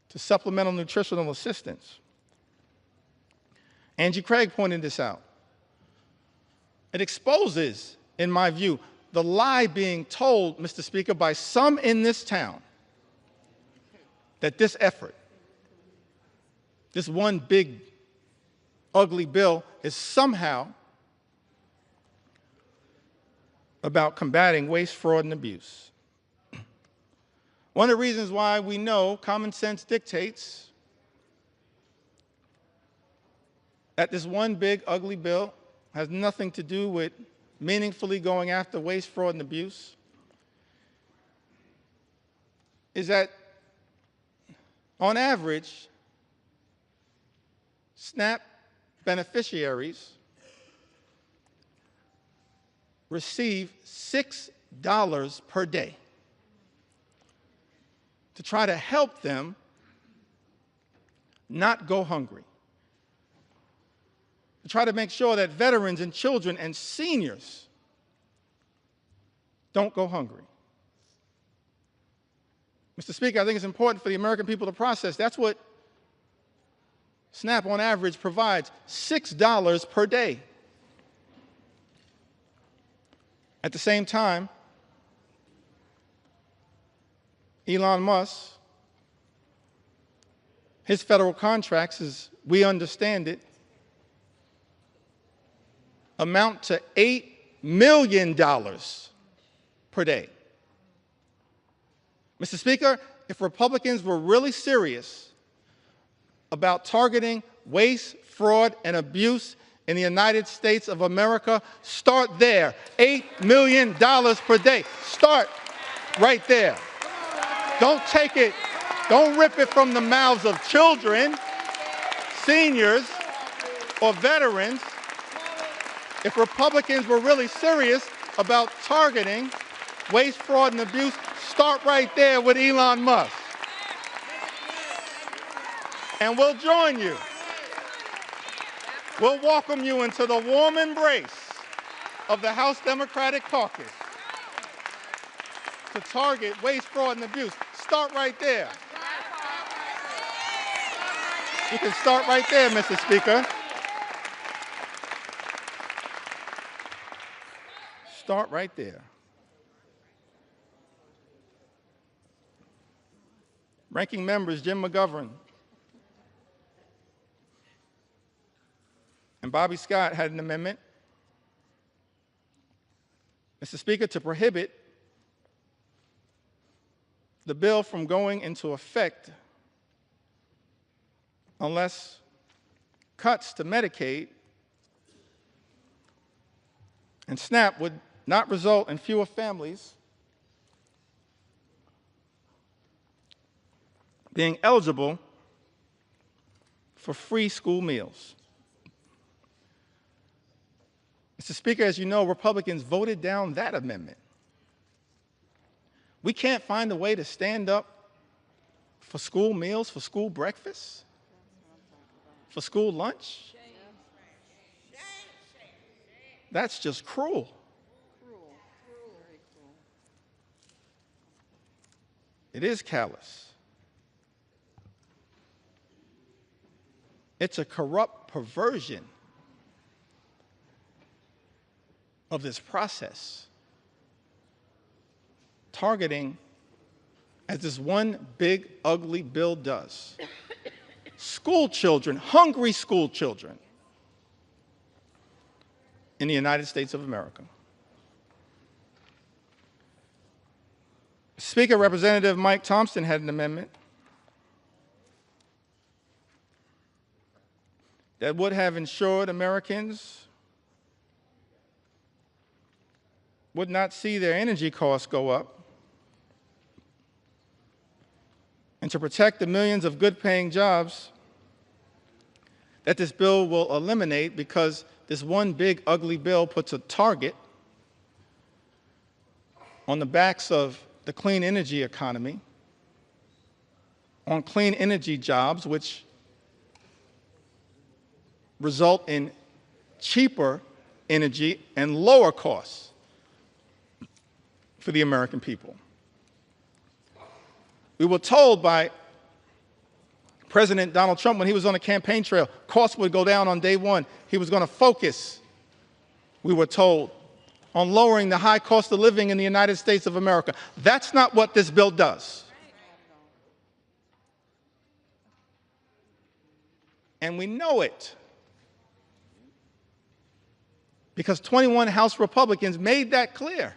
to supplemental nutritional assistance. Angie Craig pointed this out. It exposes, in my view, the lie being told, Mr. Speaker, by some in this town that this effort, this one big, ugly bill, is somehow about combating waste, fraud, and abuse. One of the reasons why we know common sense dictates that this one big, ugly bill has nothing to do with meaningfully going after waste, fraud, and abuse is that, on average, SNAP beneficiaries receive $6 per day to try to help them not go hungry, to try to make sure that veterans and children and seniors don't go hungry. Mr. Speaker, I think it's important for the American people to process. That's what SNAP on average provides, $6 per day. At the same time, Elon Musk, his federal contracts, as we understand it, amount to $8 million per day. Mr. Speaker, if Republicans were really serious about targeting waste, fraud, and abuse in the United States of America, start there. $8 million per day. Start right there. Don't take it Don't rip it from the mouths of children, seniors, or veterans. If Republicans were really serious about targeting waste, fraud, and abuse, start right there with Elon Musk. And we'll join you. We'll welcome you into the warm embrace of the House Democratic Caucus to target waste, fraud, and abuse. Start right there. You can start right there, Mr. Speaker. Start right there. Ranking members Jim McGovern and Bobby Scott had an amendment, Mr. Speaker, to prohibit the bill from going into effect unless cuts to Medicaid and SNAP would not result in fewer families being eligible for free school meals. Mr. Speaker, as you know, Republicans voted down that amendment. We can't find a way to stand up for school meals, for school breakfast, for school lunch. That's just cruel. It is callous. It's a corrupt perversion of this process, targeting, as this one big, ugly bill does, school children, hungry school children in the United States of America. Speaker, Representative Mike Thompson had an amendment that would have ensured Americans would not see their energy costs go up, and to protect the millions of good-paying jobs that this bill will eliminate, because this one big, ugly bill puts a target on the backs of the clean energy economy, on clean energy jobs, which result in cheaper energy and lower costs for the American people. We were told by President Donald Trump when he was on the campaign trail, costs would go down on day one. He was going to focus, we were told, on lowering the high cost of living in the United States of America. That's not what this bill does. And we know it, because 21 House Republicans made that clear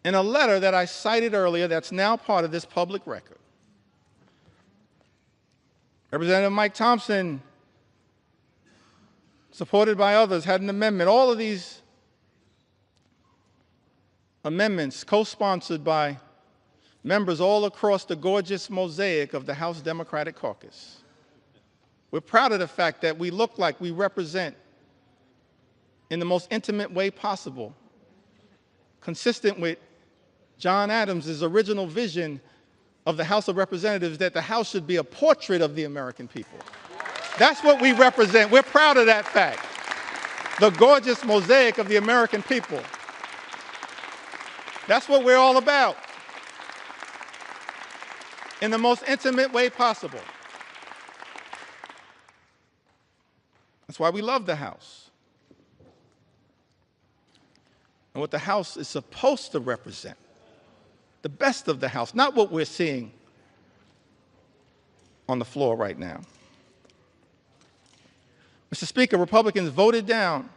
in a letter that I cited earlier that's now part of this public record. Representative Mike Thompson, supported by others, had an amendment. All of these amendments co-sponsored by members all across the gorgeous mosaic of the House Democratic Caucus. We're proud of the fact that we look like we represent, in the most intimate way possible, consistent with John Adams' original vision of the House of Representatives, that the House should be a portrait of the American people. That's what we represent. We're proud of that fact. The gorgeous mosaic of the American people. That's what we're all about, in the most intimate way possible. That's why we love the House. And what the House is supposed to represent, the best of the House, not what we're seeing on the floor right now. Mr. Speaker, Republicans voted down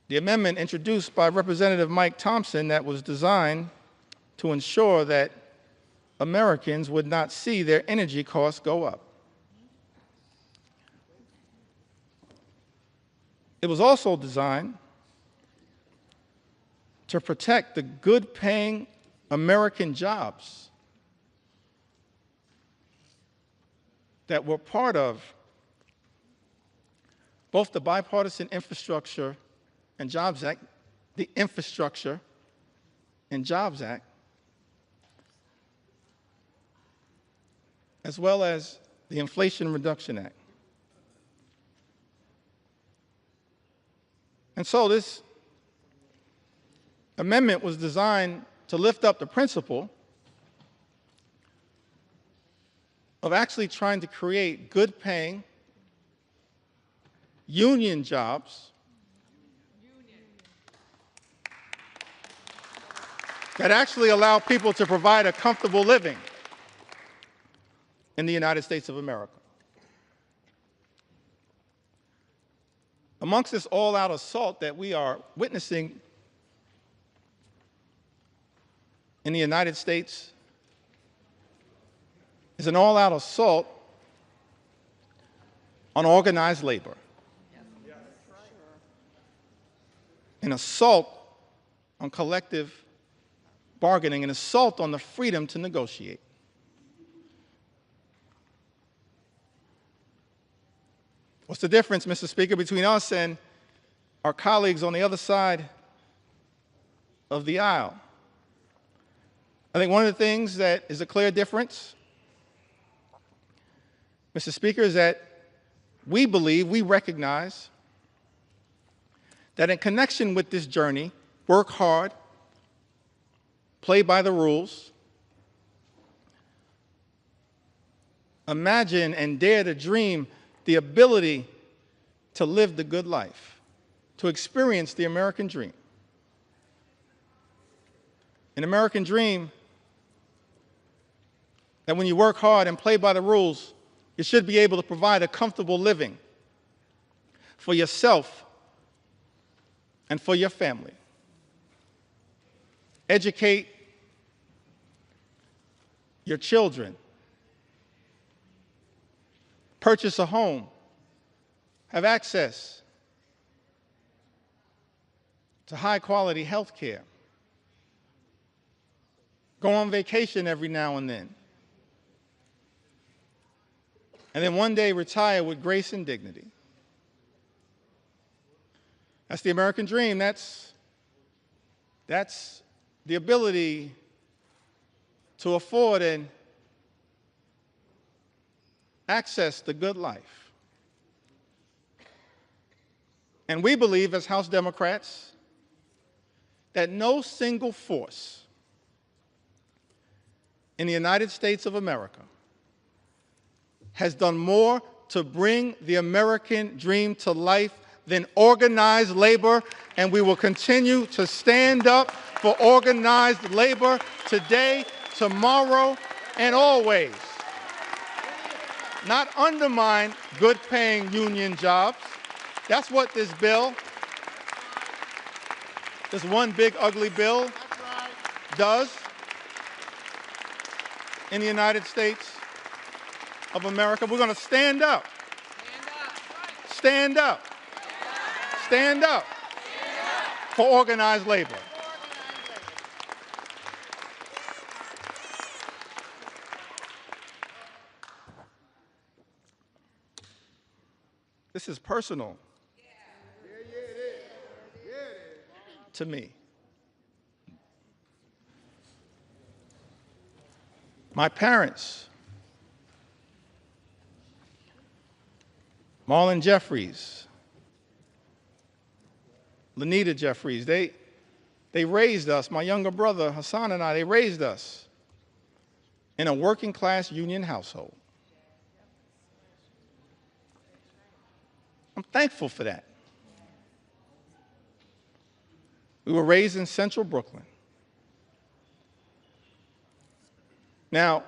the amendment introduced by Representative Mike Thompson that was designed to ensure that Americans would not see their energy costs go up. It was also designed to protect the good-paying American jobs that were part of both the Bipartisan Infrastructure and Jobs Act, the Infrastructure and Jobs Act, as well as the Inflation Reduction Act. And so this amendment was designed to lift up the principle of actually trying to create good-paying union jobs that actually allow people to provide a comfortable living in the United States of America. Amongst this all-out assault that we are witnessing in the United States is an all-out assault on organized labor. An assault on collective bargaining, an assault on the freedom to negotiate. What's the difference, Mr. Speaker, between us and our colleagues on the other side of the aisle? I think one of the things that is a clear difference, Mr. Speaker, is that we believe, we recognize that in connection with this journey, work hard, play by the rules, imagine and dare to dream the ability to live the good life, to experience the American dream. An American dream that when you work hard and play by the rules, you should be able to provide a comfortable living for yourself and for your family. Educate your children. Purchase a home. Have access to high-quality health care. Go on vacation every now and then. And then one day retire with grace and dignity. That's the American dream. That's the ability to afford and access the good life. And we believe as House Democrats that no single force in the United States of America has done more to bring the American dream to life than organized labor, and we will continue to stand up for organized labor today, tomorrow, and always. Not undermine good-paying union jobs. That's what this bill, this one big ugly bill, does in the United States of America. We're going to stand up. Stand up. Stand up for organized labor. This is personal to me. My parents, Marlon Jeffries, Lanita Jeffries, they raised us, my younger brother Hassan and I, they raised us in a working class union household. I'm thankful for that. We were raised in central Brooklyn. Now,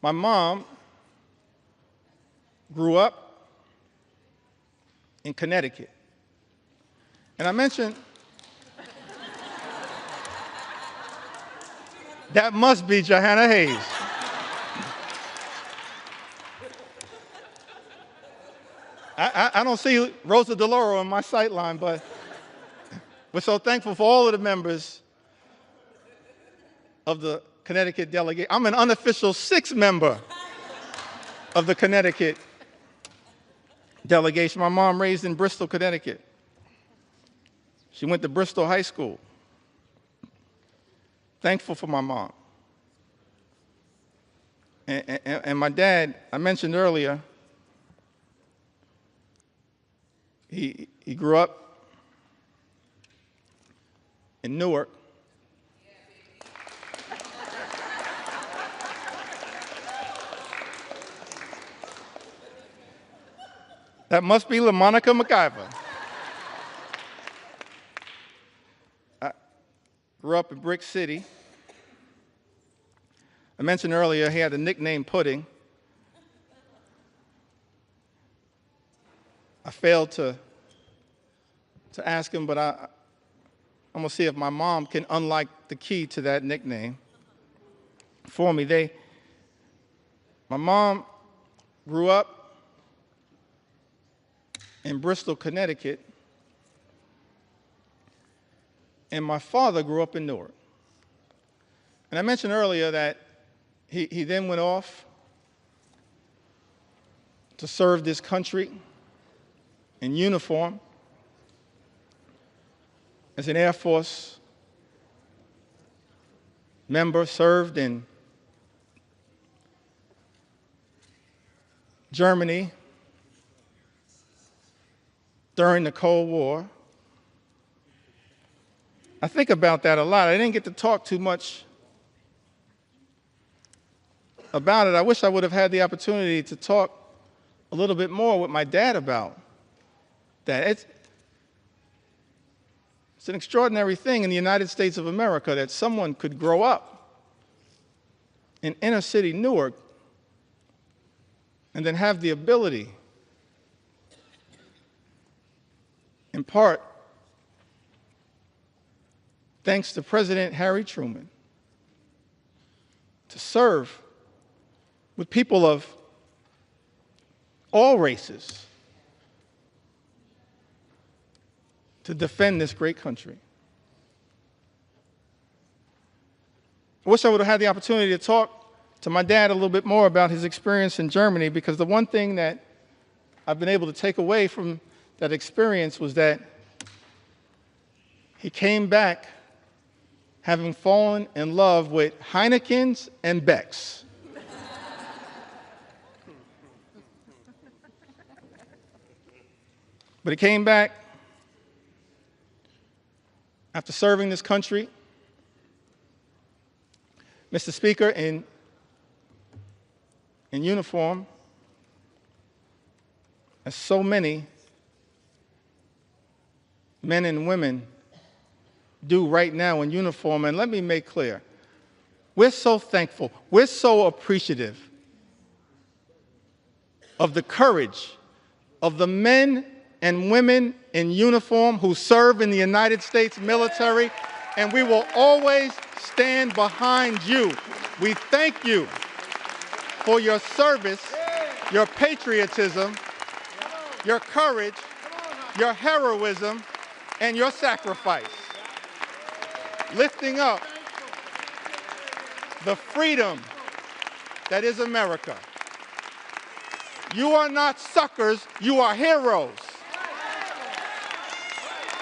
my mom grew up in Connecticut. And I mentioned that must be Johanna Hayes. I don't see Rosa DeLauro in my sight line, but We're so thankful for all of the members of the Connecticut delegate. I'm an unofficial sixth member of the Connecticut delegation. My mom raised in Bristol, Connecticut. She went to Bristol High School. Thankful for my mom. And my dad, I mentioned earlier, he grew up in Newark. That must be LaMonica McIver. I grew up in Brick City. I mentioned earlier he had the nickname Pudding. I failed to ask him, but I'm going to see if my mom can unlock the key to that nickname for me. My mom grew up in Bristol, Connecticut, and my father grew up in Newark. And I mentioned earlier that he then went off to serve this country in uniform as an Air Force member, served in Germany during the Cold War. I think about that a lot. I didn't get to talk too much about it. I wish I would have had the opportunity to talk a little bit more with my dad about that. It's an extraordinary thing in the United States of America that someone could grow up in inner city Newark and then have the ability, in part, thanks to President Harry Truman, to serve with people of all races to defend this great country. I wish I would have had the opportunity to talk to my dad a little bit more about his experience in Germany, because the one thing that I've been able to take away from that experience was that he came back having fallen in love with Heinekens and Becks. But he came back after serving this country, Mr. Speaker, in uniform, as so many men and women do right now in uniform. And let me make clear, we're so thankful, we're so appreciative of the courage of the men and women in uniform who serve in the United States military, and we will always stand behind you. We thank you for your service, your patriotism, your courage, your heroism, and your sacrifice, lifting up the freedom that is America. You are not suckers, you are heroes.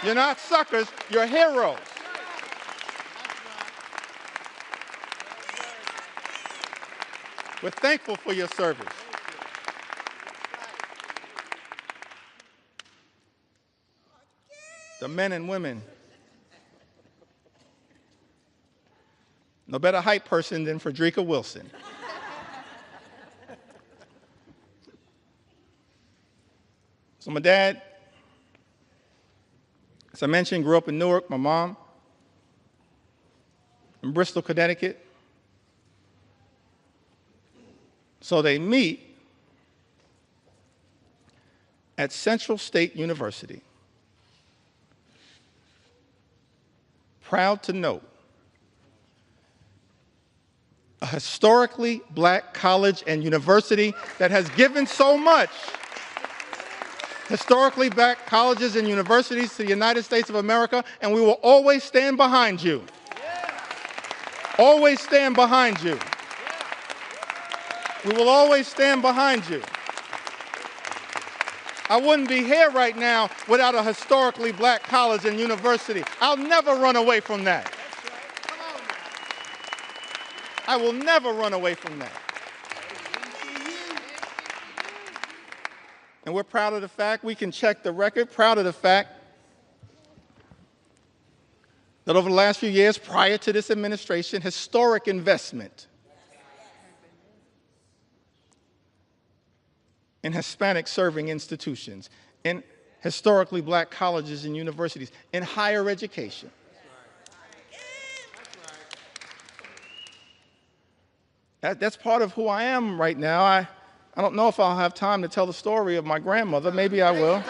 You're not suckers, you're heroes. We're thankful for your service. The men and women, no better hype person than Frederica Wilson. So my dad, as I mentioned, grew up in Newark. My mom in Bristol, Connecticut. So they meet at Central State University. Proud to note, a historically black college and university that has given so much historically black colleges and universities to the United States of America, and we will always stand behind you. Always stand behind you. We will always stand behind you. I wouldn't be here right now without a historically black college and university. I'll never run away from that. I will never run away from that. And we're proud of the fact, we can check the record, proud of the fact that over the last few years prior to this administration, historic investment in Hispanic serving institutions, in historically black colleges and universities, in higher education. That's part of who I am right now. I don't know if I'll have time to tell the story of my grandmother. Maybe I will.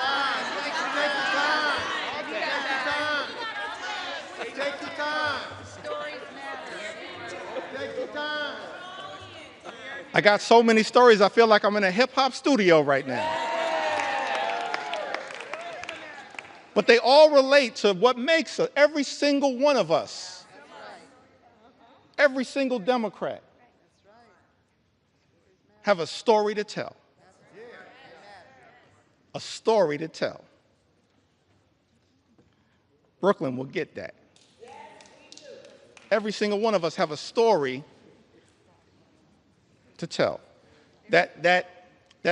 I got so many stories, I feel like I'm in a hip-hop studio right now. But they all relate to what makes us, every single one of us, every single Democrat, have a story to tell. A story to tell. Brooklyn will get that. Every single one of us have a story to tell. That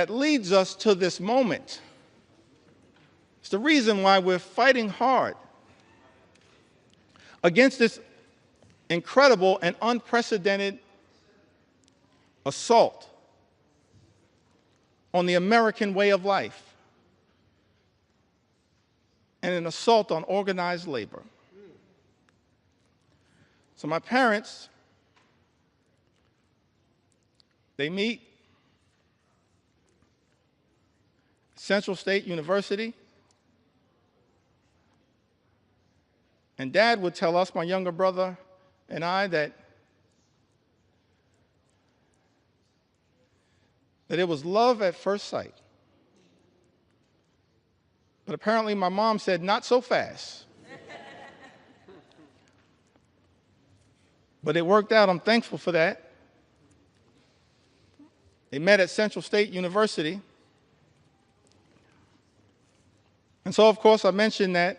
leads us to this moment. It's the reason why we're fighting hard against this incredible and unprecedented assault on the American way of life and an assault on organized labor. So my parents, they meet Central State University, and Dad would tell us, my younger brother and I, that it was love at first sight. But apparently my mom said, not so fast. But it worked out. I'm thankful for that. They met at Central State University. And so, of course, I mentioned that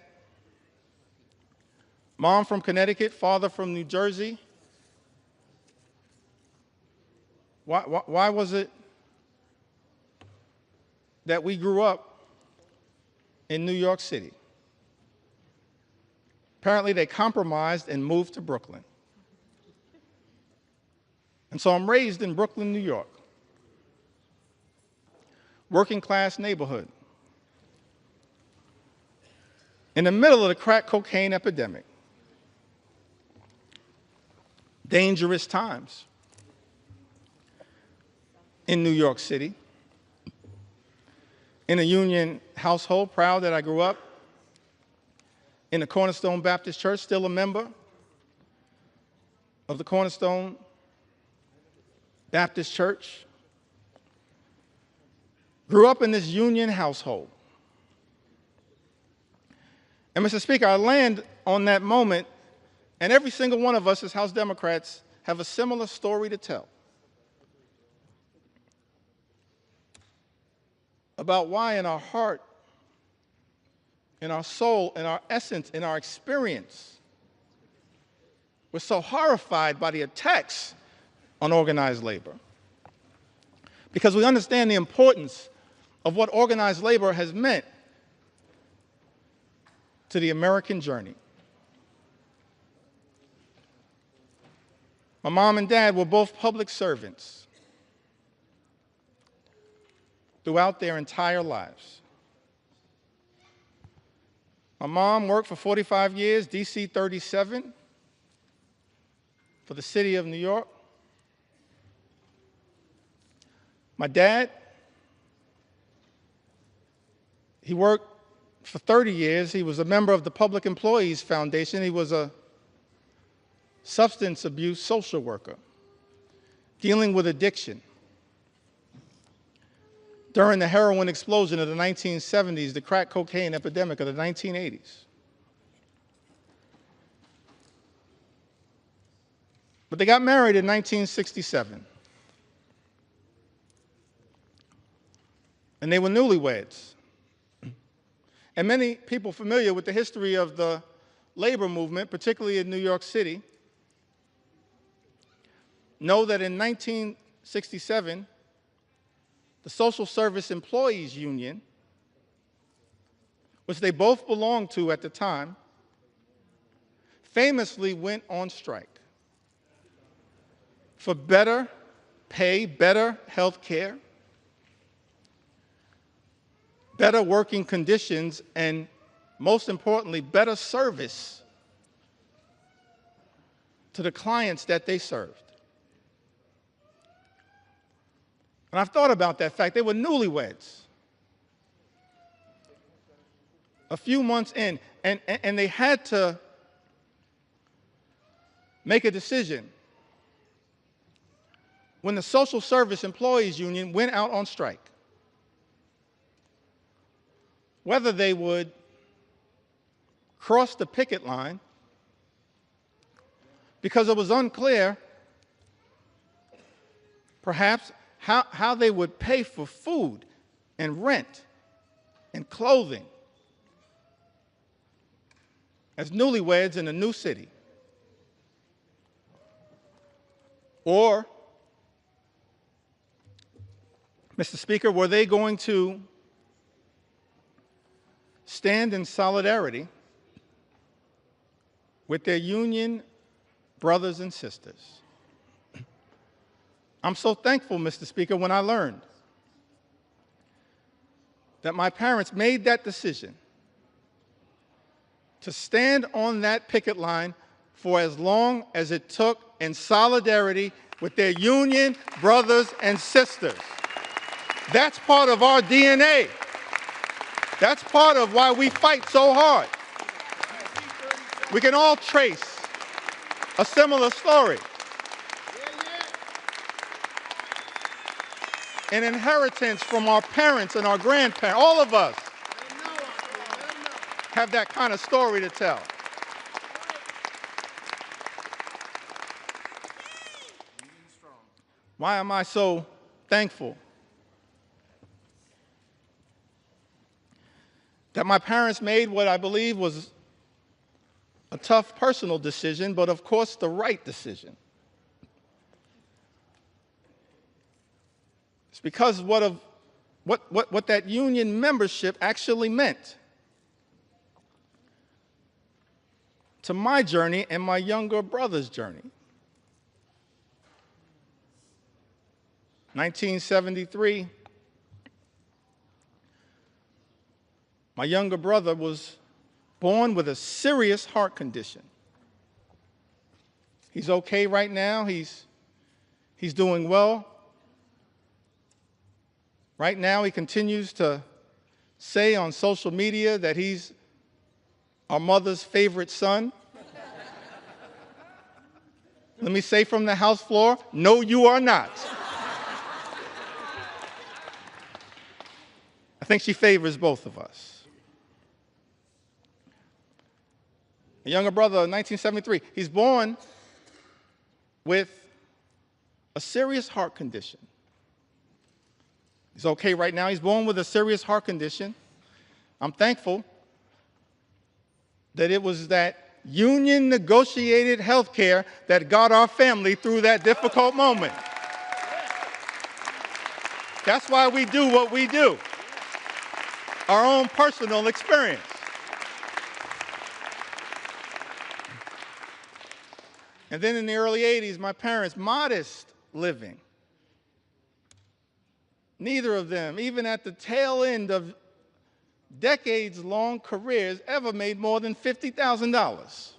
mom from Connecticut, father from New Jersey. Why was it that we grew up in New York City? Apparently, they compromised and moved to Brooklyn. And so I'm raised in Brooklyn, New York. Working class neighborhood. In the middle of the crack cocaine epidemic. Dangerous times in New York City. In a union household, proud that I grew up in the Cornerstone Baptist Church, still a member of the Cornerstone Baptist Church. Grew up in this union household. And Mr. Speaker, I land on that moment, and every single one of us as House Democrats have a similar story to tell about why in our heart, in our soul, in our essence, in our experience, we're so horrified by the attacks on organized labor. Because we understand the importance of what organized labor has meant to the American journey. My mom and dad were both public servants throughout their entire lives. My mom worked for 45 years, DC 37, for the city of New York. My dad, he worked for 30 years. He was a member of the Public Employees Foundation. He was a substance abuse social worker dealing with addiction. during the heroin explosion of the 1970s, the crack cocaine epidemic of the 1980s. But they got married in 1967. And they were newlyweds. And many people familiar with the history of the labor movement, particularly in New York City, know that in 1967, the Social Service Employees Union, which they both belonged to at the time, famously went on strike for better pay, better health care, better working conditions, and most importantly, better service to the clients that they served. And I've thought about that fact. They were newlyweds. A few months in, and they had to make a decision. When the Social Service Employees Union went out on strike, whether they would cross the picket line, because it was unclear, perhaps, how they would pay for food and rent and clothing as newlyweds in a new city. Or, Mr. Speaker, were they going to stand in solidarity with their union brothers and sisters? I'm so thankful, Mr. Speaker, when I learned that my parents made that decision to stand on that picket line for as long as it took in solidarity with their union brothers and sisters. That's part of our DNA. That's part of why we fight so hard. We can all trace a similar story. An inheritance from our parents and our grandparents. All of us have that kind of story to tell. Why am I so thankful that my parents made what I believe was a tough personal decision, but of course the right decision? It's because what that union membership actually meant to my journey and my younger brother's journey. 1973, my younger brother was born with a serious heart condition. He's okay right now. He's doing well. Right now, he continues to say on social media that he's our mother's favorite son. Let me say from the House floor, no, you are not. I think she favors both of us. A younger brother, 1973, he's born with a serious heart condition. He's okay right now. He's born with a serious heart condition. I'm thankful that it was that union negotiated health care that got our family through that difficult moment. That's why we do what we do. Our own personal experience. And then in the early 80s, my parents, modest living. Neither of them, even at the tail end of decades-long careers, ever made more than $50,000.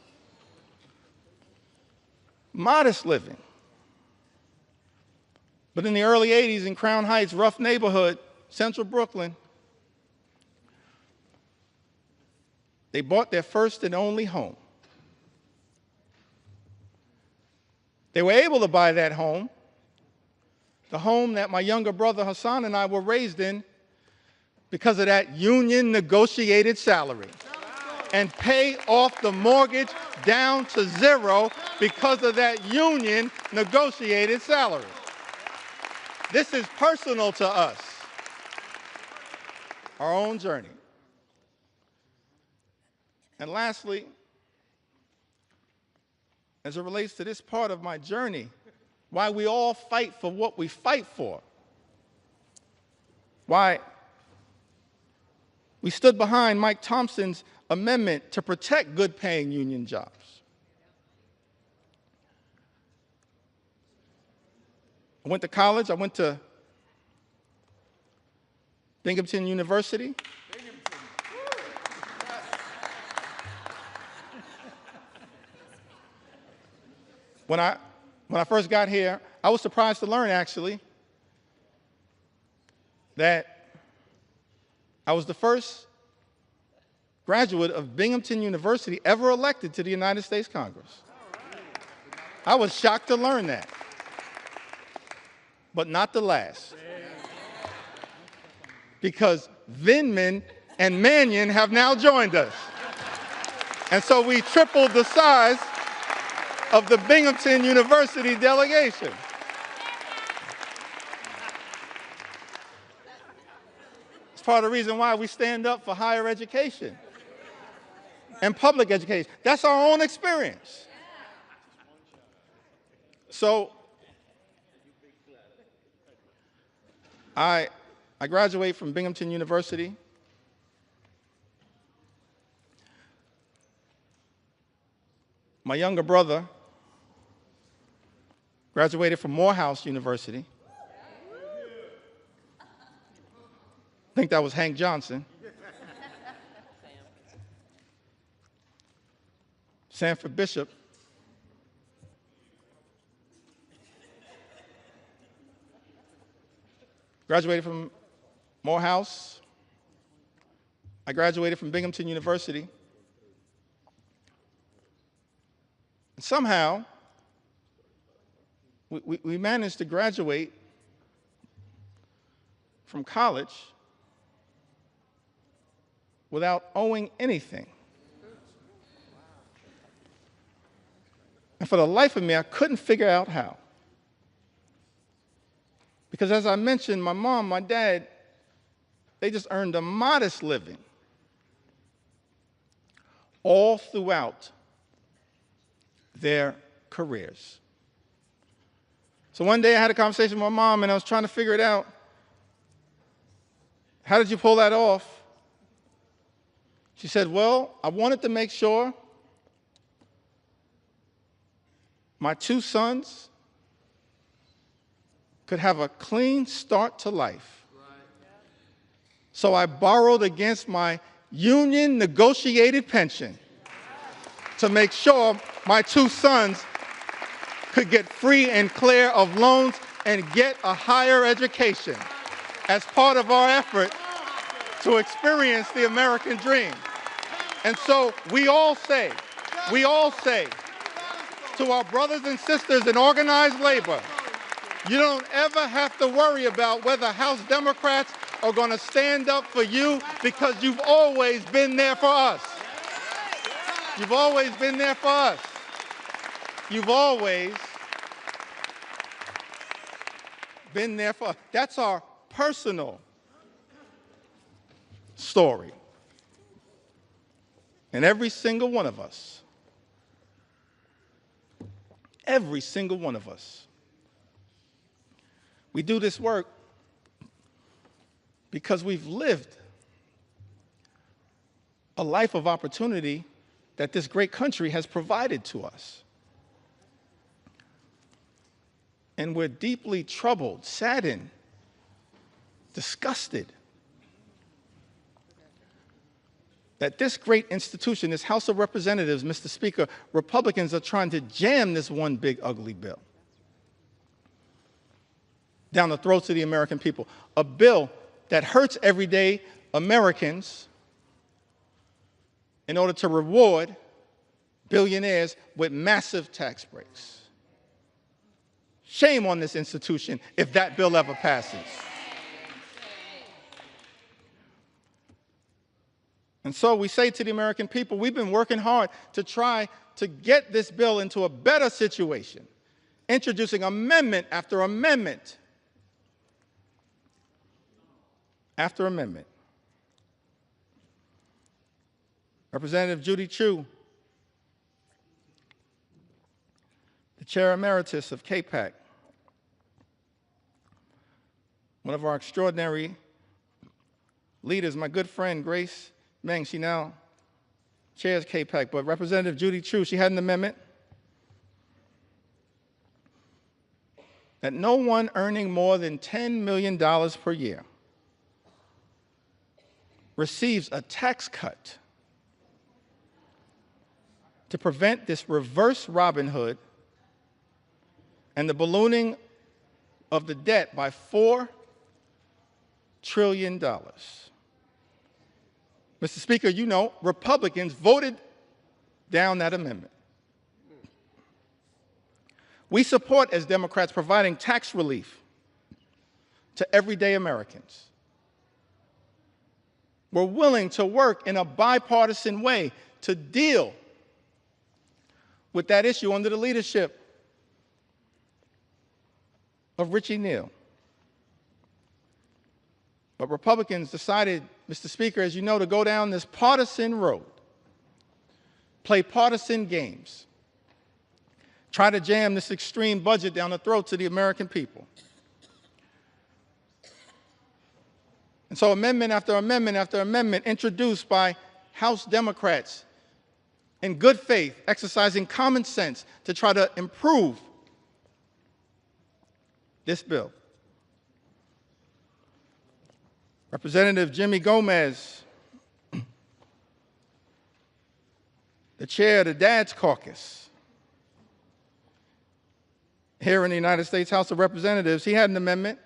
Modest living. But in the early 80s in Crown Heights, rough neighborhood, central Brooklyn, they bought their first and only home. They were able to buy that home the home that my younger brother Hassan and I were raised in, because of that union negotiated salary, and pay off the mortgage down to zero because of that union negotiated salary. This is personal to us, our own journey. And lastly, as it relates to this part of my journey, why we all fight for what we fight for, why we stood behind Mike Thompson's amendment to protect good-paying union jobs. I went to college. I went to Binghamton University. When I first got here, I was surprised to learn, actually, that I was the first graduate of Binghamton University ever elected to the United States Congress. I was shocked to learn that, but not the last. Because Vindman and Mannion have now joined us. And so we tripled the size of the Binghamton University delegation. It's part of the reason why we stand up for higher education and public education. That's our own experience. So I graduated from Binghamton University. My younger brother graduated from Morehouse University. I think that was Hank Johnson. Sanford Bishop. Graduated from Morehouse. I graduated from Binghamton University. And somehow, we managed to graduate from college without owing anything. And for the life of me, I couldn't figure out how. Because as I mentioned, my mom, my dad, they just earned a modest living all throughout their careers. So one day I had a conversation with my mom and I was trying to figure it out. How did you pull that off? She said, well, I wanted to make sure my two sons could have a clean start to life. So I borrowed against my union negotiated pension to make sure my two sons could get free and clear of loans and get a higher education as part of our effort to experience the American dream. And so we all say to our brothers and sisters in organized labor, you don't ever have to worry about whether House Democrats are going to stand up for you, because you've always been there for us. You've always been there for us. You've always been there for us. That's our personal story. And every single one of us, we do this work because we've lived a life of opportunity that this great country has provided to us. And we're deeply troubled, saddened, disgusted that this great institution, this House of Representatives, Mr. Speaker, Republicans are trying to jam this one big ugly bill down the throats of the American people. A bill that hurts everyday Americans in order to reward billionaires with massive tax breaks. Shame on this institution if that bill ever passes. And so we say to the American people, we've been working hard to try to get this bill into a better situation, introducing amendment after amendment after amendment. Representative Judy Chu, the Chair Emeritus of KPAC, one of our extraordinary leaders, my good friend Grace Meng, she now chairs KPAC, but Representative Judy Chu, she had an amendment that no one earning more than $10 million per year receives a tax cut to prevent this reverse Robin Hood and the ballooning of the debt by $4 trillion. Mr. Speaker, you know, Republicans voted down that amendment. We support, as Democrats, providing tax relief to everyday Americans. We're willing to work in a bipartisan way to deal with that issue under the leadership of Richie Neal. But Republicans decided, Mr. Speaker, as you know, to go down this partisan road, play partisan games, try to jam this extreme budget down the throats of the American people. And so amendment after amendment after amendment introduced by House Democrats in good faith, exercising common sense to try to improve this bill. Representative Jimmy Gomez, the chair of the Dad's Caucus here in the United States House of Representatives, he had an amendment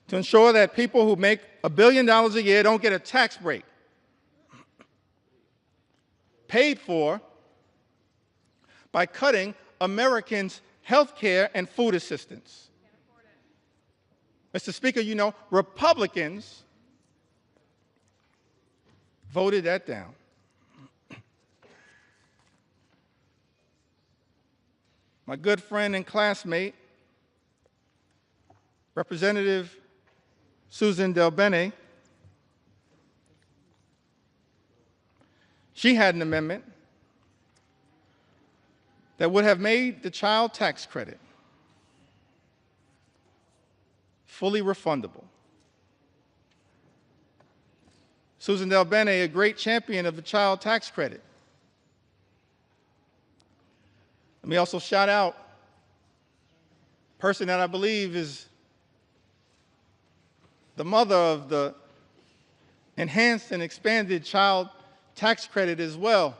to ensure that people who make $1 billion a year don't get a tax break paid for by cutting Americans' health care and food assistance. Mr. Speaker, you know, Republicans voted that down. My good friend and classmate, Representative Susan DelBene, she had an amendment that would have made the child tax credit fully refundable. Susan DelBene, a great champion of the child tax credit. Let me also shout out a person that I believe is the mother of the enhanced and expanded child tax credit as well.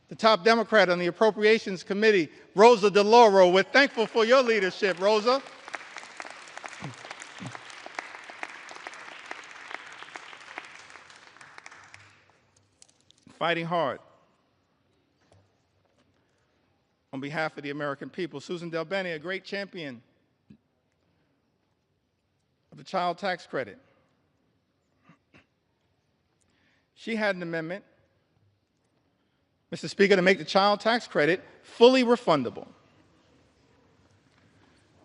The top Democrat on the Appropriations Committee, Rosa DeLauro. We're thankful for your leadership, Rosa. Fighting hard on behalf of the American people. Susan DelBene, a great champion of the child tax credit. She had an amendment, Mr. Speaker, to make the child tax credit fully refundable,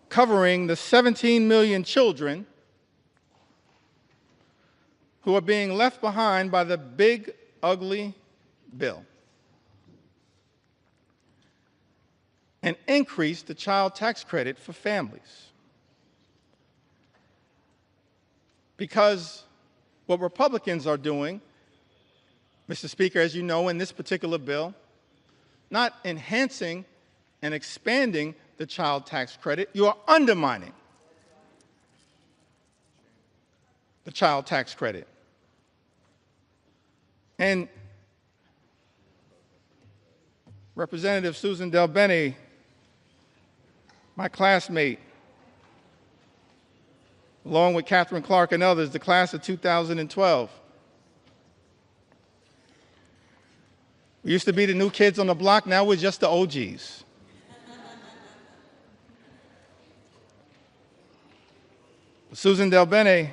covering the 17 million children who are being left behind by the big, ugly bill, and increase the child tax credit for families. Because what Republicans are doing, Mr. Speaker, as you know, in this particular bill, not enhancing and expanding the child tax credit, you are undermining the child tax credit. And Representative Susan DelBene, my classmate, along with Catherine Clark and others, the class of 2012. We used to be the new kids on the block, now we're just the OGs. Susan Del Bene,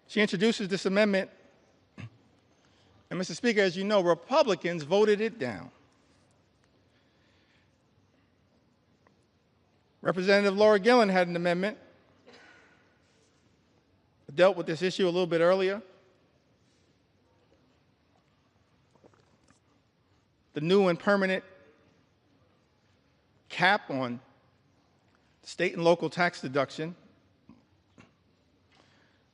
she introduces this amendment, and Mr. Speaker, as you know, Republicans voted it down. Representative Laura Gillen had an amendment that dealt with this issue a little bit earlier. The new and permanent cap on state and local tax deduction.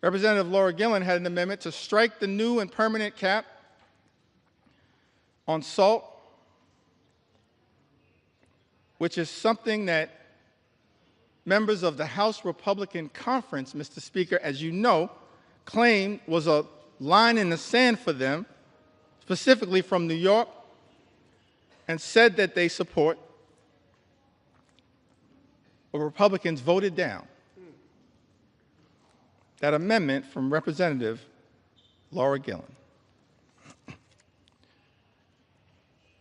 Representative Laura Gillen had an amendment to strike the new and permanent cap on SALT, which is something that members of the House Republican Conference, Mr. Speaker, as you know, claimed was a line in the sand for them, specifically from New York, and said that they support. But Republicans voted down that amendment from Representative Laura Gillen.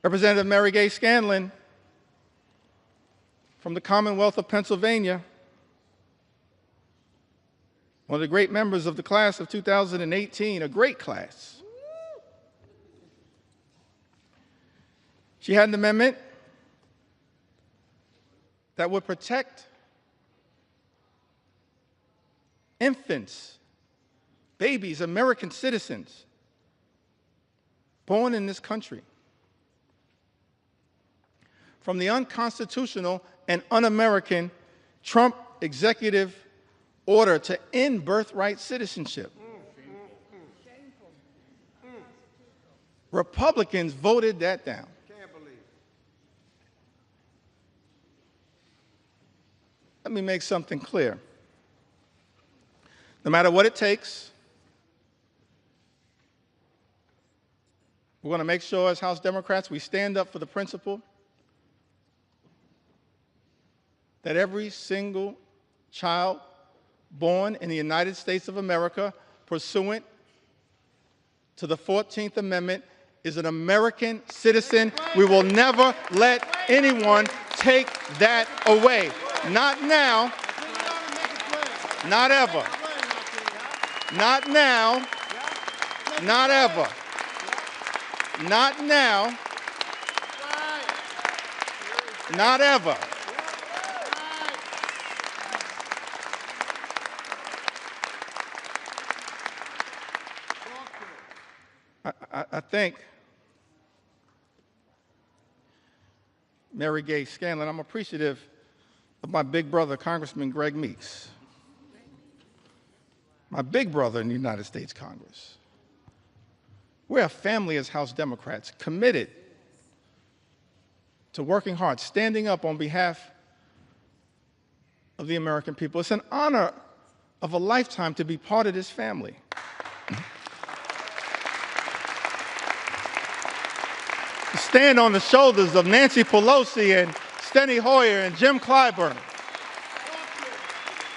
Representative Mary Gay Scanlon from the Commonwealth of Pennsylvania, one of the great members of the class of 2018, a great class. She had an amendment that would protect infants, babies, American citizens born in this country from the unconstitutional and un-American Trump executive order to end birthright citizenship. Republicans voted that down. Let me make something clear. No matter what it takes, we're going to make sure as House Democrats we stand up for the principle that every single child born in the United States of America pursuant to the 14th Amendment is an American citizen. We will never let anyone take that away. Not now, not ever. Not now, not ever. Not now, not ever. I think Mary Gay Scanlon, I'm appreciative of my big brother, Congressman Greg Meeks, my big brother in the United States Congress. We're a family as House Democrats committed to working hard, standing up on behalf of the American people. It's an honor of a lifetime to be part of this family. To stand on the shoulders of Nancy Pelosi and Steny Hoyer and Jim Clyburn.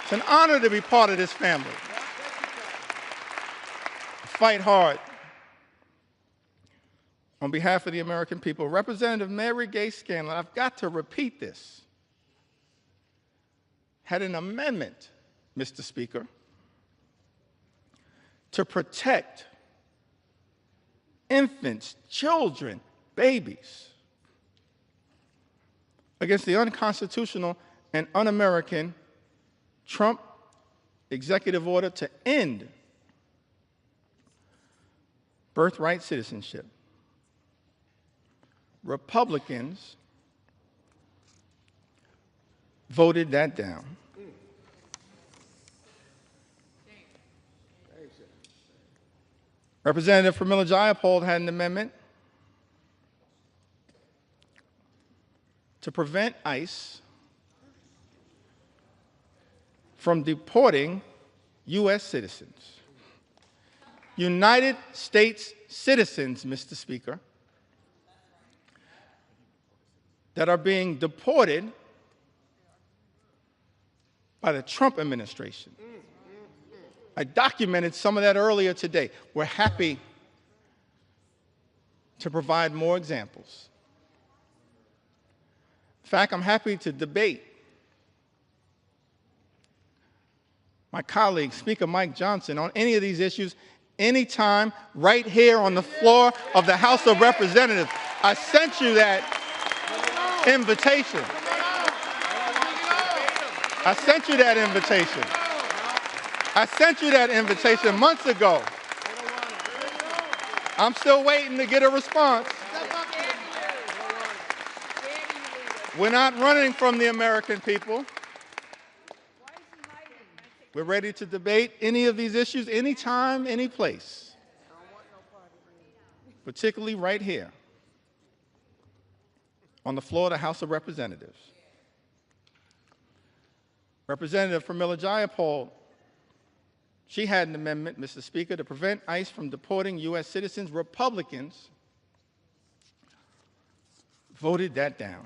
It's an honor to be part of this family. Fight hard on behalf of the American people. Representative Mary Gay Scanlon, I've got to repeat this, had an amendment, Mr. Speaker, to protect infants, children, babies against the unconstitutional and un-American Trump executive order to end birthright citizenship. Republicans voted that down. Representative Pramila Jayapal had an amendment to prevent ICE from deporting U.S. citizens. United States citizens, Mr. Speaker, that are being deported by the Trump administration. I documented some of that earlier today. We're happy to provide more examples. In fact, I'm happy to debate my colleague, Speaker Mike Johnson, on any of these issues, anytime, right here on the floor of the House of Representatives. I sent you that invitation. I sent you that invitation. I sent you that invitation months ago. I'm still waiting to get a response. We're not running from the American people. We're ready to debate any of these issues anytime, any place, particularly right here on the floor of the House of Representatives. Representative Pramila Jayapal, she had an amendment, Mr. Speaker, to prevent ICE from deporting U.S. citizens. Republicans voted that down.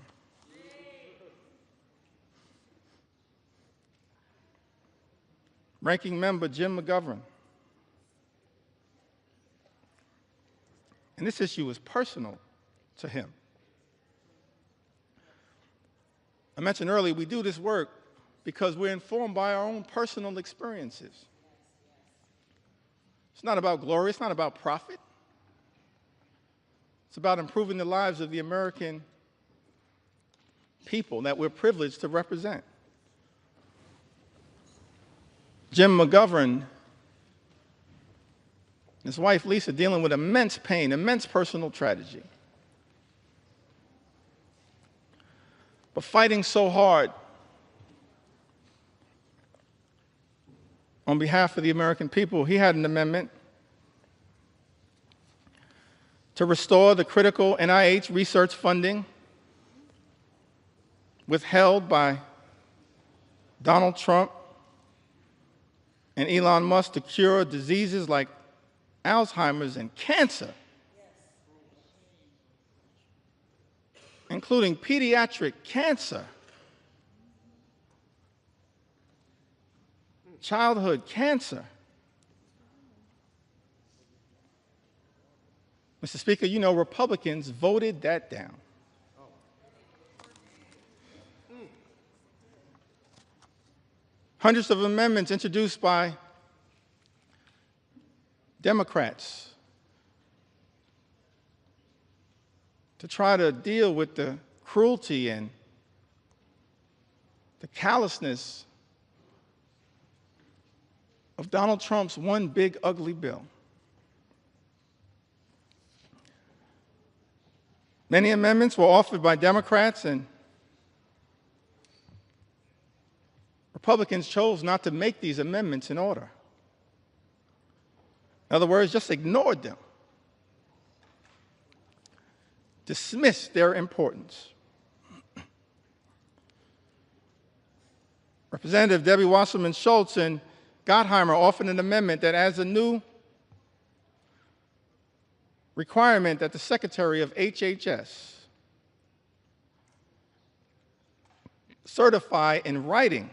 Ranking Member Jim McGovern, and this issue is personal to him. I mentioned earlier, we do this work because we're informed by our own personal experiences. It's not about glory, it's not about profit. It's about improving the lives of the American people that we're privileged to represent. Jim McGovern, his wife Lisa, dealing with immense pain, immense personal tragedy, but fighting so hard on behalf of the American people. He had an amendment to restore the critical NIH research funding withheld by Donald Trump and Elon Musk to cure diseases like Alzheimer's and cancer, including pediatric cancer, childhood cancer. Mr. Speaker, you know Republicans voted that down. Hundreds of amendments introduced by Democrats to try to deal with the cruelty and the callousness of Donald Trump's one big ugly bill. Many amendments were offered by Democrats, and Republicans chose not to make these amendments in order. In other words, just ignored them, dismissed their importance. Representative Debbie Wasserman Schultz and Gottheimer offered an amendment that adds a new requirement that the Secretary of HHS certify in writing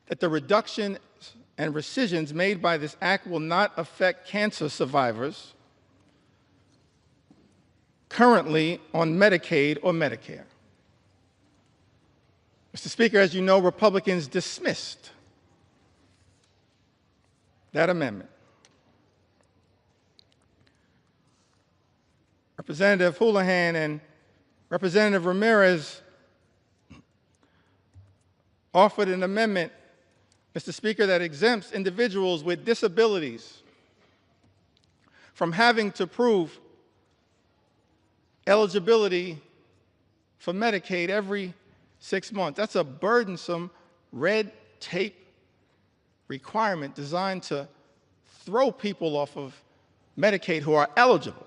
that the reductions and rescissions made by this act will not affect cancer survivors currently on Medicaid or Medicare. Mr. Speaker, as you know, Republicans dismissed that amendment. Representative Houlihan and Representative Ramirez offered an amendment, Mr. Speaker, that exempts individuals with disabilities from having to prove eligibility for Medicaid every 6 months. That's a burdensome red tape requirement designed to throw people off of Medicaid who are eligible.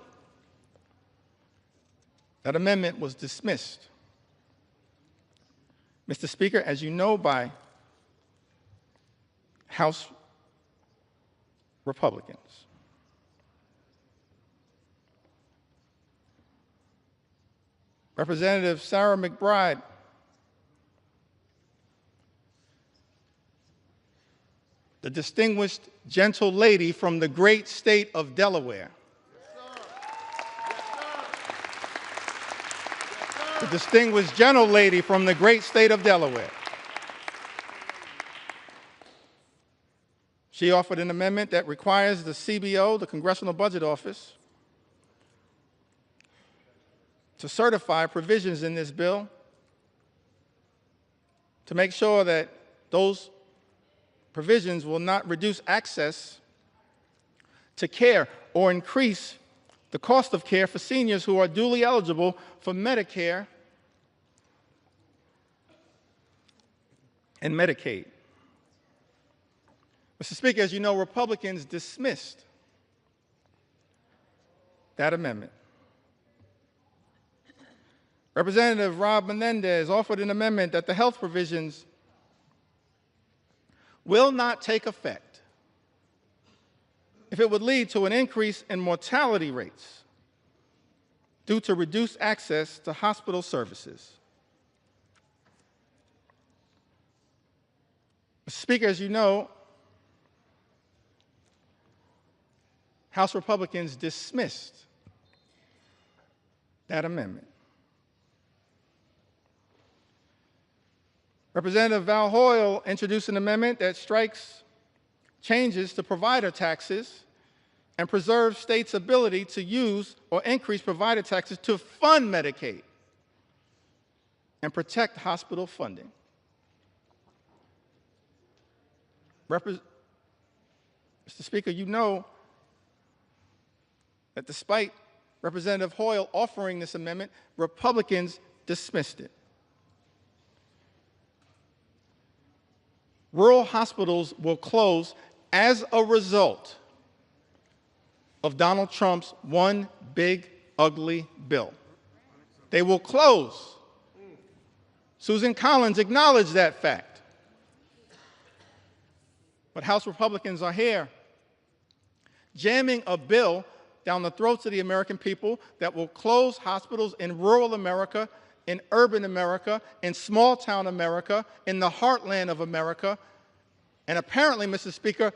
That amendment was dismissed, Mr. Speaker, as you know, by House Republicans. Representative Sarah McBride the distinguished gentle lady from the great state of Delaware. The distinguished gentle lady from the great state of Delaware. She offered an amendment that requires the CBO, the Congressional Budget Office, to certify provisions in this bill to make sure that those provisions will not reduce access to care or increase the cost of care for seniors who are duly eligible for Medicare and Medicaid. Mr. Speaker, as you know, Republicans dismissed that amendment. Representative Rob Menendez offered an amendment that the health provisions will not take effect if it would lead to an increase in mortality rates due to reduced access to hospital services. Mr. Speaker, as you know, House Republicans dismissed that amendment. Representative Val Hoyle introduced an amendment that strikes changes to provider taxes and preserves states' ability to use or increase provider taxes to fund Medicaid and protect hospital funding. Mr. Speaker, you know that despite Representative Hoyle offering this amendment, Republicans dismissed it. Rural hospitals will close as a result of Donald Trump's one big, ugly bill. They will close. Susan Collins acknowledged that fact. But House Republicans are here jamming a bill down the throats of the American people that will close hospitals in rural America, in urban America, in small-town America, in the heartland of America, and apparently, Mr. Speaker,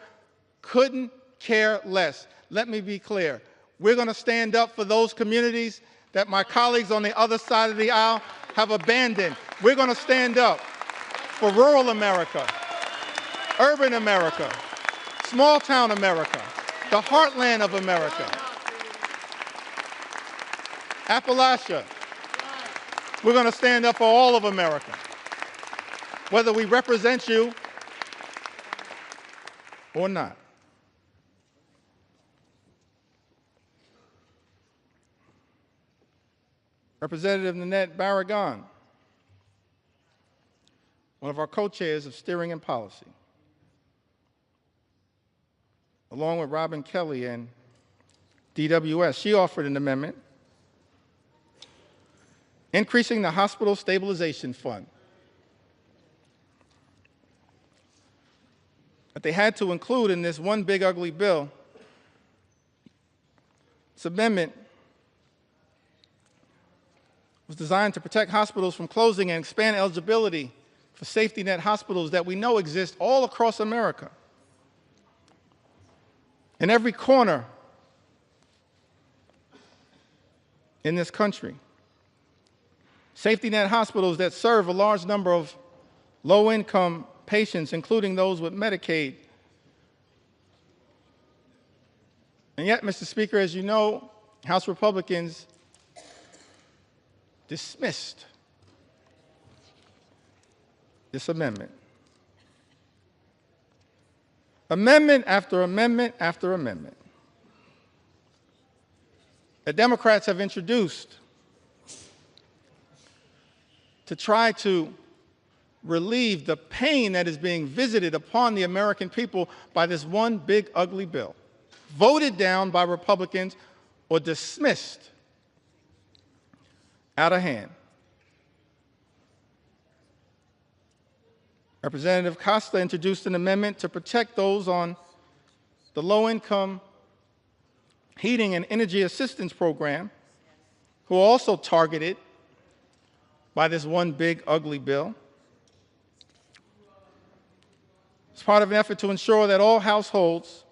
couldn't care less. Let me be clear. We're going to stand up for those communities that my colleagues on the other side of the aisle have abandoned. We're going to stand up for rural America, urban America, small-town America, the heartland of America, Appalachia. We're going to stand up for all of America, whether we represent you or not. Representative Nanette Barragan, one of our co-chairs of Steering and Policy, along with Robin Kelly and DWS, she offered an amendment increasing the Hospital Stabilization Fund that they had to include in this one big ugly bill. This amendment was designed to protect hospitals from closing and expand eligibility for safety net hospitals that we know exist all across America, in every corner in this country. Safety net hospitals that serve a large number of low-income patients, including those with Medicaid. And yet, Mr. Speaker, as you know, House Republicans dismissed this amendment. Amendment after amendment after amendment that Democrats have introduced to try to relieve the pain that is being visited upon the American people by this one big ugly bill, voted down by Republicans or dismissed out of hand. Representative Costa introduced an amendment to protect those on the low-income heating and energy assistance program who are also targeted by this one big ugly bill. It's part of an effort to ensure that all households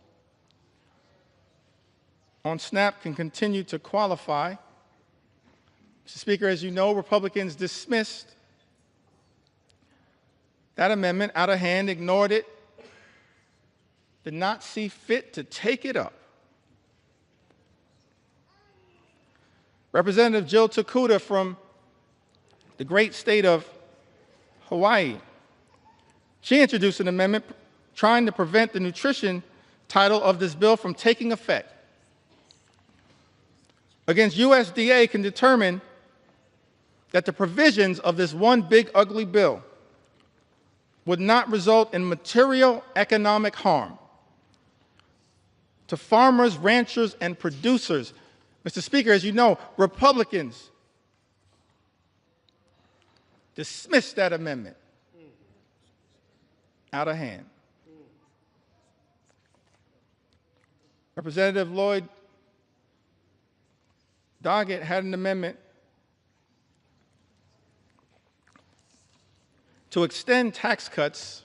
on SNAP can continue to qualify. Mr. Speaker, as you know, Republicans dismissed that amendment out of hand, ignored it, did not see fit to take it up. Representative Jill Takuda from the great state of Hawaii, she introduced an amendment trying to prevent the nutrition title of this bill from taking effect. Against USDA can determine that the provisions of this one big ugly bill would not result in material economic harm to farmers, ranchers, and producers. Mr. Speaker, as you know, Republicans dismissed that amendment out of hand. Representative Lloyd Doggett had an amendment to extend tax cuts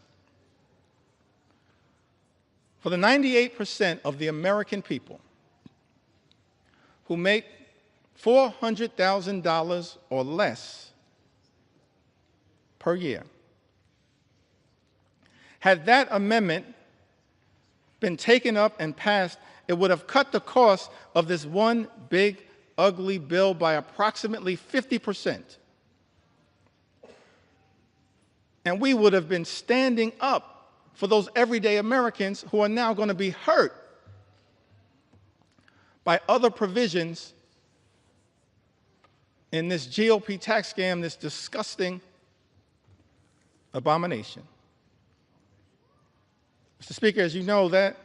for the 98% of the American people who make $400,000 or less per year. Had that amendment been taken up and passed, it would have cut the cost of this one big, ugly bill by approximately 50%. And we would have been standing up for those everyday Americans who are now going to be hurt by other provisions in this GOP tax scam, this disgusting abomination. Mr. Speaker, as you know, that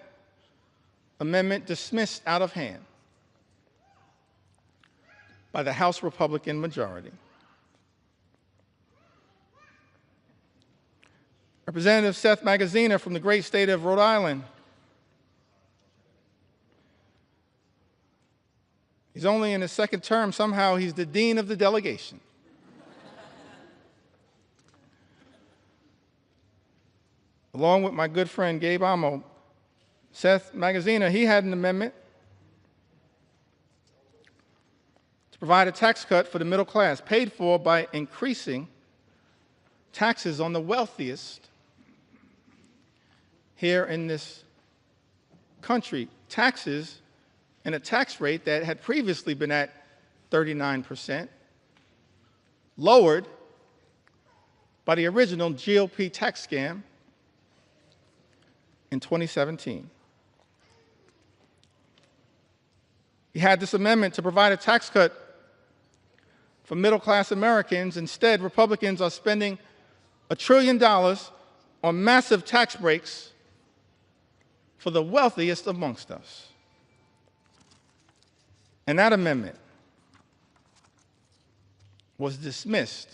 amendment dismissed out of hand by the House Republican majority. Representative Seth Magaziner from the great state of Rhode Island. He's only in his second term. Somehow he's the dean of the delegation. Along with my good friend Gabe Amo, Seth Magaziner, he had an amendment to provide a tax cut for the middle class, paid for by increasing taxes on the wealthiest here in this country. Taxes and a tax rate that had previously been at 39%, lowered by the original GOP tax scam in 2017. He had this amendment to provide a tax cut for middle-class Americans. Instead, Republicans are spending $1 trillion on massive tax breaks for the wealthiest amongst us. And that amendment was dismissed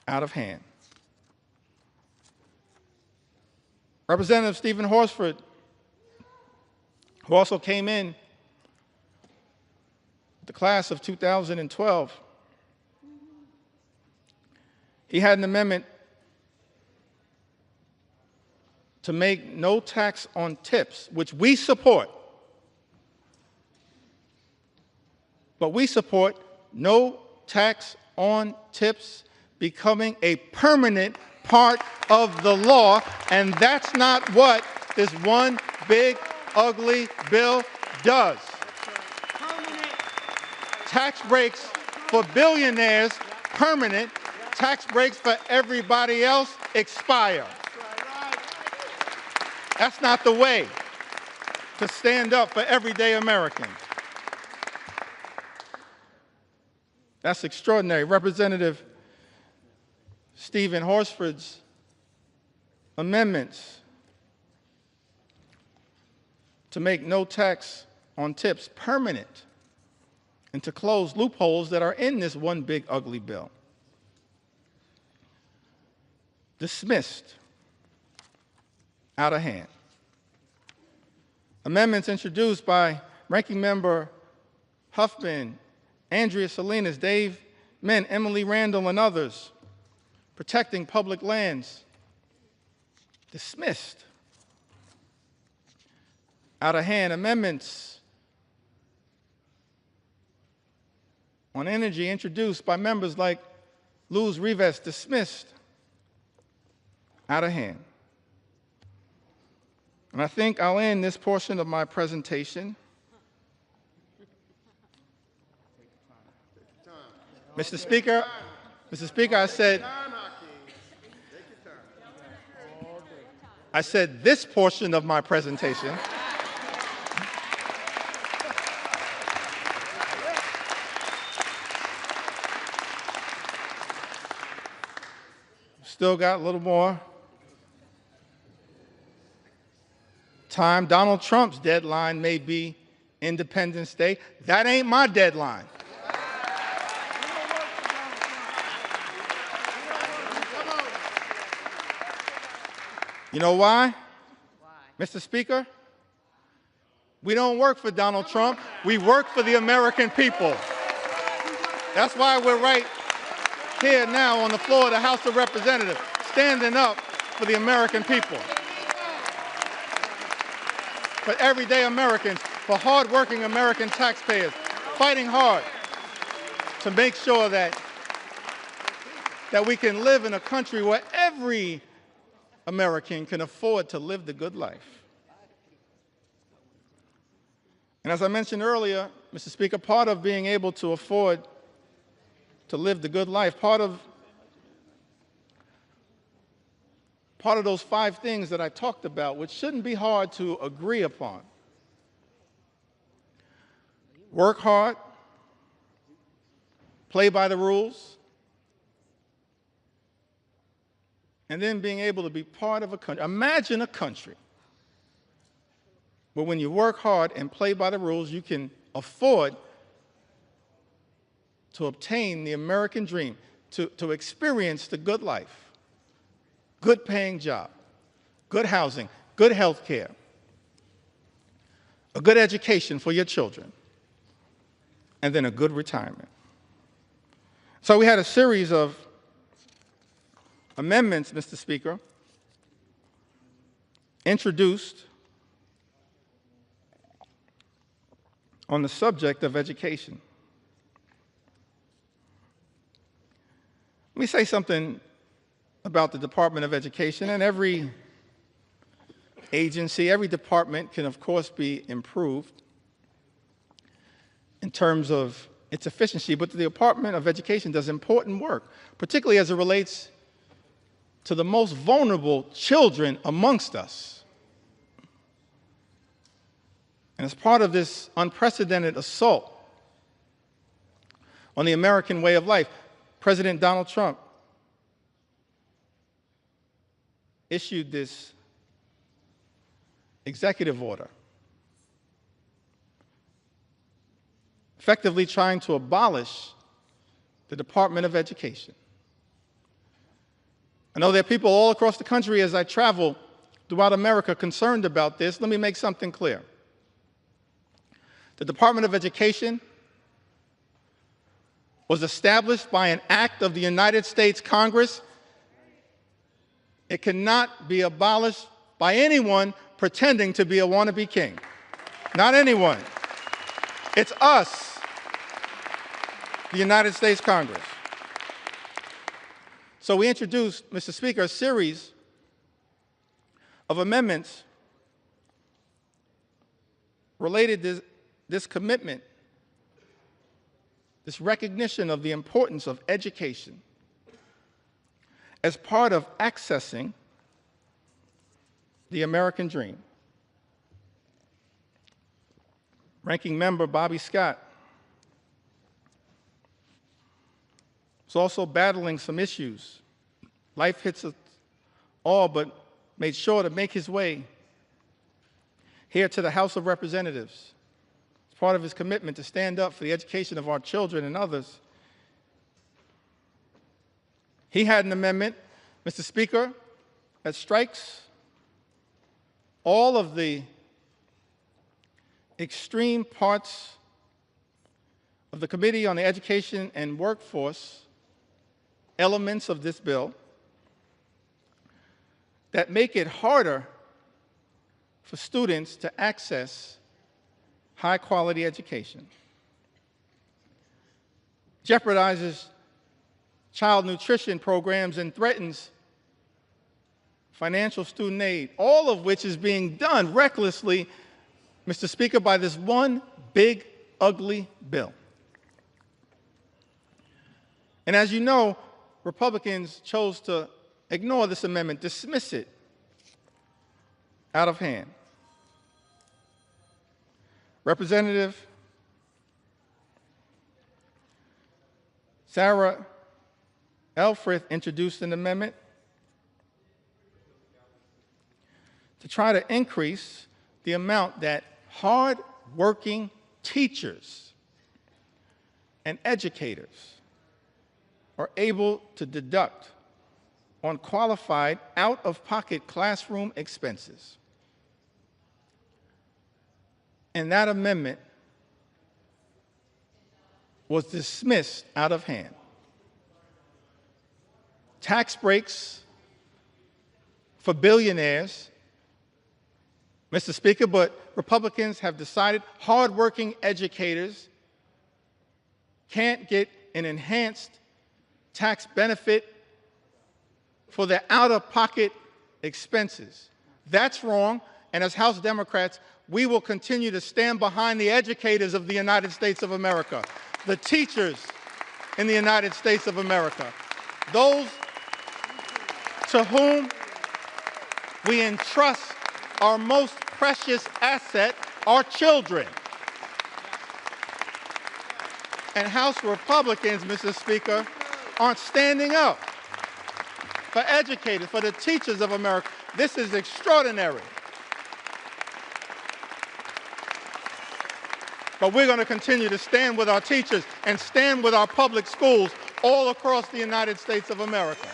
out of hand. Representative Stephen Horsford, who also came in the class of 2012, he had an amendment to make no tax on tips, which we support. But we support no tax on tips becoming a permanent part of the law, and that's not what this one big, ugly bill does. Tax breaks for billionaires, permanent. Tax breaks for everybody else expire. That's not the way to stand up for everyday Americans. That's extraordinary. Representative Stephen Horsford's amendments to make no tax on tips permanent and to close loopholes that are in this one big ugly bill. Dismissed out of hand. Amendments introduced by Ranking Member Huffman, Andrea Salinas, Dave Min, Emily Randall, and others, protecting public lands, dismissed out of hand. Amendments on energy introduced by members like Luz Rivas, dismissed out of hand. And I think I'll end this portion of my presentation. Mr. Speaker, I said this portion of my presentation. Still got a little more time. Donald Trump's deadline may be Independence Day. That ain't my deadline. You know why? Mr. Speaker, we don't work for Donald Trump. We work for the American people. That's why we're right here now on the floor of the House of Representatives, standing up for the American people, for everyday Americans, for hardworking American taxpayers, fighting hard to make sure that we can live in a country where every American can afford to live the good life. And as I mentioned earlier, Mr. Speaker, part of being able to afford to live the good life, part of those 5 things that I talked about, which shouldn't be hard to agree upon. Work hard, play by the rules, and then being able to be part of a country. Imagine a country where when you work hard and play by the rules, you can afford to obtain the American dream, to experience the good life, good paying job, good housing, good health care, a good education for your children, and then a good retirement. So we had a series of amendments, Mr. Speaker, introduced on the subject of education. Let me say something about the Department of Education, and every agency, every department can, of course, be improved in terms of its efficiency, but the Department of Education does important work, particularly as it relates to the most vulnerable children amongst us. And as part of this unprecedented assault on the American way of life, President Donald Trump issued this executive order, effectively trying to abolish the Department of Education. I know there are people all across the country as I travel throughout America concerned about this. Let me make something clear. The Department of Education was established by an act of the United States Congress. It cannot be abolished by anyone pretending to be a wannabe king. Not anyone. It's us, the United States Congress. So we introduced, Mr. Speaker, a series of amendments related to this commitment, this recognition of the importance of education as part of accessing the American dream. Ranking Member Bobby Scott was also battling some issues. Life hits us all, but made sure to make his way here to the House of Representatives as part of his commitment to stand up for the education of our children and others. He had an amendment, Mr. Speaker, that strikes all of the extreme parts of the Committee on the Education and Workforce elements of this bill that make it harder for students to access high-quality education, jeopardizes child nutrition programs, and threatens financial student aid, all of which is being done recklessly, Mr. Speaker, by this one big, ugly bill. And as you know, Republicans chose to ignore this amendment, dismiss it out of hand. Representative Sarah Elfrith introduced an amendment to try to increase the amount that hard-working teachers and educators are able to deduct on qualified out-of-pocket classroom expenses. And that amendment was dismissed out of hand. Tax breaks for billionaires, Mr. Speaker, but Republicans have decided hardworking educators can't get an enhanced tax benefit for their out-of-pocket expenses. That's wrong, and as House Democrats, we will continue to stand behind the educators of the United States of America, the teachers in the United States of America, those to whom we entrust our most precious asset, our children. And House Republicans, Mr. Speaker, aren't standing up for educators, for the teachers of America. This is extraordinary. But we're going to continue to stand with our teachers and stand with our public schools all across the United States of America.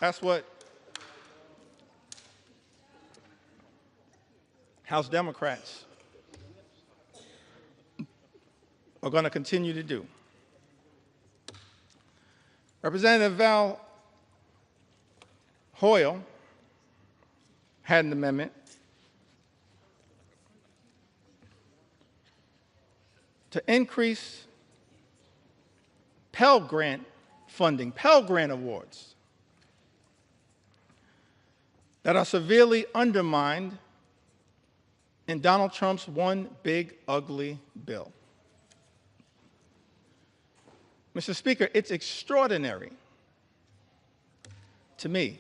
That's what House Democrats are going to continue to do. Representative Val Hoyle had an amendment to increase Pell Grant funding, Pell Grant awards that are severely undermined in Donald Trump's one big, ugly bill. Mr. Speaker, it's extraordinary to me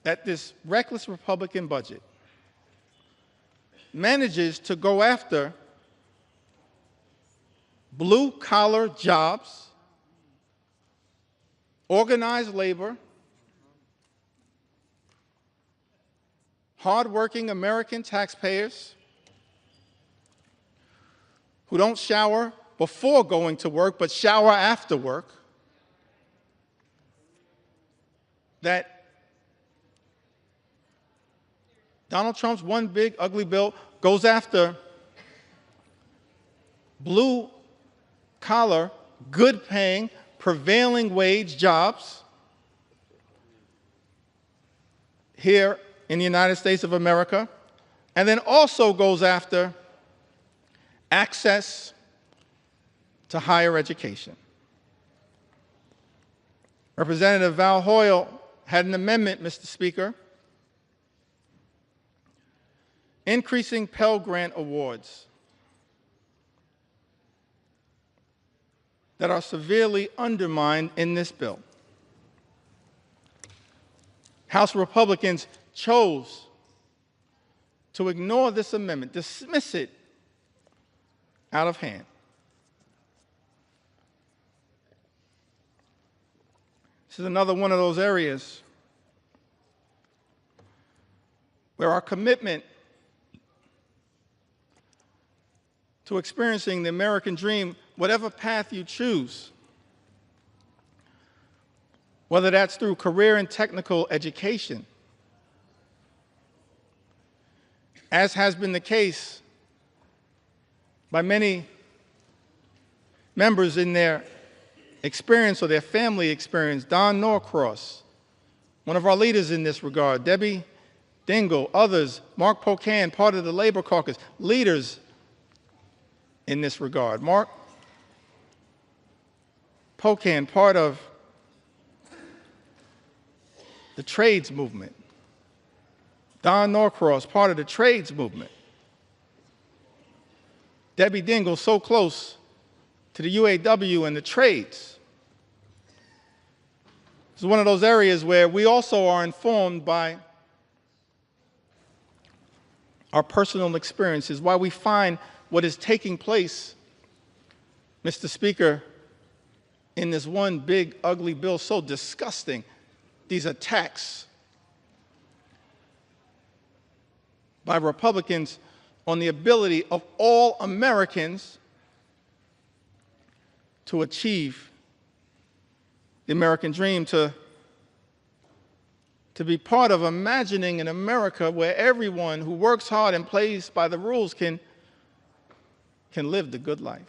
that this reckless Republican budget manages to go after blue-collar jobs, organized labor, hardworking American taxpayers who don't shower before going to work but shower after work, that Donald Trump's one big ugly bill goes after blue-collar, good-paying, prevailing wage jobs here in the United States of America, and then also goes after access to higher education. Representative Val Hoyle had an amendment, Mr. Speaker, increasing Pell Grant awards that are severely undermined in this bill. House Republicans chose to ignore this amendment, dismiss it out of hand. This is another one of those areas where our commitment to experiencing the American dream, whatever path you choose, whether that's through career and technical education, as has been the case by many members in their experience or their family experience. Don Norcross, one of our leaders in this regard, Debbie Dingell, others, Mark Pocan, part of the Labor Caucus, leaders in this regard. Mark Pocan, part of the trades movement. Don Norcross, part of the trades movement. Debbie Dingle, so close to the UAW and the trades. It's one of those areas where we also are informed by our personal experiences, why we find what is taking place, Mr. Speaker, in this one big, ugly bill so disgusting, these attacks by Republicans on the ability of all Americans to achieve the American dream, to be part of imagining an America where everyone who works hard and plays by the rules can live the good life.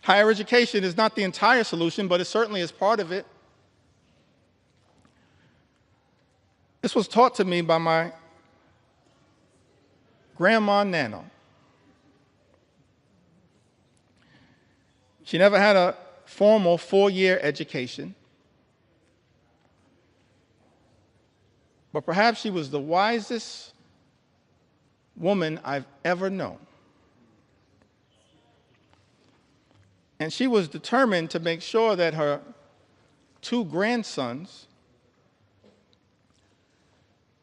Higher education is not the entire solution, but it certainly is part of it. This was taught to me by my grandma Nana. She never had a formal 4-year education, but perhaps she was the wisest woman I've ever known. And she was determined to make sure that her 2 grandsons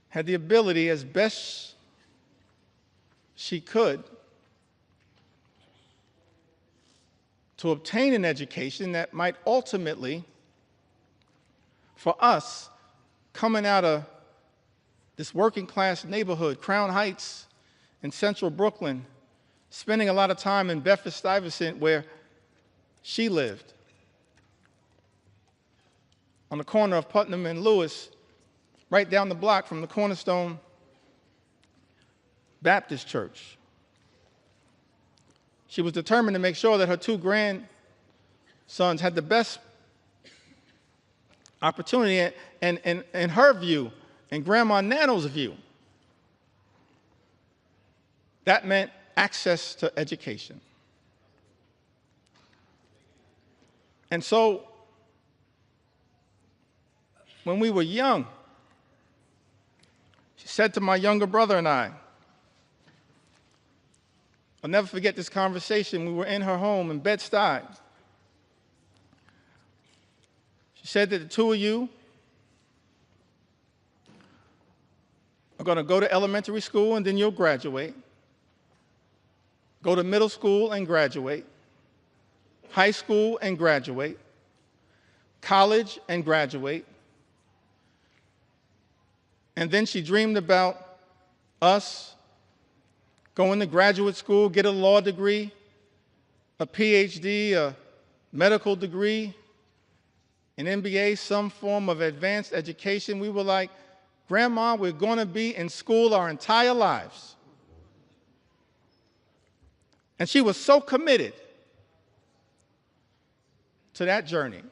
had the ability, as best she could, to obtain an education that might ultimately, for us, coming out of this working class neighborhood, Crown Heights in central Brooklyn, spending a lot of time in Bedford-Stuyvesant where she lived, on the corner of Putnam and Lewis, right down the block from the Cornerstone Baptist Church. She was determined to make sure that her 2 grandsons had the best opportunity, and in her view, and Grandma Nano's view, that meant access to education. And so, when we were young, she said to my younger brother and I, I'll never forget this conversation. We were in her home in Bed-Stuy. She said that the 2 of you are going to go to elementary school and then you'll graduate, go to middle school and graduate, high school and graduate, college and graduate. And then she dreamed about us going to graduate school, get a law degree, a PhD, a medical degree, an MBA, some form of advanced education. We were like, Grandma, we're going to be in school our entire lives. And she was so committed to that journey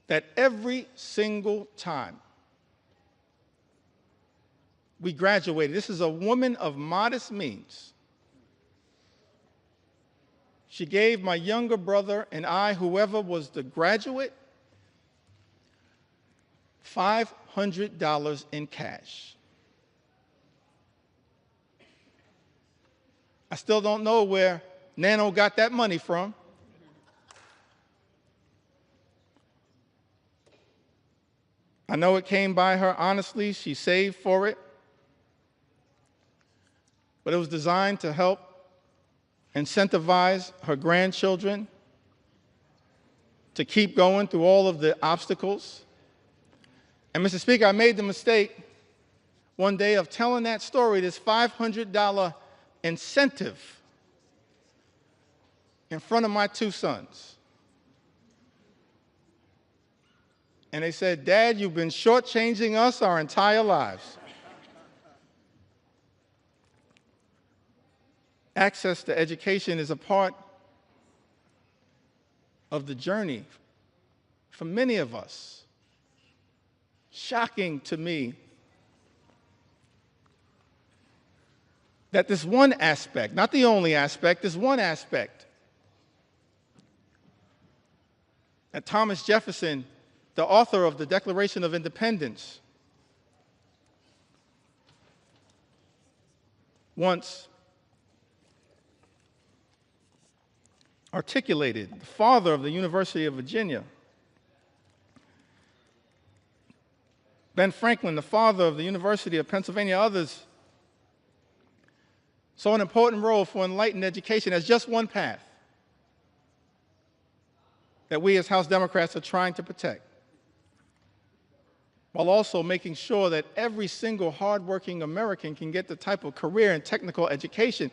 that every single time we graduated, this is a woman of modest means, she gave my younger brother and I, whoever was the graduate, $500 in cash. I still don't know where Nano got that money from. I know it came by her honestly. She saved for it. But it was designed to help incentivize her grandchildren to keep going through all of the obstacles. And Mr. Speaker, I made the mistake one day of telling that story, this $500 incentive, in front of my 2 sons. And they said, Dad, you've been shortchanging us our entire lives. Access to education is a part of the journey for many of us. Shocking to me that this one aspect, not the only aspect, this one aspect, that Thomas Jefferson, the author of the Declaration of Independence, once articulated, the father of the University of Virginia, Ben Franklin, the father of the University of Pennsylvania, others saw an important role for enlightened education as just one path that we as House Democrats are trying to protect, while also making sure that every single hardworking American can get the type of career and technical education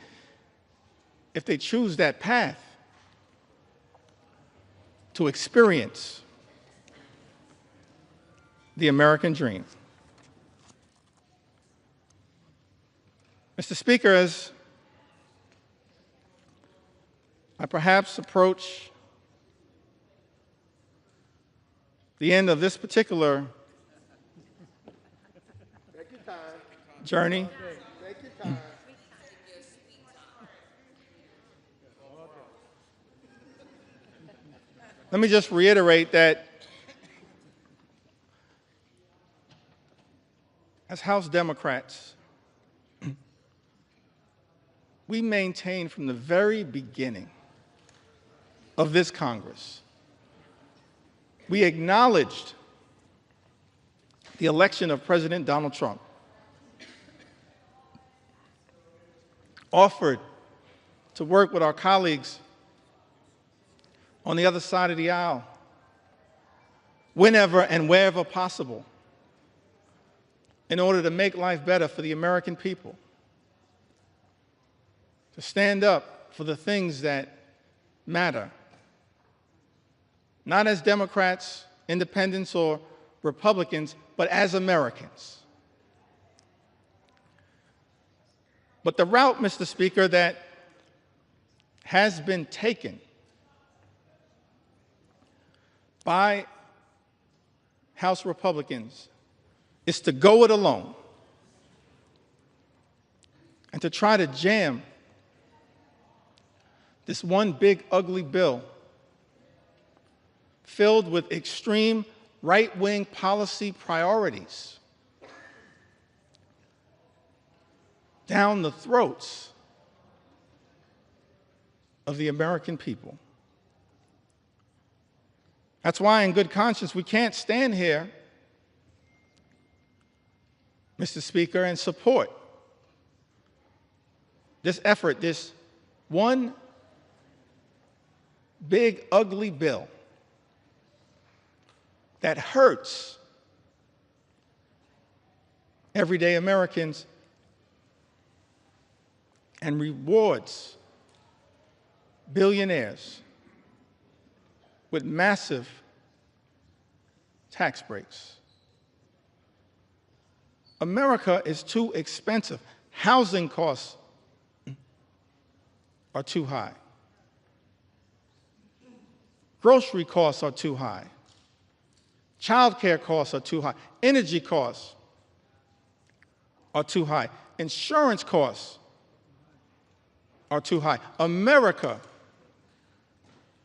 if they choose that path to experience the American dream. Mr. Speaker, as I perhaps approach the end of this particular journey, let me just reiterate that as House Democrats, we maintain from the very beginning of this Congress, we acknowledged the election of President Donald Trump, offered to work with our colleagues on the other side of the aisle whenever and wherever possible in order to make life better for the American people, to stand up for the things that matter, not as Democrats, independents, or Republicans, but as Americans. But the route, Mr. Speaker, that has been taken by House Republicans is to go it alone and to try to jam this one big, ugly bill filled with extreme right-wing policy priorities down the throats of the American people. That's why, in good conscience, we can't stand here, Mr. Speaker, and support this effort, this one big, ugly bill that hurts everyday Americans and rewards billionaires with massive tax breaks. America is too expensive. Housing costs are too high. Grocery costs are too high. Childcare costs are too high. Energy costs are too high. Insurance costs are too high. America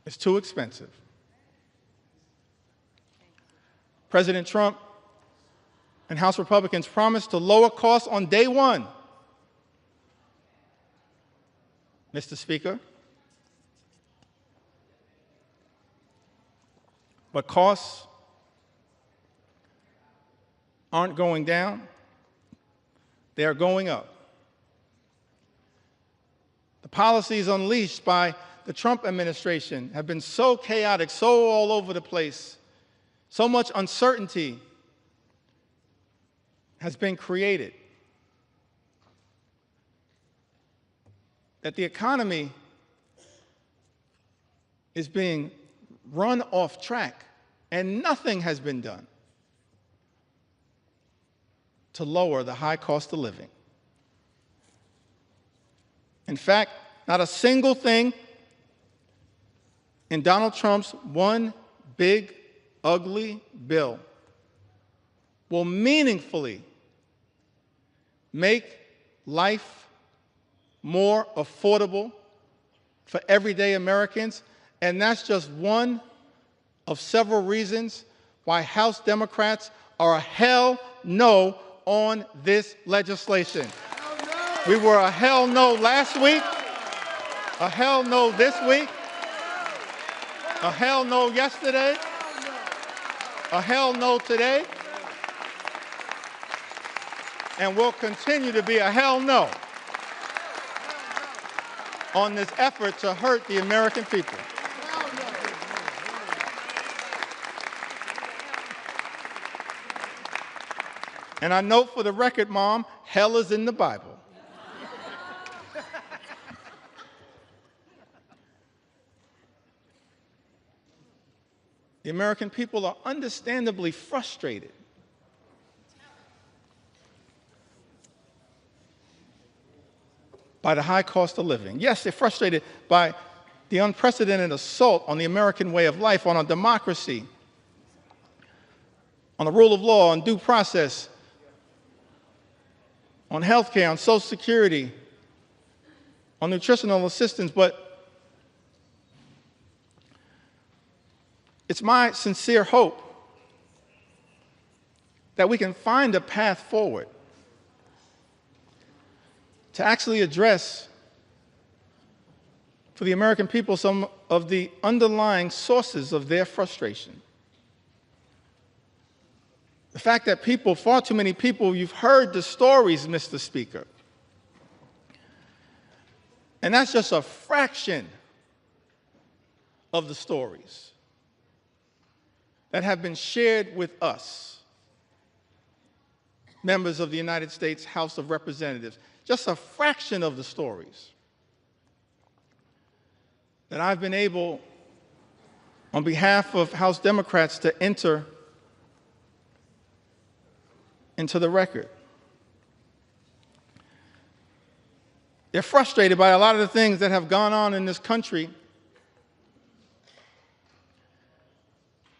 is too expensive. President Trump and House Republicans promised to lower costs on day one. Mr. Speaker, but costs aren't going down, they are going up. The policies unleashed by the Trump administration have been so chaotic, so all over the place, so much uncertainty has been created that the economy is being run off track, and nothing has been done to lower the high cost of living. In fact, not a single thing in Donald Trump's one big, ugly bill will meaningfully make life more affordable for everyday Americans, and that's just one of several reasons why House Democrats are a hell no on this legislation. We were a hell no last week, a hell no this week, a hell no yesterday, a hell no today, and will continue to be a hell no on this effort to hurt the American people. And I note for the record, Mom, hell is in the Bible. The American people are understandably frustrated by the high cost of living. Yes, they're frustrated by the unprecedented assault on the American way of life, on our democracy, on the rule of law, on due process, on health care, on Social Security, on nutritional assistance, but it's my sincere hope that we can find a path forward to actually address for the American people some of the underlying sources of their frustration. The fact that people, far too many people, you've heard the stories, Mr. Speaker, and that's just a fraction of the stories that have been shared with us, members of the United States House of Representatives, just a fraction of the stories that I've been able, on behalf of House Democrats, to enter into the record. They're frustrated by a lot of the things that have gone on in this country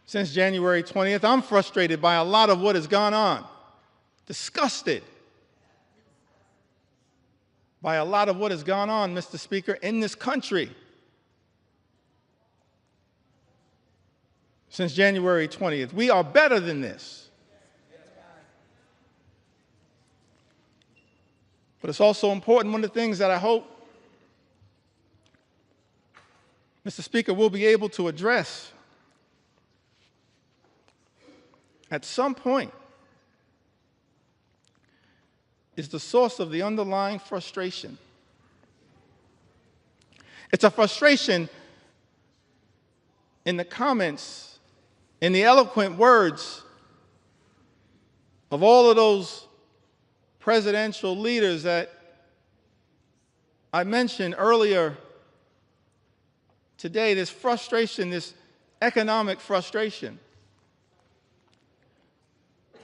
since January 20th. I'm frustrated by a lot of what has gone on, disgusted by a lot of what has gone on, Mr. Speaker, in this country since January 20th. We are better than this. But it's also important, one of the things that I hope, Mr. Speaker, we'll be able to address at some point is the source of the underlying frustration. It's a frustration in the comments, in the eloquent words of all of those presidential leaders that I mentioned earlier today, this frustration, this economic frustration.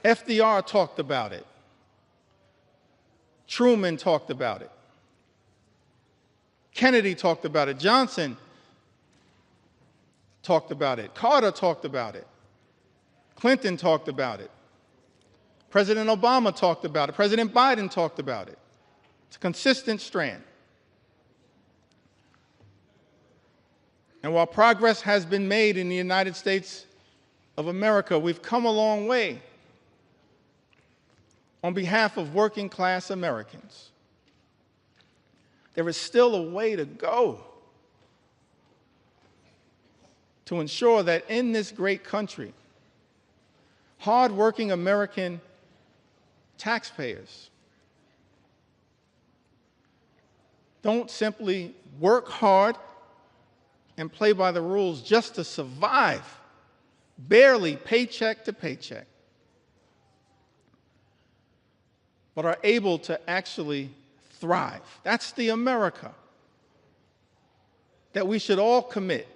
FDR talked about it. Truman talked about it. Kennedy talked about it. Johnson talked about it. Carter talked about it. Clinton talked about it. President Obama talked about it. President Biden talked about it. It's a consistent strand. And while progress has been made in the United States of America, we've come a long way on behalf of working class Americans. There is still a way to go to ensure that in this great country, hardworking American taxpayers don't simply work hard and play by the rules just to survive, barely paycheck to paycheck, but are able to actually thrive. That's the America that we should all commit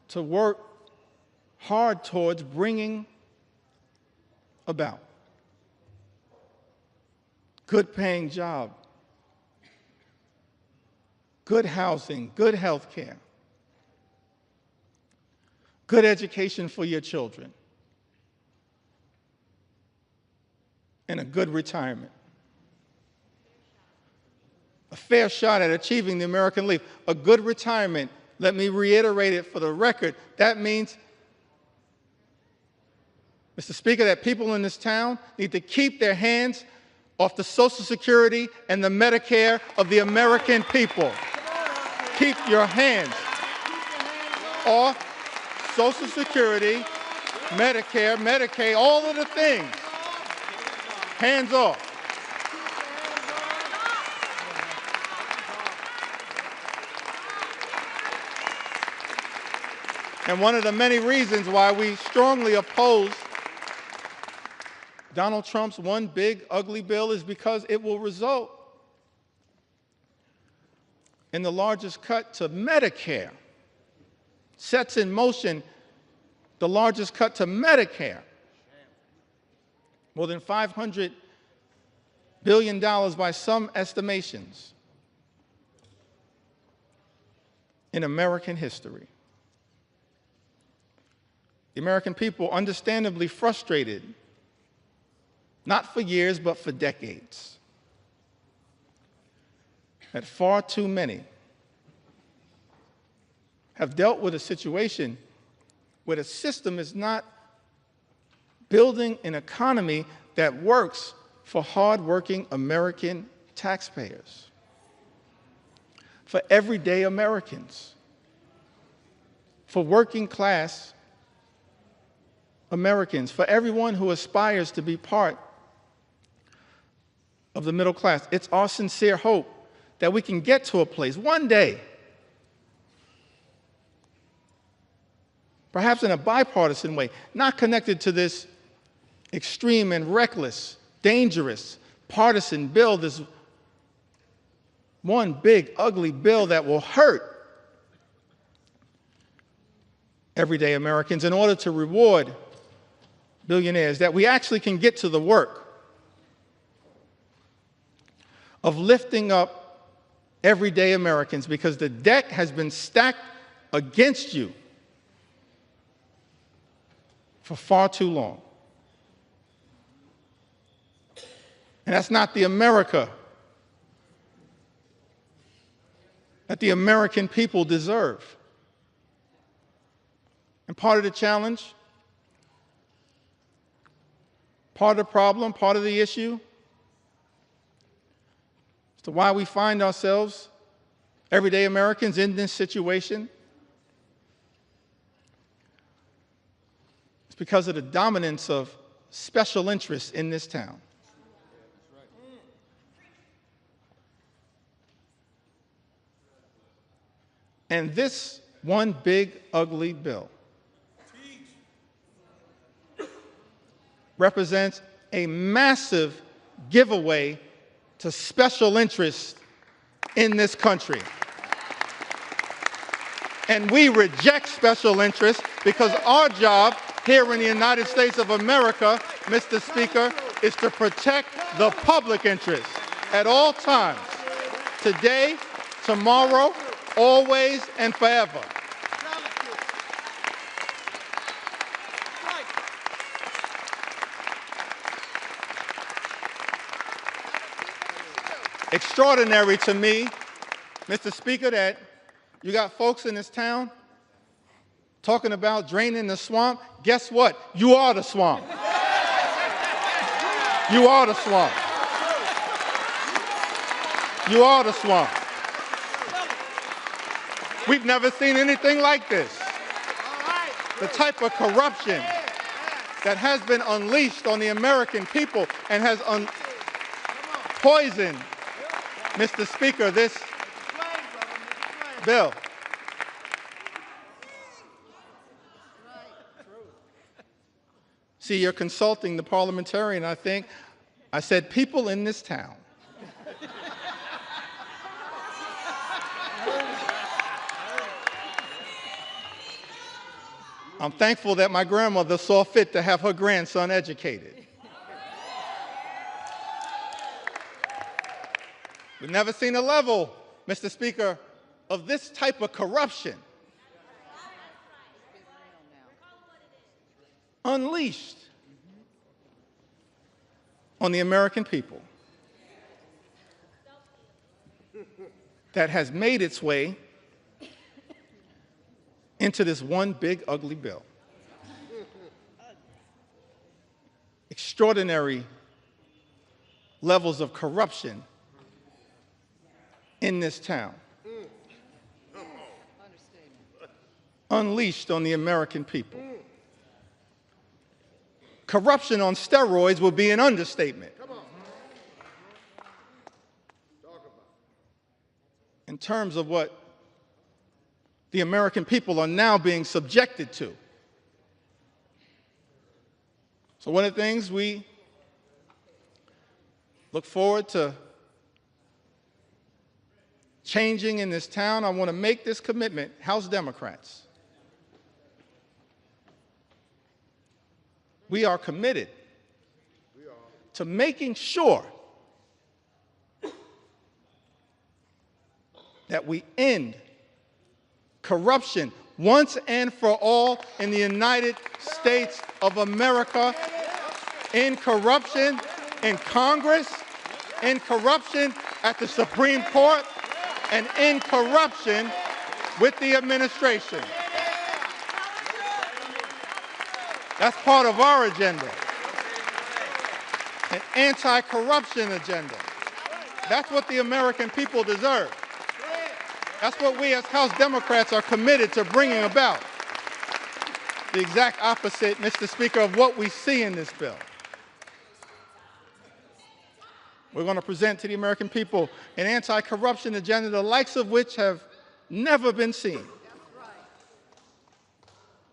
to work hard towards bringing about. Good paying job, good housing, good health care, good education for your children, and a good retirement. fair shot at achieving the American Leap, a good retirement. Let me reiterate it for the record. That means, Mr. Speaker, that people in this town need to keep their hands off the Social Security and the Medicare of the American people. Keep your hands off Social Security, Medicare, Medicaid, all of the things. Hands off. And one of the many reasons why we strongly oppose Donald Trump's one big ugly bill is because it will result in the largest cut to Medicare, sets in motion the largest cut to Medicare, more than $500 billion by some estimations in American history. The American people, understandably frustrated, not for years, but for decades, that far too many have dealt with a situation where the system is not building an economy that works for hardworking American taxpayers, for everyday Americans, for working class Americans, for everyone who aspires to be part of the middle class. It's our sincere hope that we can get to a place one day, perhaps in a bipartisan way, not connected to this extreme and reckless, dangerous, partisan bill, this one big, ugly bill that will hurt everyday Americans in order to reward billionaires, that we actually can get to the work of lifting up everyday Americans, because the deck has been stacked against you for far too long. And that's not the America that the American people deserve. And part of the challenge, part of the problem, part of the issue as to why we find ourselves, everyday Americans, in this situation, it's because of the dominance of special interests in this town. And this one big, ugly bill represents a massive giveaway to special interests in this country. And we reject special interests because our job here in the United States of America, Mr. Speaker, is to protect the public interest at all times, today, tomorrow, always, and forever. Extraordinary to me, Mr. Speaker, that you got folks in this town talking about draining the swamp. Guess what? You are the swamp. You are the swamp. You are the swamp. We've never seen anything like this. The type of corruption that has been unleashed on the American people and has poisoned, Mr. Speaker, this bill. See, you're consulting the parliamentarian, I think. I said people in this town. I'm thankful that my grandmother saw fit to have her grandson educated. We've never seen a level, Mr. Speaker, of this type of corruption unleashed on the American people. that has made its way into this one big ugly bill. Extraordinary levels of corruption in this town, unleashed on the American people. Corruption on steroids would be an understatement. In terms of what the American people are now being subjected to. So one of the things we look forward to changing in this town, I want to make this commitment, House Democrats. We are committed to making sure that we end corruption once and for all in the United States of America, in corruption in Congress, in corruption at the Supreme Court, and in corruption with the administration. That's part of our agenda, an anti-corruption agenda. That's what the American people deserve. That's what we as House Democrats are committed to bringing about. The exact opposite, Mr. Speaker, of what we see in this bill. We're going to present to the American people an anti-corruption agenda, the likes of which have never been seen.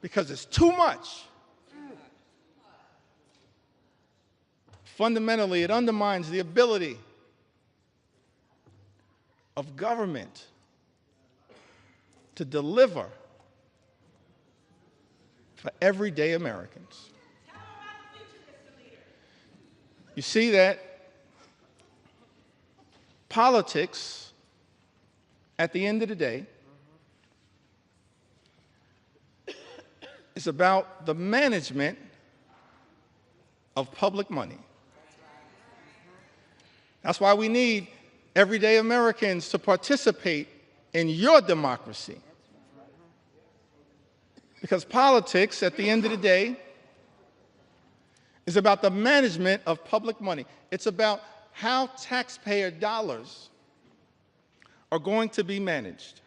Because it's too much. Fundamentally, it undermines the ability of government to deliver for everyday Americans. You see that politics, at the end of the day, is about the management of public money. That's why we need everyday Americans to participate in your democracy. Because politics, at the end of the day, is about the management of public money. It's about how taxpayer dollars are going to be managed.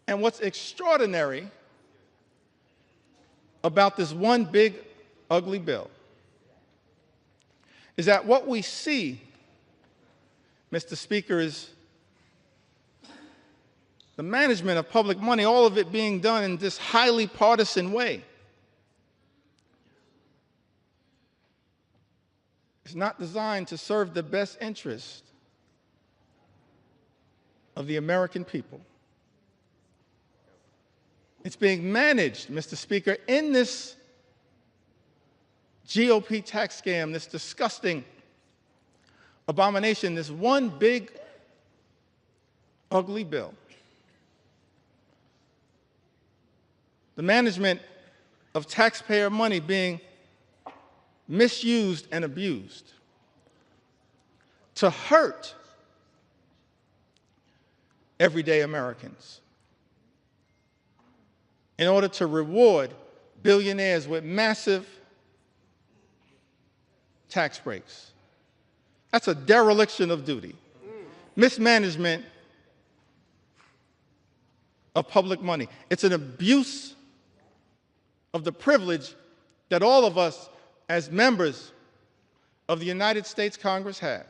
And what's extraordinary about this one big, ugly bill is that what we see, Mr. Speaker, is the management of public money, all of it being done in this highly partisan way. It's not designed to serve the best interest of the American people. It's being managed, Mr. Speaker, in this GOP tax scam, this disgusting abomination, this one big, ugly bill. The management of taxpayer money being misused and abused to hurt everyday Americans in order to reward billionaires with massive tax breaks. That's a dereliction of duty. Mismanagement of public money. It's an abuse of the privilege that all of us as members of the United States Congress have.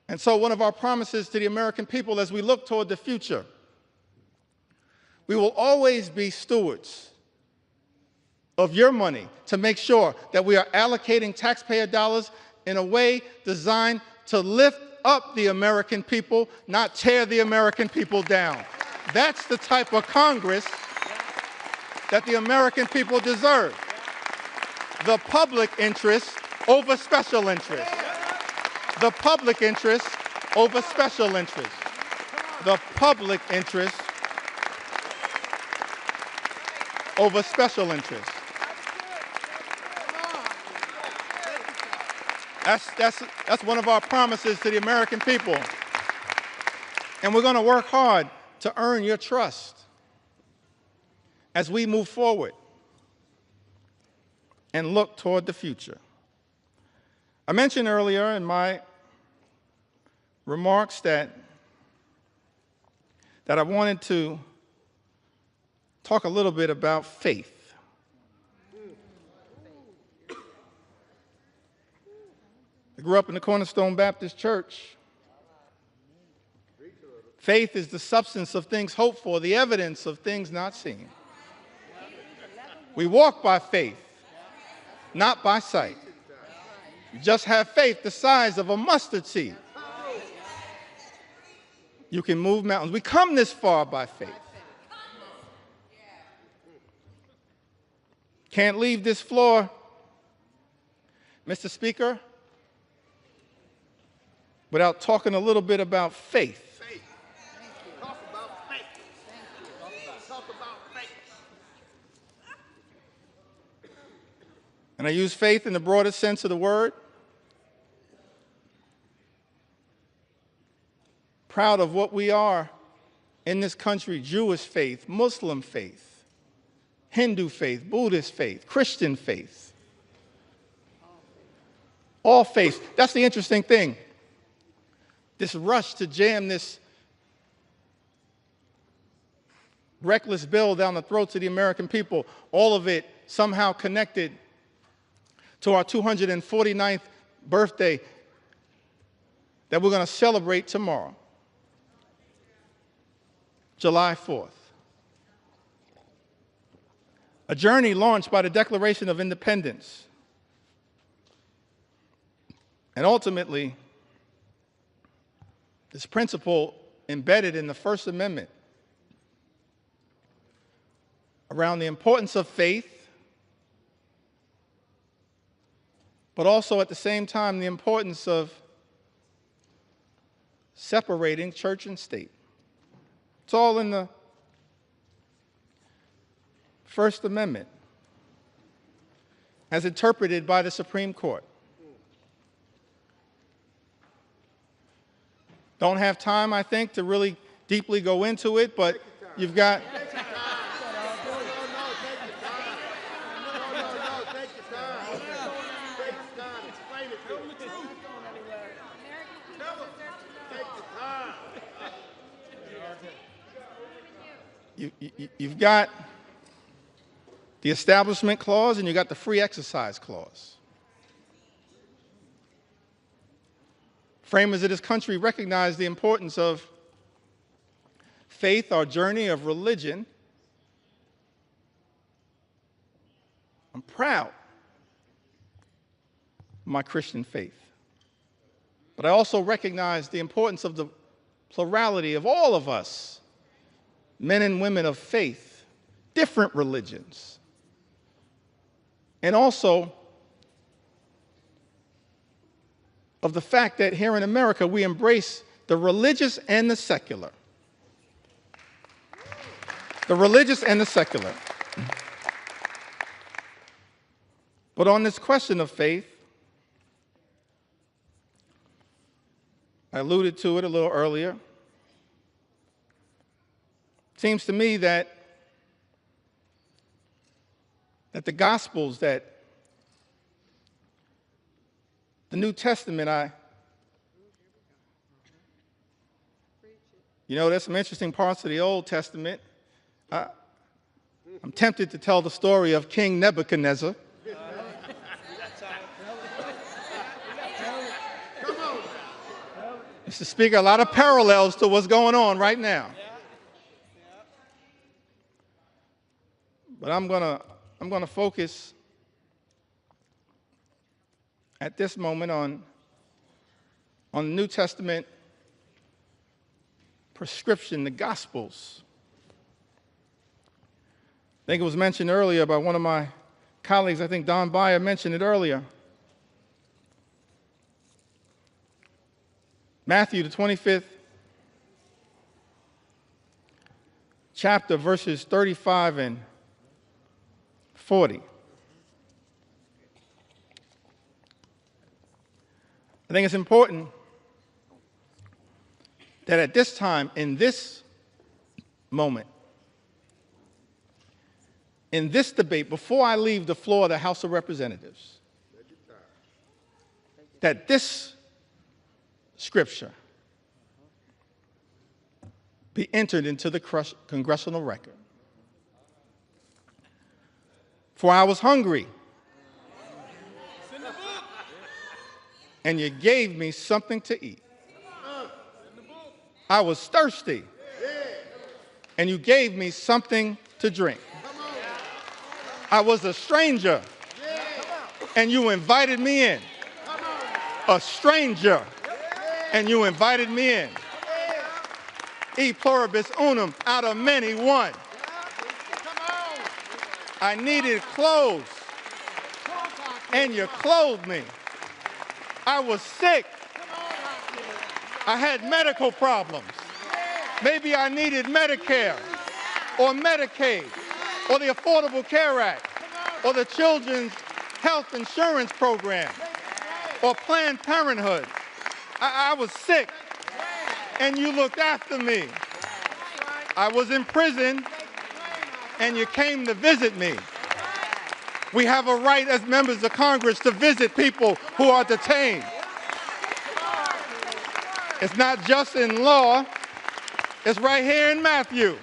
And so one of our promises to the American people as we look toward the future, we will always be stewards of your money to make sure that we are allocating taxpayer dollars in a way designed to lift up the American people, not tear the American people down. That's the type of Congress that the American people deserve. The public interest over special interest. The public interest over special interest. The public interest over special interest. That's one of our promises to the American people. And we're going to work hard to earn your trust as we move forward and look toward the future. I mentioned earlier in my remarks that I wanted to talk a little bit about faith. I grew up in the Cornerstone Baptist Church. Faith is the substance of things hoped for, the evidence of things not seen. We walk by faith, not by sight. You just have faith the size of a mustard seed. You can move mountains. We come this far by faith. Can't leave this floor, Mr. Speaker, without talking a little bit about faith. Talk about faith. Talk about faith. And I use faith in the broadest sense of the word. Proud of what we are in this country: Jewish faith, Muslim faith, Hindu faith, Buddhist faith, Christian faith. All faiths. That's the interesting thing. This rush to jam this reckless bill down the throats of the American people, all of it somehow connected to our 249th birthday that we're going to celebrate tomorrow, July 4th. A journey launched by the Declaration of Independence. And ultimately, this principle embedded in the First Amendment around the importance of faith, but also at the same time the importance of separating church and state. It's all in the First Amendment as interpreted by the Supreme Court. Don't have time, I think, to really deeply go into it, but you've got... You've got the Establishment Clause and you've got the Free Exercise Clause. Framers of this country recognize the importance of faith, our journey of religion. I'm proud of my Christian faith. But I also recognize the importance of the plurality of all of us, men and women of faith, different religions. And also of the fact that here in America we embrace the religious and the secular. The religious and the secular. But on this question of faith, I alluded to it a little earlier. It seems to me that the Gospels, that the New Testament, there's some interesting parts of the Old Testament. I'm tempted to tell the story of King Nebuchadnezzar. Mr. Speaker, a lot of parallels to what's going on right now. But I'm gonna focus at this moment on the New Testament prescription, the Gospels. I think it was mentioned earlier by one of my colleagues. I think Don Beyer mentioned it earlier. Matthew, the 25th chapter, verses 35 and 40. I think it's important that at this time, in this moment, in this debate, before I leave the floor of the House of Representatives, that this scripture be entered into the congressional record. For I was hungry, and you gave me something to eat. I was thirsty, and you gave me something to drink. I was a stranger, and you invited me in. A stranger, and you invited me in. E pluribus unum, out of many, one. I needed clothes, and you clothed me. I was sick. I had medical problems. Maybe I needed Medicare or Medicaid or the Affordable Care Act or the Children's Health Insurance Program or Planned Parenthood. I was sick, and you looked after me. I was in prison, and you came to visit me. We have a right as members of Congress to visit people who are detained. It's not just in law, it's right here in Matthew.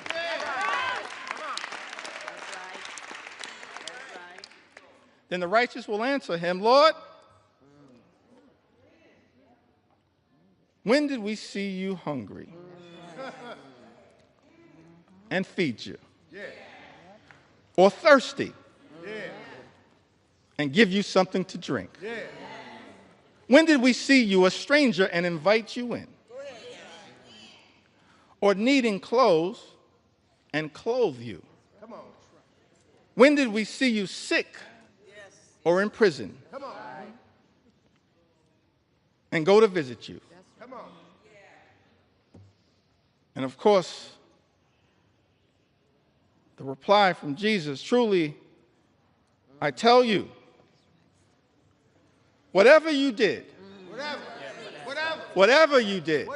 Then the righteous will answer him, Lord, when did we see you hungry and feed you? Or thirsty and give you something to drink? When did we see you a stranger and invite you in? Or needing clothes and clothe you? When did we see you sick or in prison and go to visit you? And of course, the reply from Jesus, truly, I tell you, whatever you did, whatever you did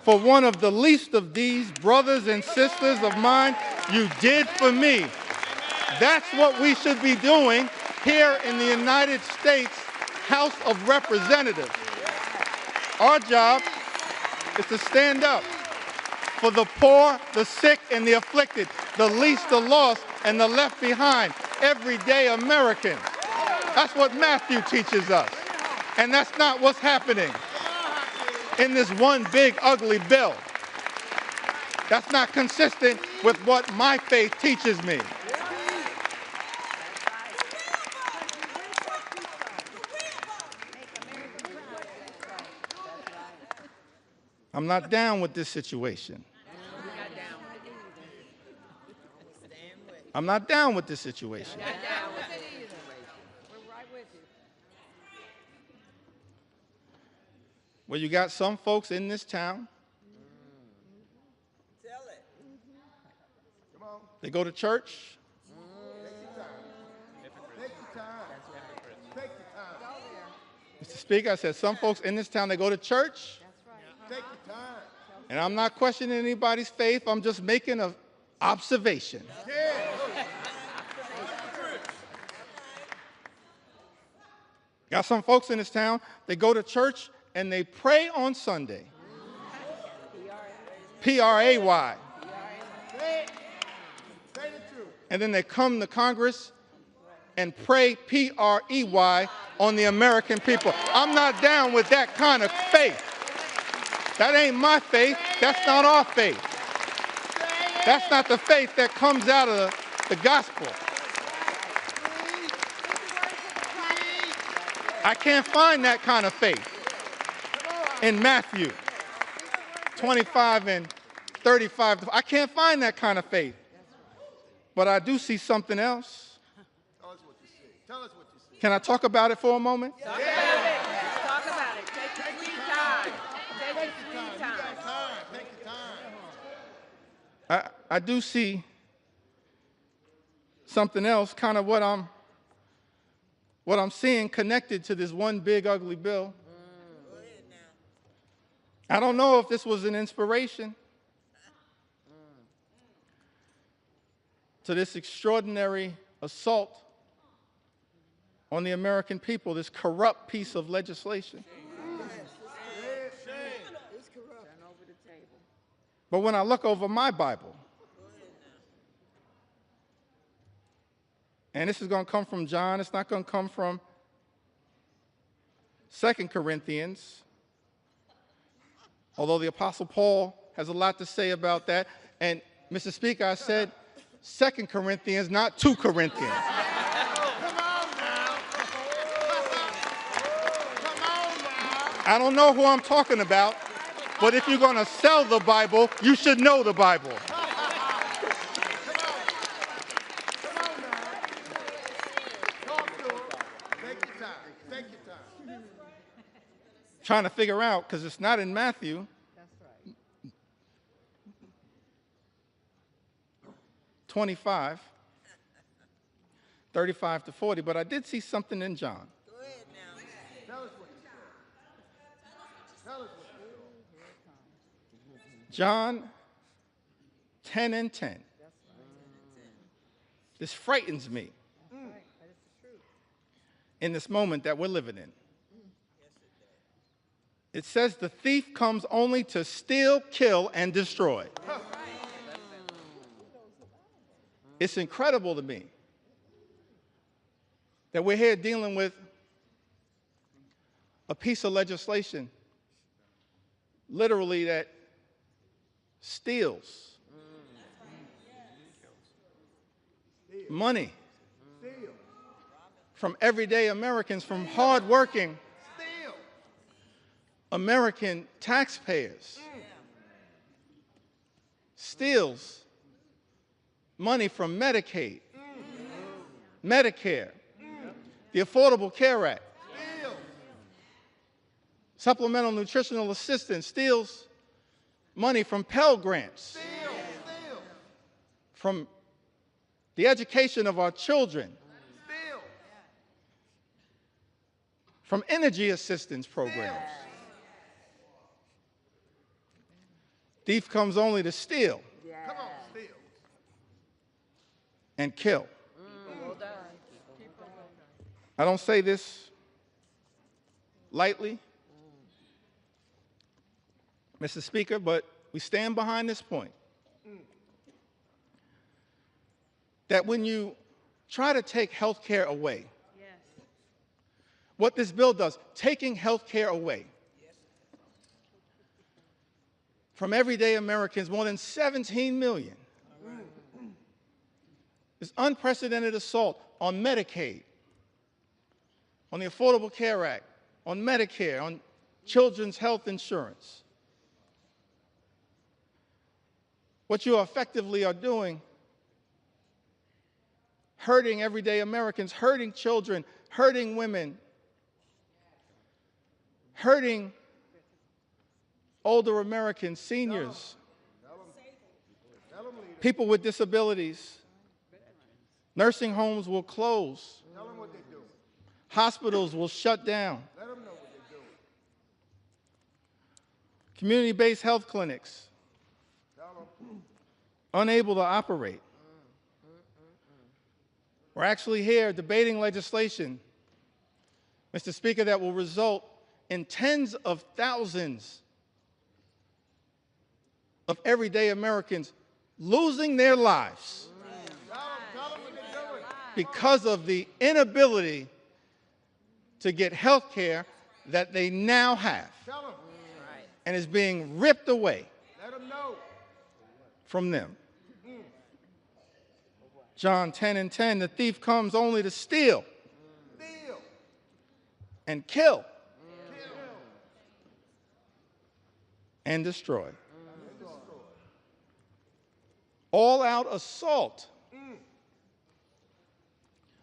for one of the least of these brothers and sisters of mine, you did for me. That's what we should be doing here in the United States House of Representatives. Our job is to stand up for the poor, the sick, and the afflicted, the least, the lost, and the left behind, everyday Americans. That's what Matthew teaches us. And that's not what's happening in this one big, ugly bill. That's not consistent with what my faith teaches me. I'm not down with this situation. I'm not down with this situation. Well, you got some folks in this town. They go to church. Mr. Speaker, I said some folks in this town, they go to church. And I'm not questioning anybody's faith. I'm just making an observation. Got some folks in this town, they go to church and they pray on Sunday. P-R-A-Y. And then they come to Congress and pray P-R-E-Y on the American people. I'm not down with that kind of faith. That ain't my faith. That's not our faith. That's not the faith that comes out of the gospel. I can't find that kind of faith in Matthew 25 and 35. I can't find that kind of faith. But I do see something else. Tell us what you see. Tell us what you see. Can I talk about it for a moment? Talk about it. Talk about it. Take your sweet time. Take your sweet time. Take your time. I do see something else, kind of what what I'm seeing connected to this one big ugly bill. I don't know if this was an inspiration to this extraordinary assault on the American people, this corrupt piece of legislation. But when I look over my Bible, and this is going to come from John, it's not going to come from 2 Corinthians, although the Apostle Paul has a lot to say about that. And, Mr. Speaker, I said 2 Corinthians, not 2 Corinthians. I don't know who I'm talking about, but if you're going to sell the Bible, you should know the Bible. Trying to figure out, because it's not in Matthew. That's right. 25, 35 to 40, but I did see something in John. Go ahead now. Tell us what you said. Tell us what you said. John 10 and 10. This frightens me in this moment that we're living in. It says the thief comes only to steal, kill, and destroy. It's incredible to me that we're here dealing with a piece of legislation, literally, that steals money from everyday Americans, from hardworking American taxpayers, steals money from Medicaid, Medicare, the Affordable Care Act, supplemental nutritional assistance, steals money from Pell Grants, from the education of our children, from energy assistance programs. Thief comes only to steal and kill. I don't say this lightly, Mr. Speaker, but we stand behind this point. That when you try to take health care away, what this bill does, taking health care away from everyday Americans, more than 17 million, this unprecedented assault on Medicaid, on the Affordable Care Act, on Medicare, on children's health insurance. What you effectively are doing, hurting everyday Americans, hurting children, hurting women, hurting older Americans, seniors, people with disabilities. Nursing homes will close. Hospitals will shut down. Community-based health clinics unable to operate. We're actually here debating legislation, Mr. Speaker, that will result in tens of thousands of everyday Americans losing their lives because of the inability to get health care that they now have and is being ripped away from them. John 10 and 10, the thief comes only to steal and kill and destroy. All-out assault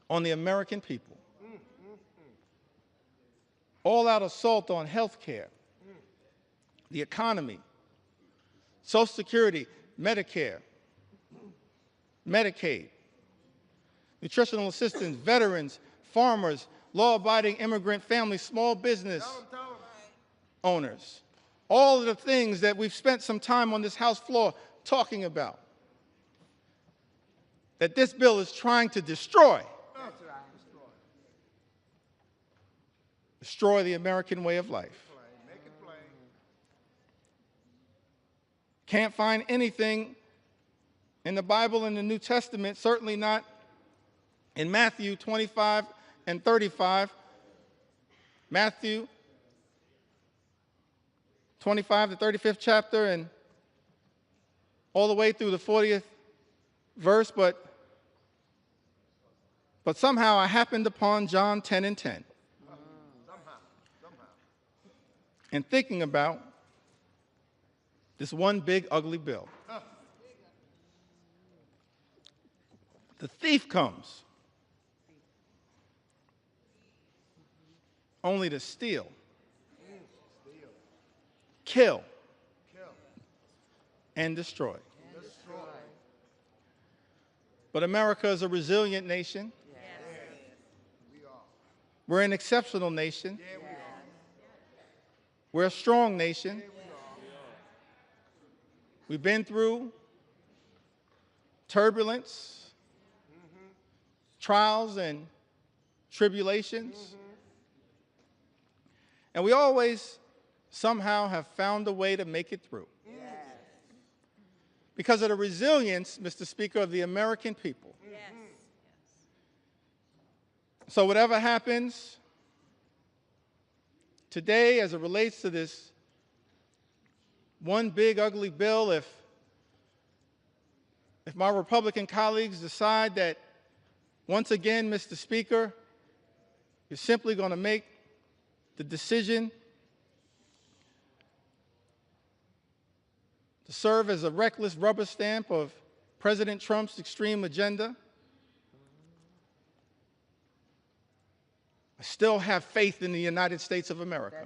on the American people. All-out assault on health care, the economy, Social Security, Medicare, Medicaid, nutritional assistance, veterans, farmers, law-abiding immigrant families, small business owners. All of the things that we've spent some time on this House floor talking about, that this bill is trying to destroy. Destroy the American way of life. Can't find anything in the Bible and the New Testament, certainly not in Matthew 25 and 35. Matthew 25, the 35th chapter, and all the way through the 40th verse, but somehow I happened upon John 10 and 10. And thinking about this one big ugly bill. The thief comes only to steal, kill, and destroy. But America is a resilient nation. We're an exceptional nation. We're a strong nation. We've been through turbulence, trials, and tribulations. And we always somehow have found a way to make it through. Because of the resilience, Mr. Speaker, of the American people. So whatever happens today as it relates to this one big ugly bill, if my Republican colleagues decide that once again, Mr. Speaker, you're simply going to make the decision to serve as a reckless rubber stamp of President Trump's extreme agenda, I still have faith in the United States of America.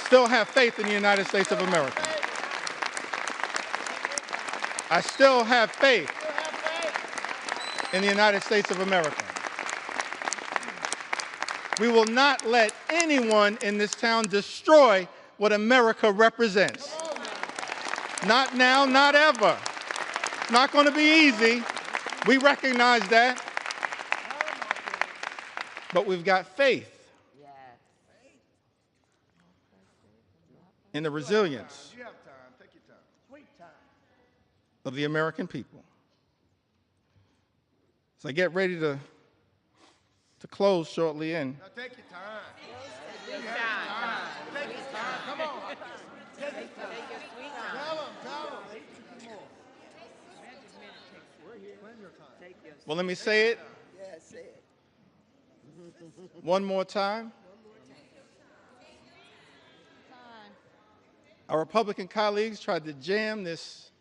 Still have faith in the United States of America. I still have faith in the United States of America. We will not let anyone in this town destroy what America represents. Not now, not ever. Not going to be easy. We recognize that. But we've got faith in the resilience of the American people. So I get ready to close shortly in. Now take your time. Take your time. Take your time. Come on. Take your sweet time. Tell them. Well, let me say it one more time. Our Republican colleagues tried to jam this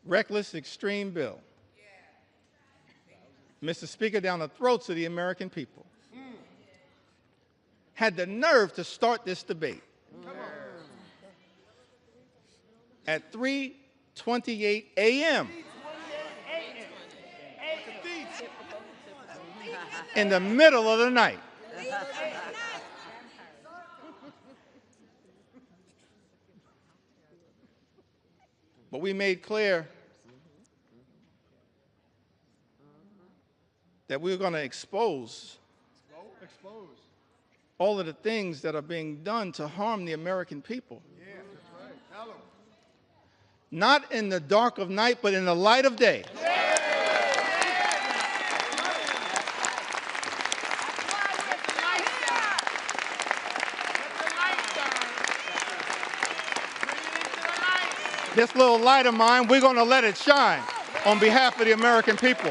reckless, extreme bill, Mr. Speaker, down the throats of the American people. Had the nerve to start this debate at 3:28 a.m. in the middle of the night. But we made clear that we were going to expose all of the things that are being done to harm the American people. Yeah, that's right. Tell them. Not in the dark of night, but in the light of day. This little light of mine, we're going to let it shine on behalf of the American people.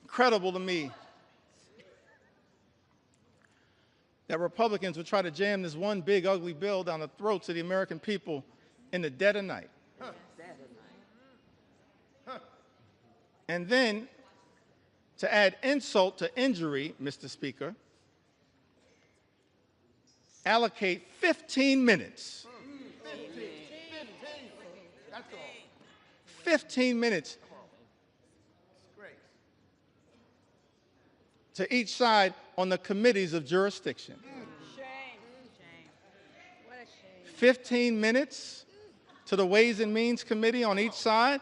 Incredible to me that Republicans would try to jam this one big ugly bill down the throats of the American people in the dead of night. And then, to add insult to injury, Mr. Speaker, allocate 15 minutes. 15 minutes to each side on the committees of jurisdiction. Shame. What a shame. 15 minutes to the Ways and Means Committee on each side.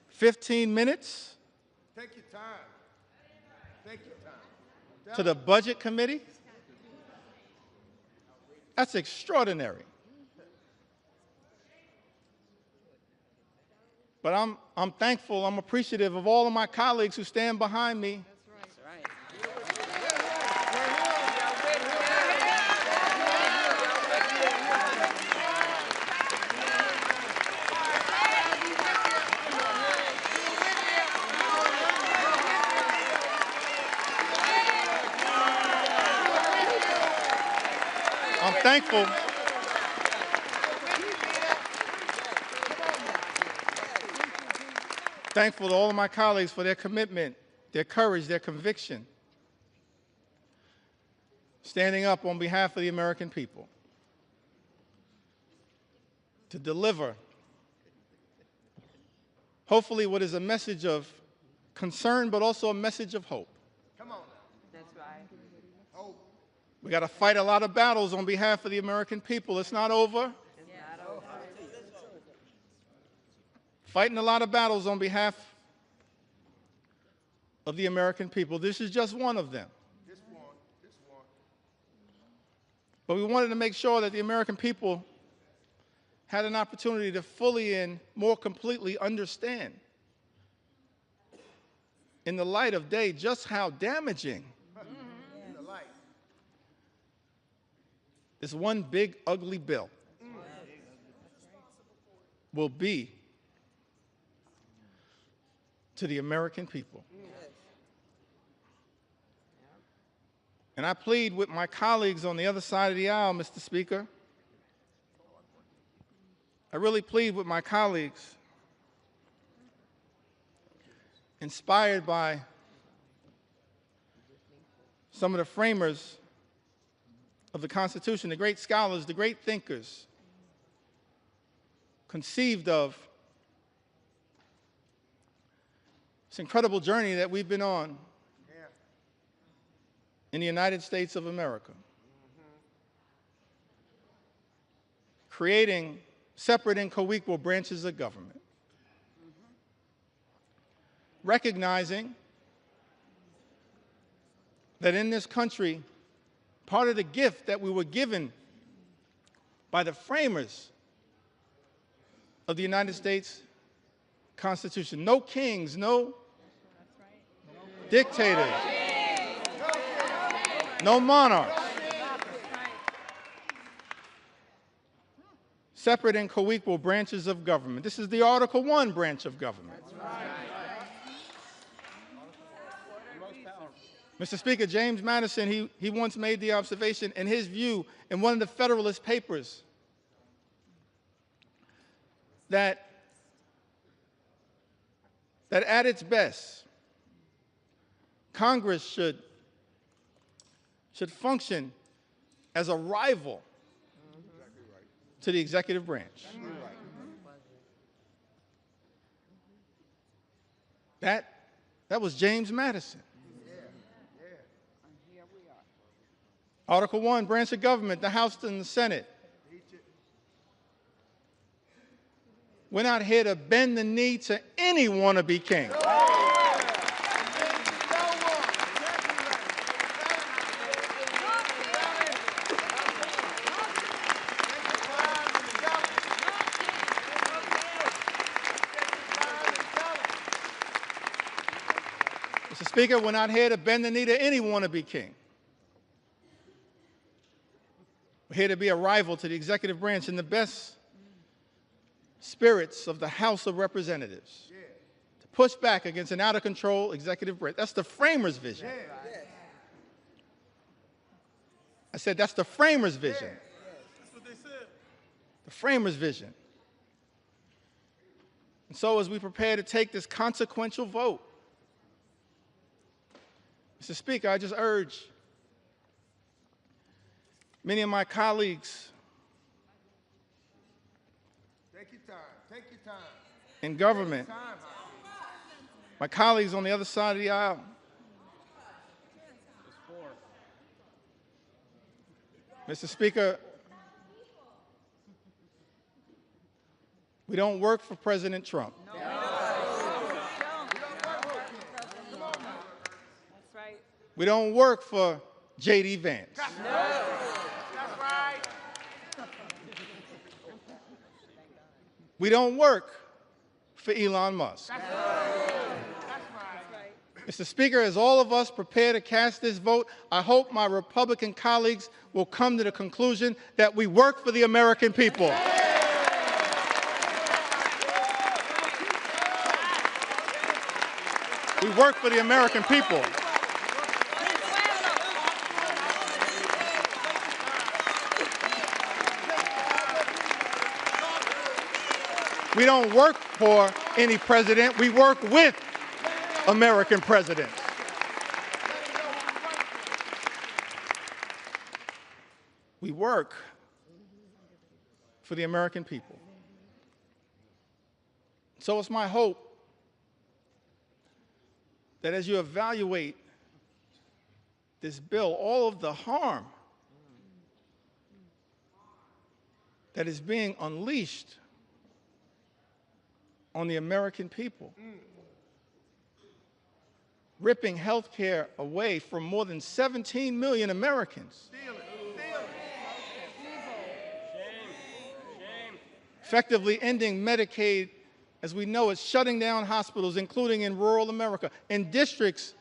15 minutes Take your time. Take your time. to the Budget Committee. That's extraordinary. But I'm thankful, I'm appreciative of all of my colleagues who stand behind me. That's right. I'm thankful. Thankful to all of my colleagues for their commitment, their courage, their conviction, standing up on behalf of the American people to deliver, hopefully, what is a message of concern, but also a message of hope. Come on. That's right. Hope. We got to fight a lot of battles on behalf of the American people. It's not over. It's not over. Fighting a lot of battles on behalf of the American people. This is just one of them. This one. But we wanted to make sure that the American people had an opportunity to fully and more completely understand, in the light of day, just how damaging In the light. this one big, ugly bill will be to the American people. And I plead with my colleagues on the other side of the aisle, Mr. Speaker. I really plead with my colleagues, inspired by some of the framers of the Constitution, the great scholars, the great thinkers, conceived of this incredible journey that we've been on Yeah. in the United States of America, creating separate and co-equal branches of government, recognizing that in this country, part of the gift that we were given by the framers of the United States Constitution, no kings, no dictators, no monarchs, separate and co-equal branches of government. This is the Article I branch of government. Mr. Speaker, James Madison, he once made the observation in his view in one of the Federalist Papers that at its best, Congress should function as a rival to the executive branch. That was James Madison. Article I, branch of government, the House and the Senate. We're not here to bend the knee to any wannabe king. Mr. Speaker, we're not here to bend the knee to any wannabe king. We're here to be a rival to the executive branch in the best spirits of the House of Representatives, to push back against an out-of-control executive branch. That's the framers' vision. I said that's the framers' vision. That's what they said. The framers' vision. And so as we prepare to take this consequential vote, Mr. Speaker, I just urge many of my colleagues Take your time. Take your time. in government, Time. my colleagues on the other side of the aisle, Mr. Speaker, we don't work for President Trump. That's right. We don't work for J.D. Vance. That's right. We don't work for Elon Musk. That's right. Mr. Speaker, as all of us prepare to cast this vote, I hope my Republican colleagues will come to the conclusion that we work for the American people. We work for the American people. We don't work for any president. We work with American presidents. We work for the American people. So it's my hope that as you evaluate this bill, all of the harm that is being unleashed on the American people, ripping health care away from more than 17 million Americans, effectively ending Medicaid as we know it, shutting down hospitals, including in rural America, in districts,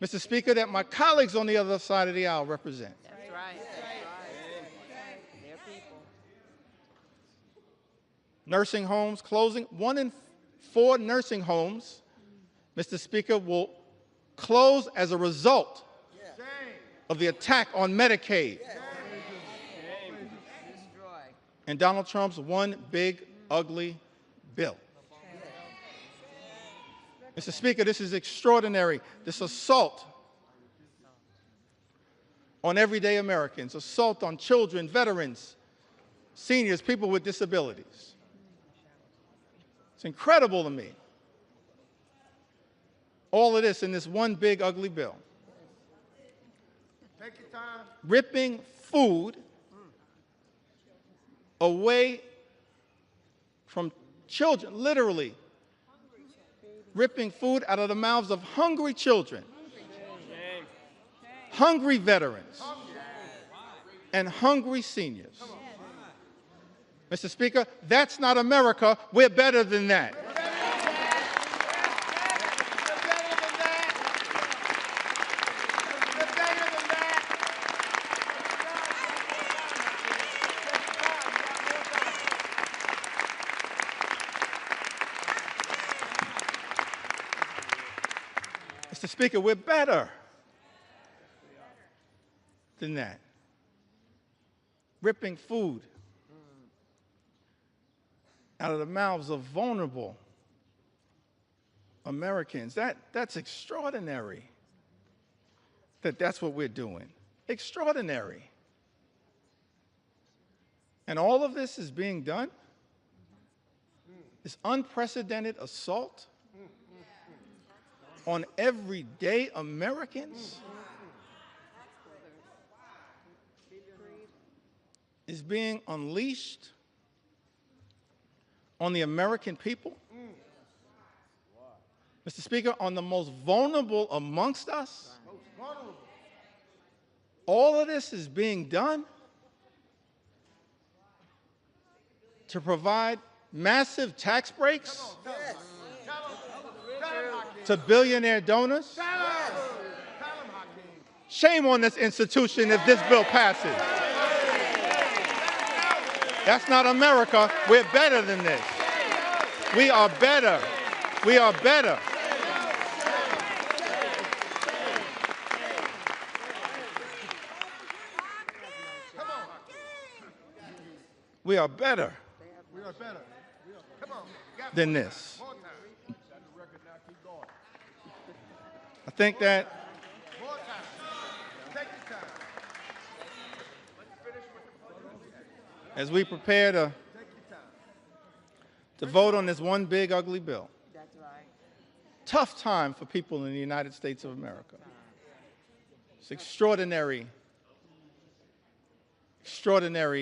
Mr. Speaker, that my colleagues on the other side of the aisle represent. That's right. That's right. They're people. Nursing homes closing. 1 in 4 nursing homes, Mr. Speaker, will close as a result of the attack on Medicaid and Donald Trump's one big, ugly bill. Mr. Speaker, this is extraordinary. This assault on everyday Americans, assault on children, veterans, seniors, people with disabilities. It's incredible to me. All of this in this one big, ugly bill. Take your time. Ripping food away from children, literally ripping food out of the mouths of hungry children, hungry veterans, and hungry seniors. Mr. Speaker, that's not America. We're better than that. Mr. Speaker, we're better than that. Ripping food out of the mouths of vulnerable Americans. That's extraordinary that's what we're doing. Extraordinary. And all of this is being done. This unprecedented assault on everyday Americans is being unleashed on the American people. Mr. Speaker, on the most vulnerable amongst us. All of this is being done to provide massive tax breaks to billionaire donors. Shame on this institution if this bill passes. That's not America. We're better than this. We are better. We are better. We are better than this. I think that More time. Take your time. as we prepare Take your time. to vote on this one big ugly bill, That's right. tough time for people in the United States of America. It's extraordinary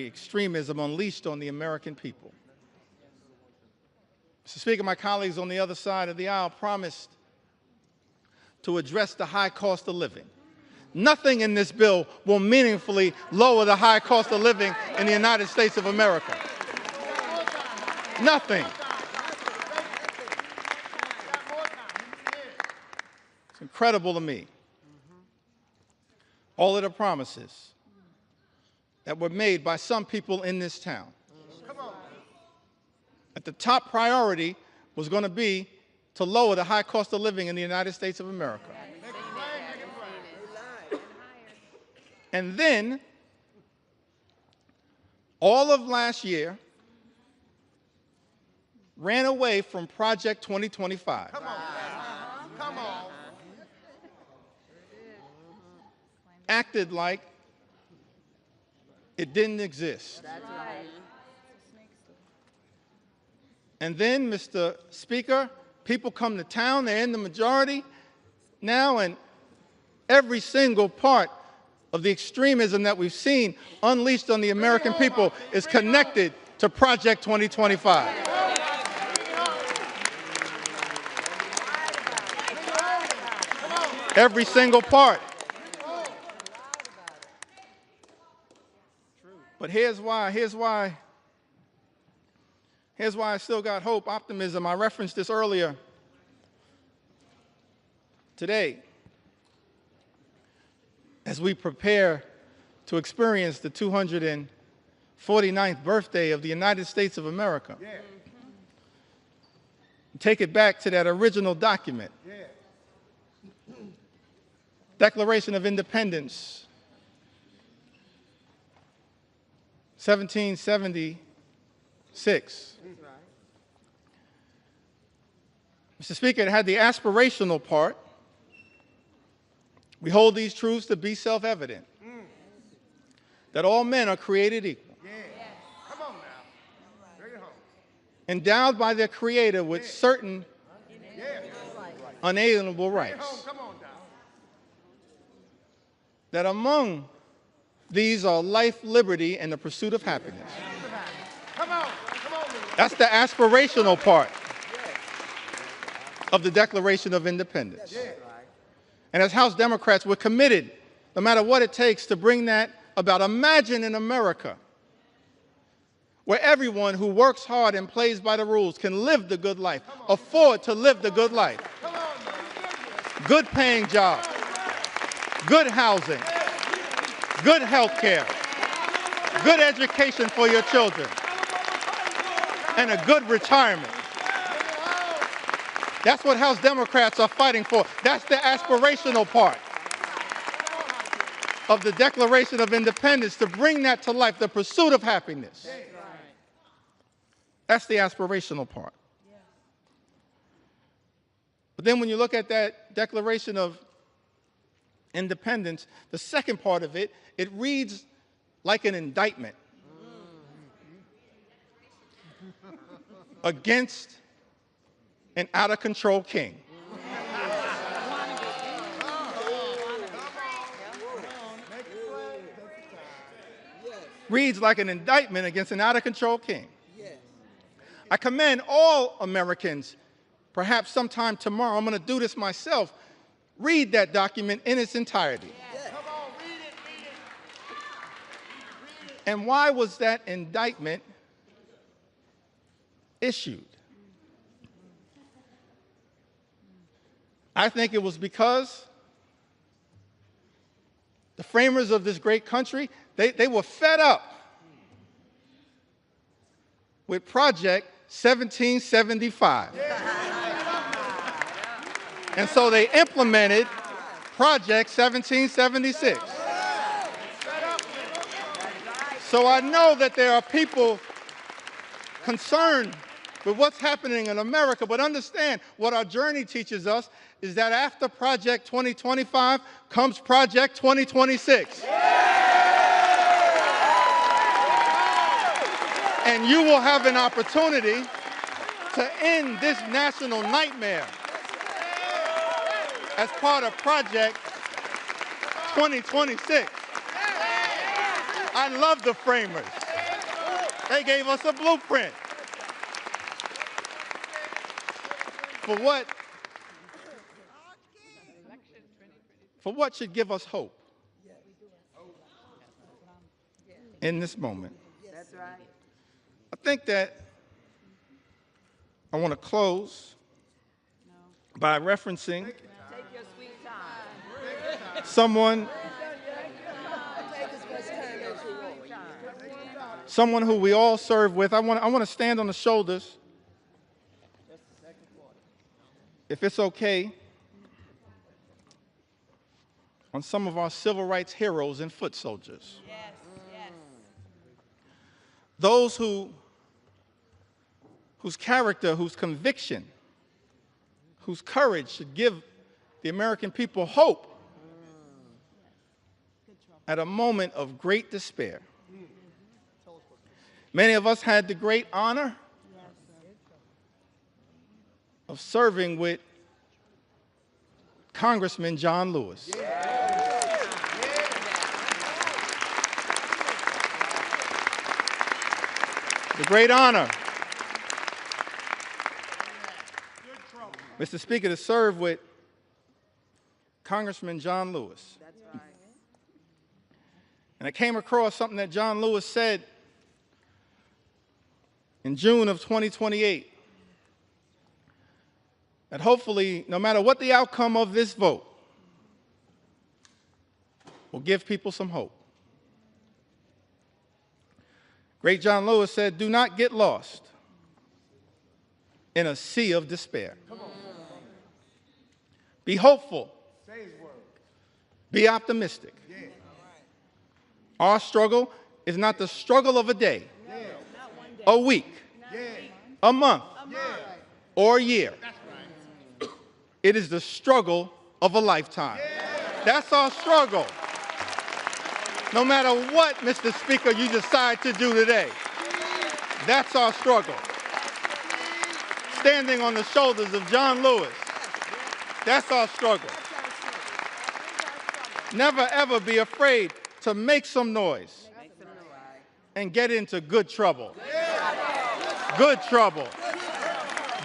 extremism unleashed on the American people. Mr. Speaker, my colleagues on the other side of the aisle promised to address the high cost of living. Nothing in this bill will meaningfully lower the high cost of living in the United States of America. Nothing. It's incredible to me. All of the promises that were made by some people in this town. That the top priority was going to be to lower the high cost of living in the United States of America. And then, all of last year, ran away from Project 2025. Come on. Come on. Acted like it didn't exist. That's right. And then, Mr. Speaker, people come to town, they're in the majority now, and every single part of the extremism that we've seen unleashed on the American people is connected to Project 2025. Every single part. But here's why I still got hope, optimism. I referenced this earlier today as we prepare to experience the 249th birthday of the United States of America. Yeah. Take it back to that original document. Yeah. Declaration of Independence, 1776. Mr. Speaker, it had the aspirational part. We hold these truths to be self-evident, that all men are created equal, Yeah. Come on now. Bring it home. endowed by their Creator with certain Yeah. unalienable Bring it rights, home. Come on now. that among these are life, liberty, and the pursuit of happiness. Come on. Come on. That's the aspirational part of the Declaration of Independence. Yeah. And as House Democrats, we're committed, no matter what it takes, to bring that about. Imagine in America where everyone who works hard and plays by the rules can live the good life, afford to live the good life. Come on now. Good paying jobs, good housing, good health care, good education for your children, and a good retirement. That's what House Democrats are fighting for. That's the aspirational part of the Declaration of Independence, to bring that to life, the pursuit of happiness. That's the aspirational part. But then when you look at that Declaration of Independence, the second part of it, it reads like an indictment against an out-of-control king. Reads like an indictment against an out-of-control king. I commend all Americans, perhaps sometime tomorrow, I'm going to do this myself, read that document in its entirety. Come on. Read it. And why was that indictment issued? I think it was because the framers of this great country, they were fed up with Project 1775. And so they implemented Project 1776. So I know that there are people concerned with what's happening in America. But understand, what our journey teaches us is that after Project 2025 comes Project 2026. And you will have an opportunity to end this national nightmare as part of Project 2026. I love the framers. They gave us a blueprint for what should give us hope in this moment. That's right. I think that I want to close by referencing Take your sweet time. someone who we all serve with. I want to stand on the shoulders, if it's okay, on some of our civil rights heroes and foot soldiers. Yes, yes. Those whose character, whose conviction, whose courage should give the American people hope at a moment of great despair. Many of us had the great honor of serving with Congressman John Lewis. The great honor, Mr. Speaker, to serve with Congressman John Lewis. That's right. And I came across something that John Lewis said in June of 2028, that hopefully, no matter what the outcome of this vote, will give people some hope. Great John Lewis said, "Do not get lost in a sea of despair. Be hopeful. Be optimistic. Our struggle is not the struggle of a day, a week, a month, or a year. It is the struggle of a lifetime." That's our struggle. No matter what, Mr. Speaker, you decide to do today, that's our struggle. Standing on the shoulders of John Lewis, that's our struggle. Never, ever be afraid to make some noise and get into good trouble. Good trouble.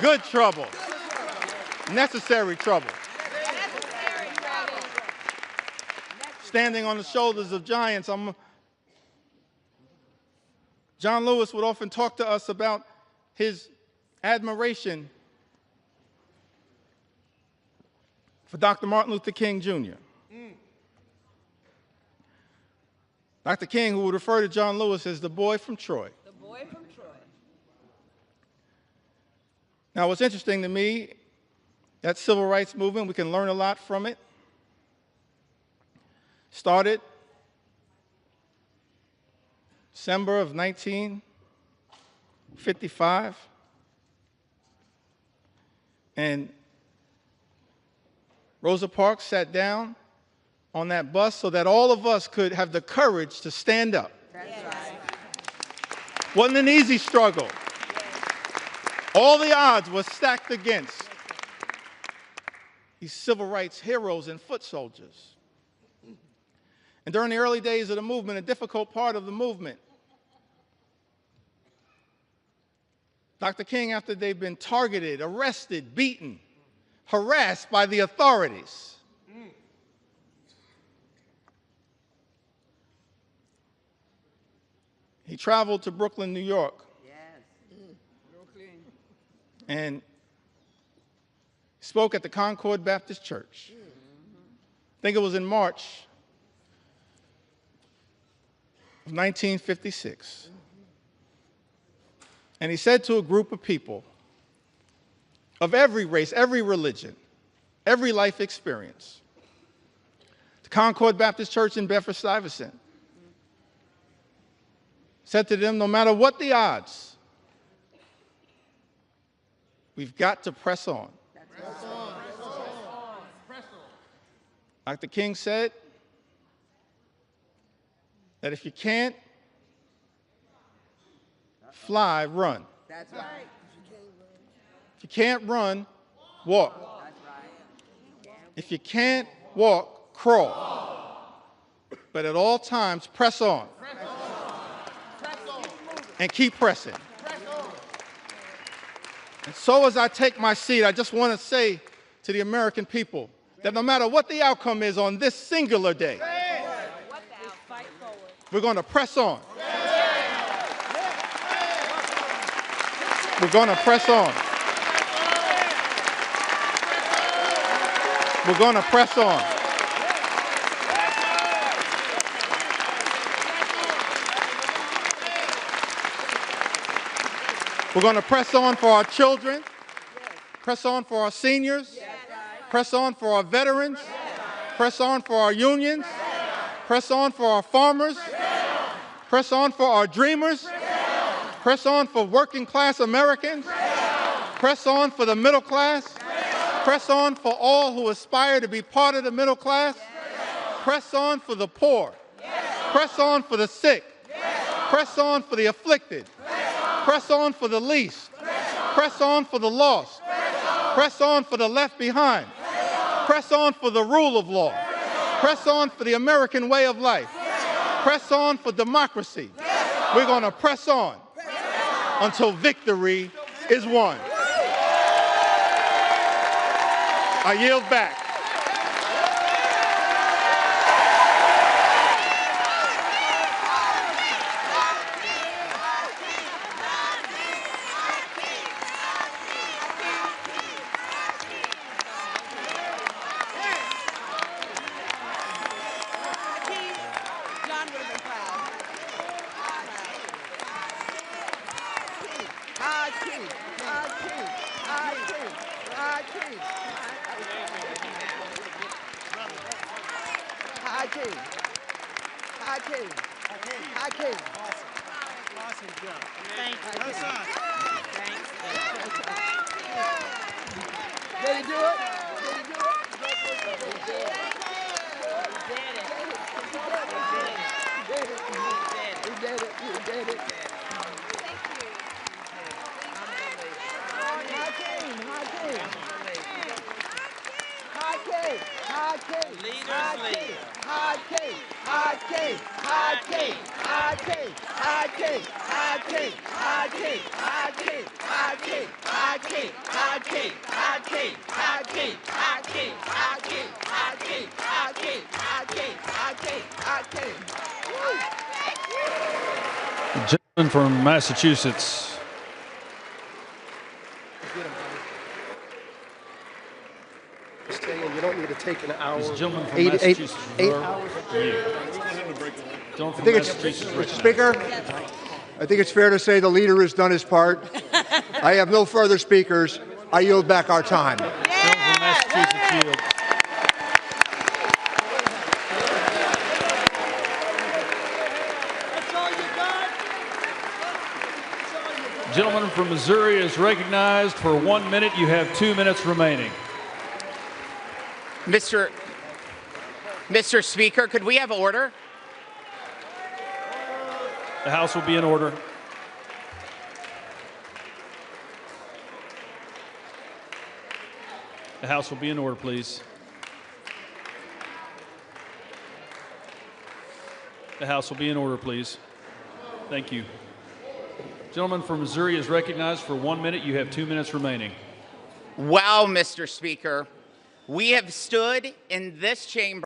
Good trouble. Necessary trouble. Standing on the shoulders of giants. John Lewis would often talk to us about his admiration for Dr. Martin Luther King Jr. Dr. King, who would refer to John Lewis as the boy from Troy. The boy from Troy. Now, what's interesting to me, that civil rights movement, we can learn a lot from it. Started December of 1955. And Rosa Parks sat down on that bus so that all of us could have the courage to stand up. That's right. Wasn't an easy struggle. All the odds were stacked against these civil rights heroes and foot soldiers. And during the early days of the movement, a difficult part of the movement, Dr. King, after they've been targeted, arrested, beaten, harassed by the authorities, he traveled to Brooklyn, New York, Yes. Brooklyn. and spoke at the Concord Baptist Church. I think it was in March of 1956. And he said to a group of people of every race, every religion, every life experience, the Concord Baptist Church in Bedford-Stuyvesant, said to them, no matter what the odds, We've got to press on. Dr. King said that if you can't fly, run. That's right. If you can't run, walk. If you can't walk, crawl. But at all times, press on. And keep pressing. And so as I take my seat, I just want to say to the American people that no matter what the outcome is on this singular day, we're going to press on. We're going to press on. We're going to press on. We're going to press on for our children, press on for our seniors, press on for our veterans, press on for our unions, press on for our farmers, press on for our dreamers, press on for working class Americans, press on for the middle class, press on for all who aspire to be part of the middle class, press on for the poor, press on for the sick, press on for the afflicted, press on for the least, press on for the lost, press on for the left behind, press on for the rule of law, press on for the American way of life, press on for democracy. We're going to press on until victory is won. I yield back. Gentleman from Massachusetts. You don't need to take an hour. This gentleman from Eight Massachusetts. hours. Gentleman from Massachusetts. Mr. Speaker, I think it's fair to say the leader has done his part. I have no further speakers. I yield back our time. Gentleman from Massachusetts yield. Gentleman from Missouri is recognized for 1 minute. You have 2 minutes remaining. Mr. Speaker, could we have order? The House will be in order. The House will be in order, please. The House will be in order, please. Thank you. Gentleman from Missouri is recognized for 1 minute. You have 2 minutes remaining. Wow, Mr. Speaker, we have stood in this chamber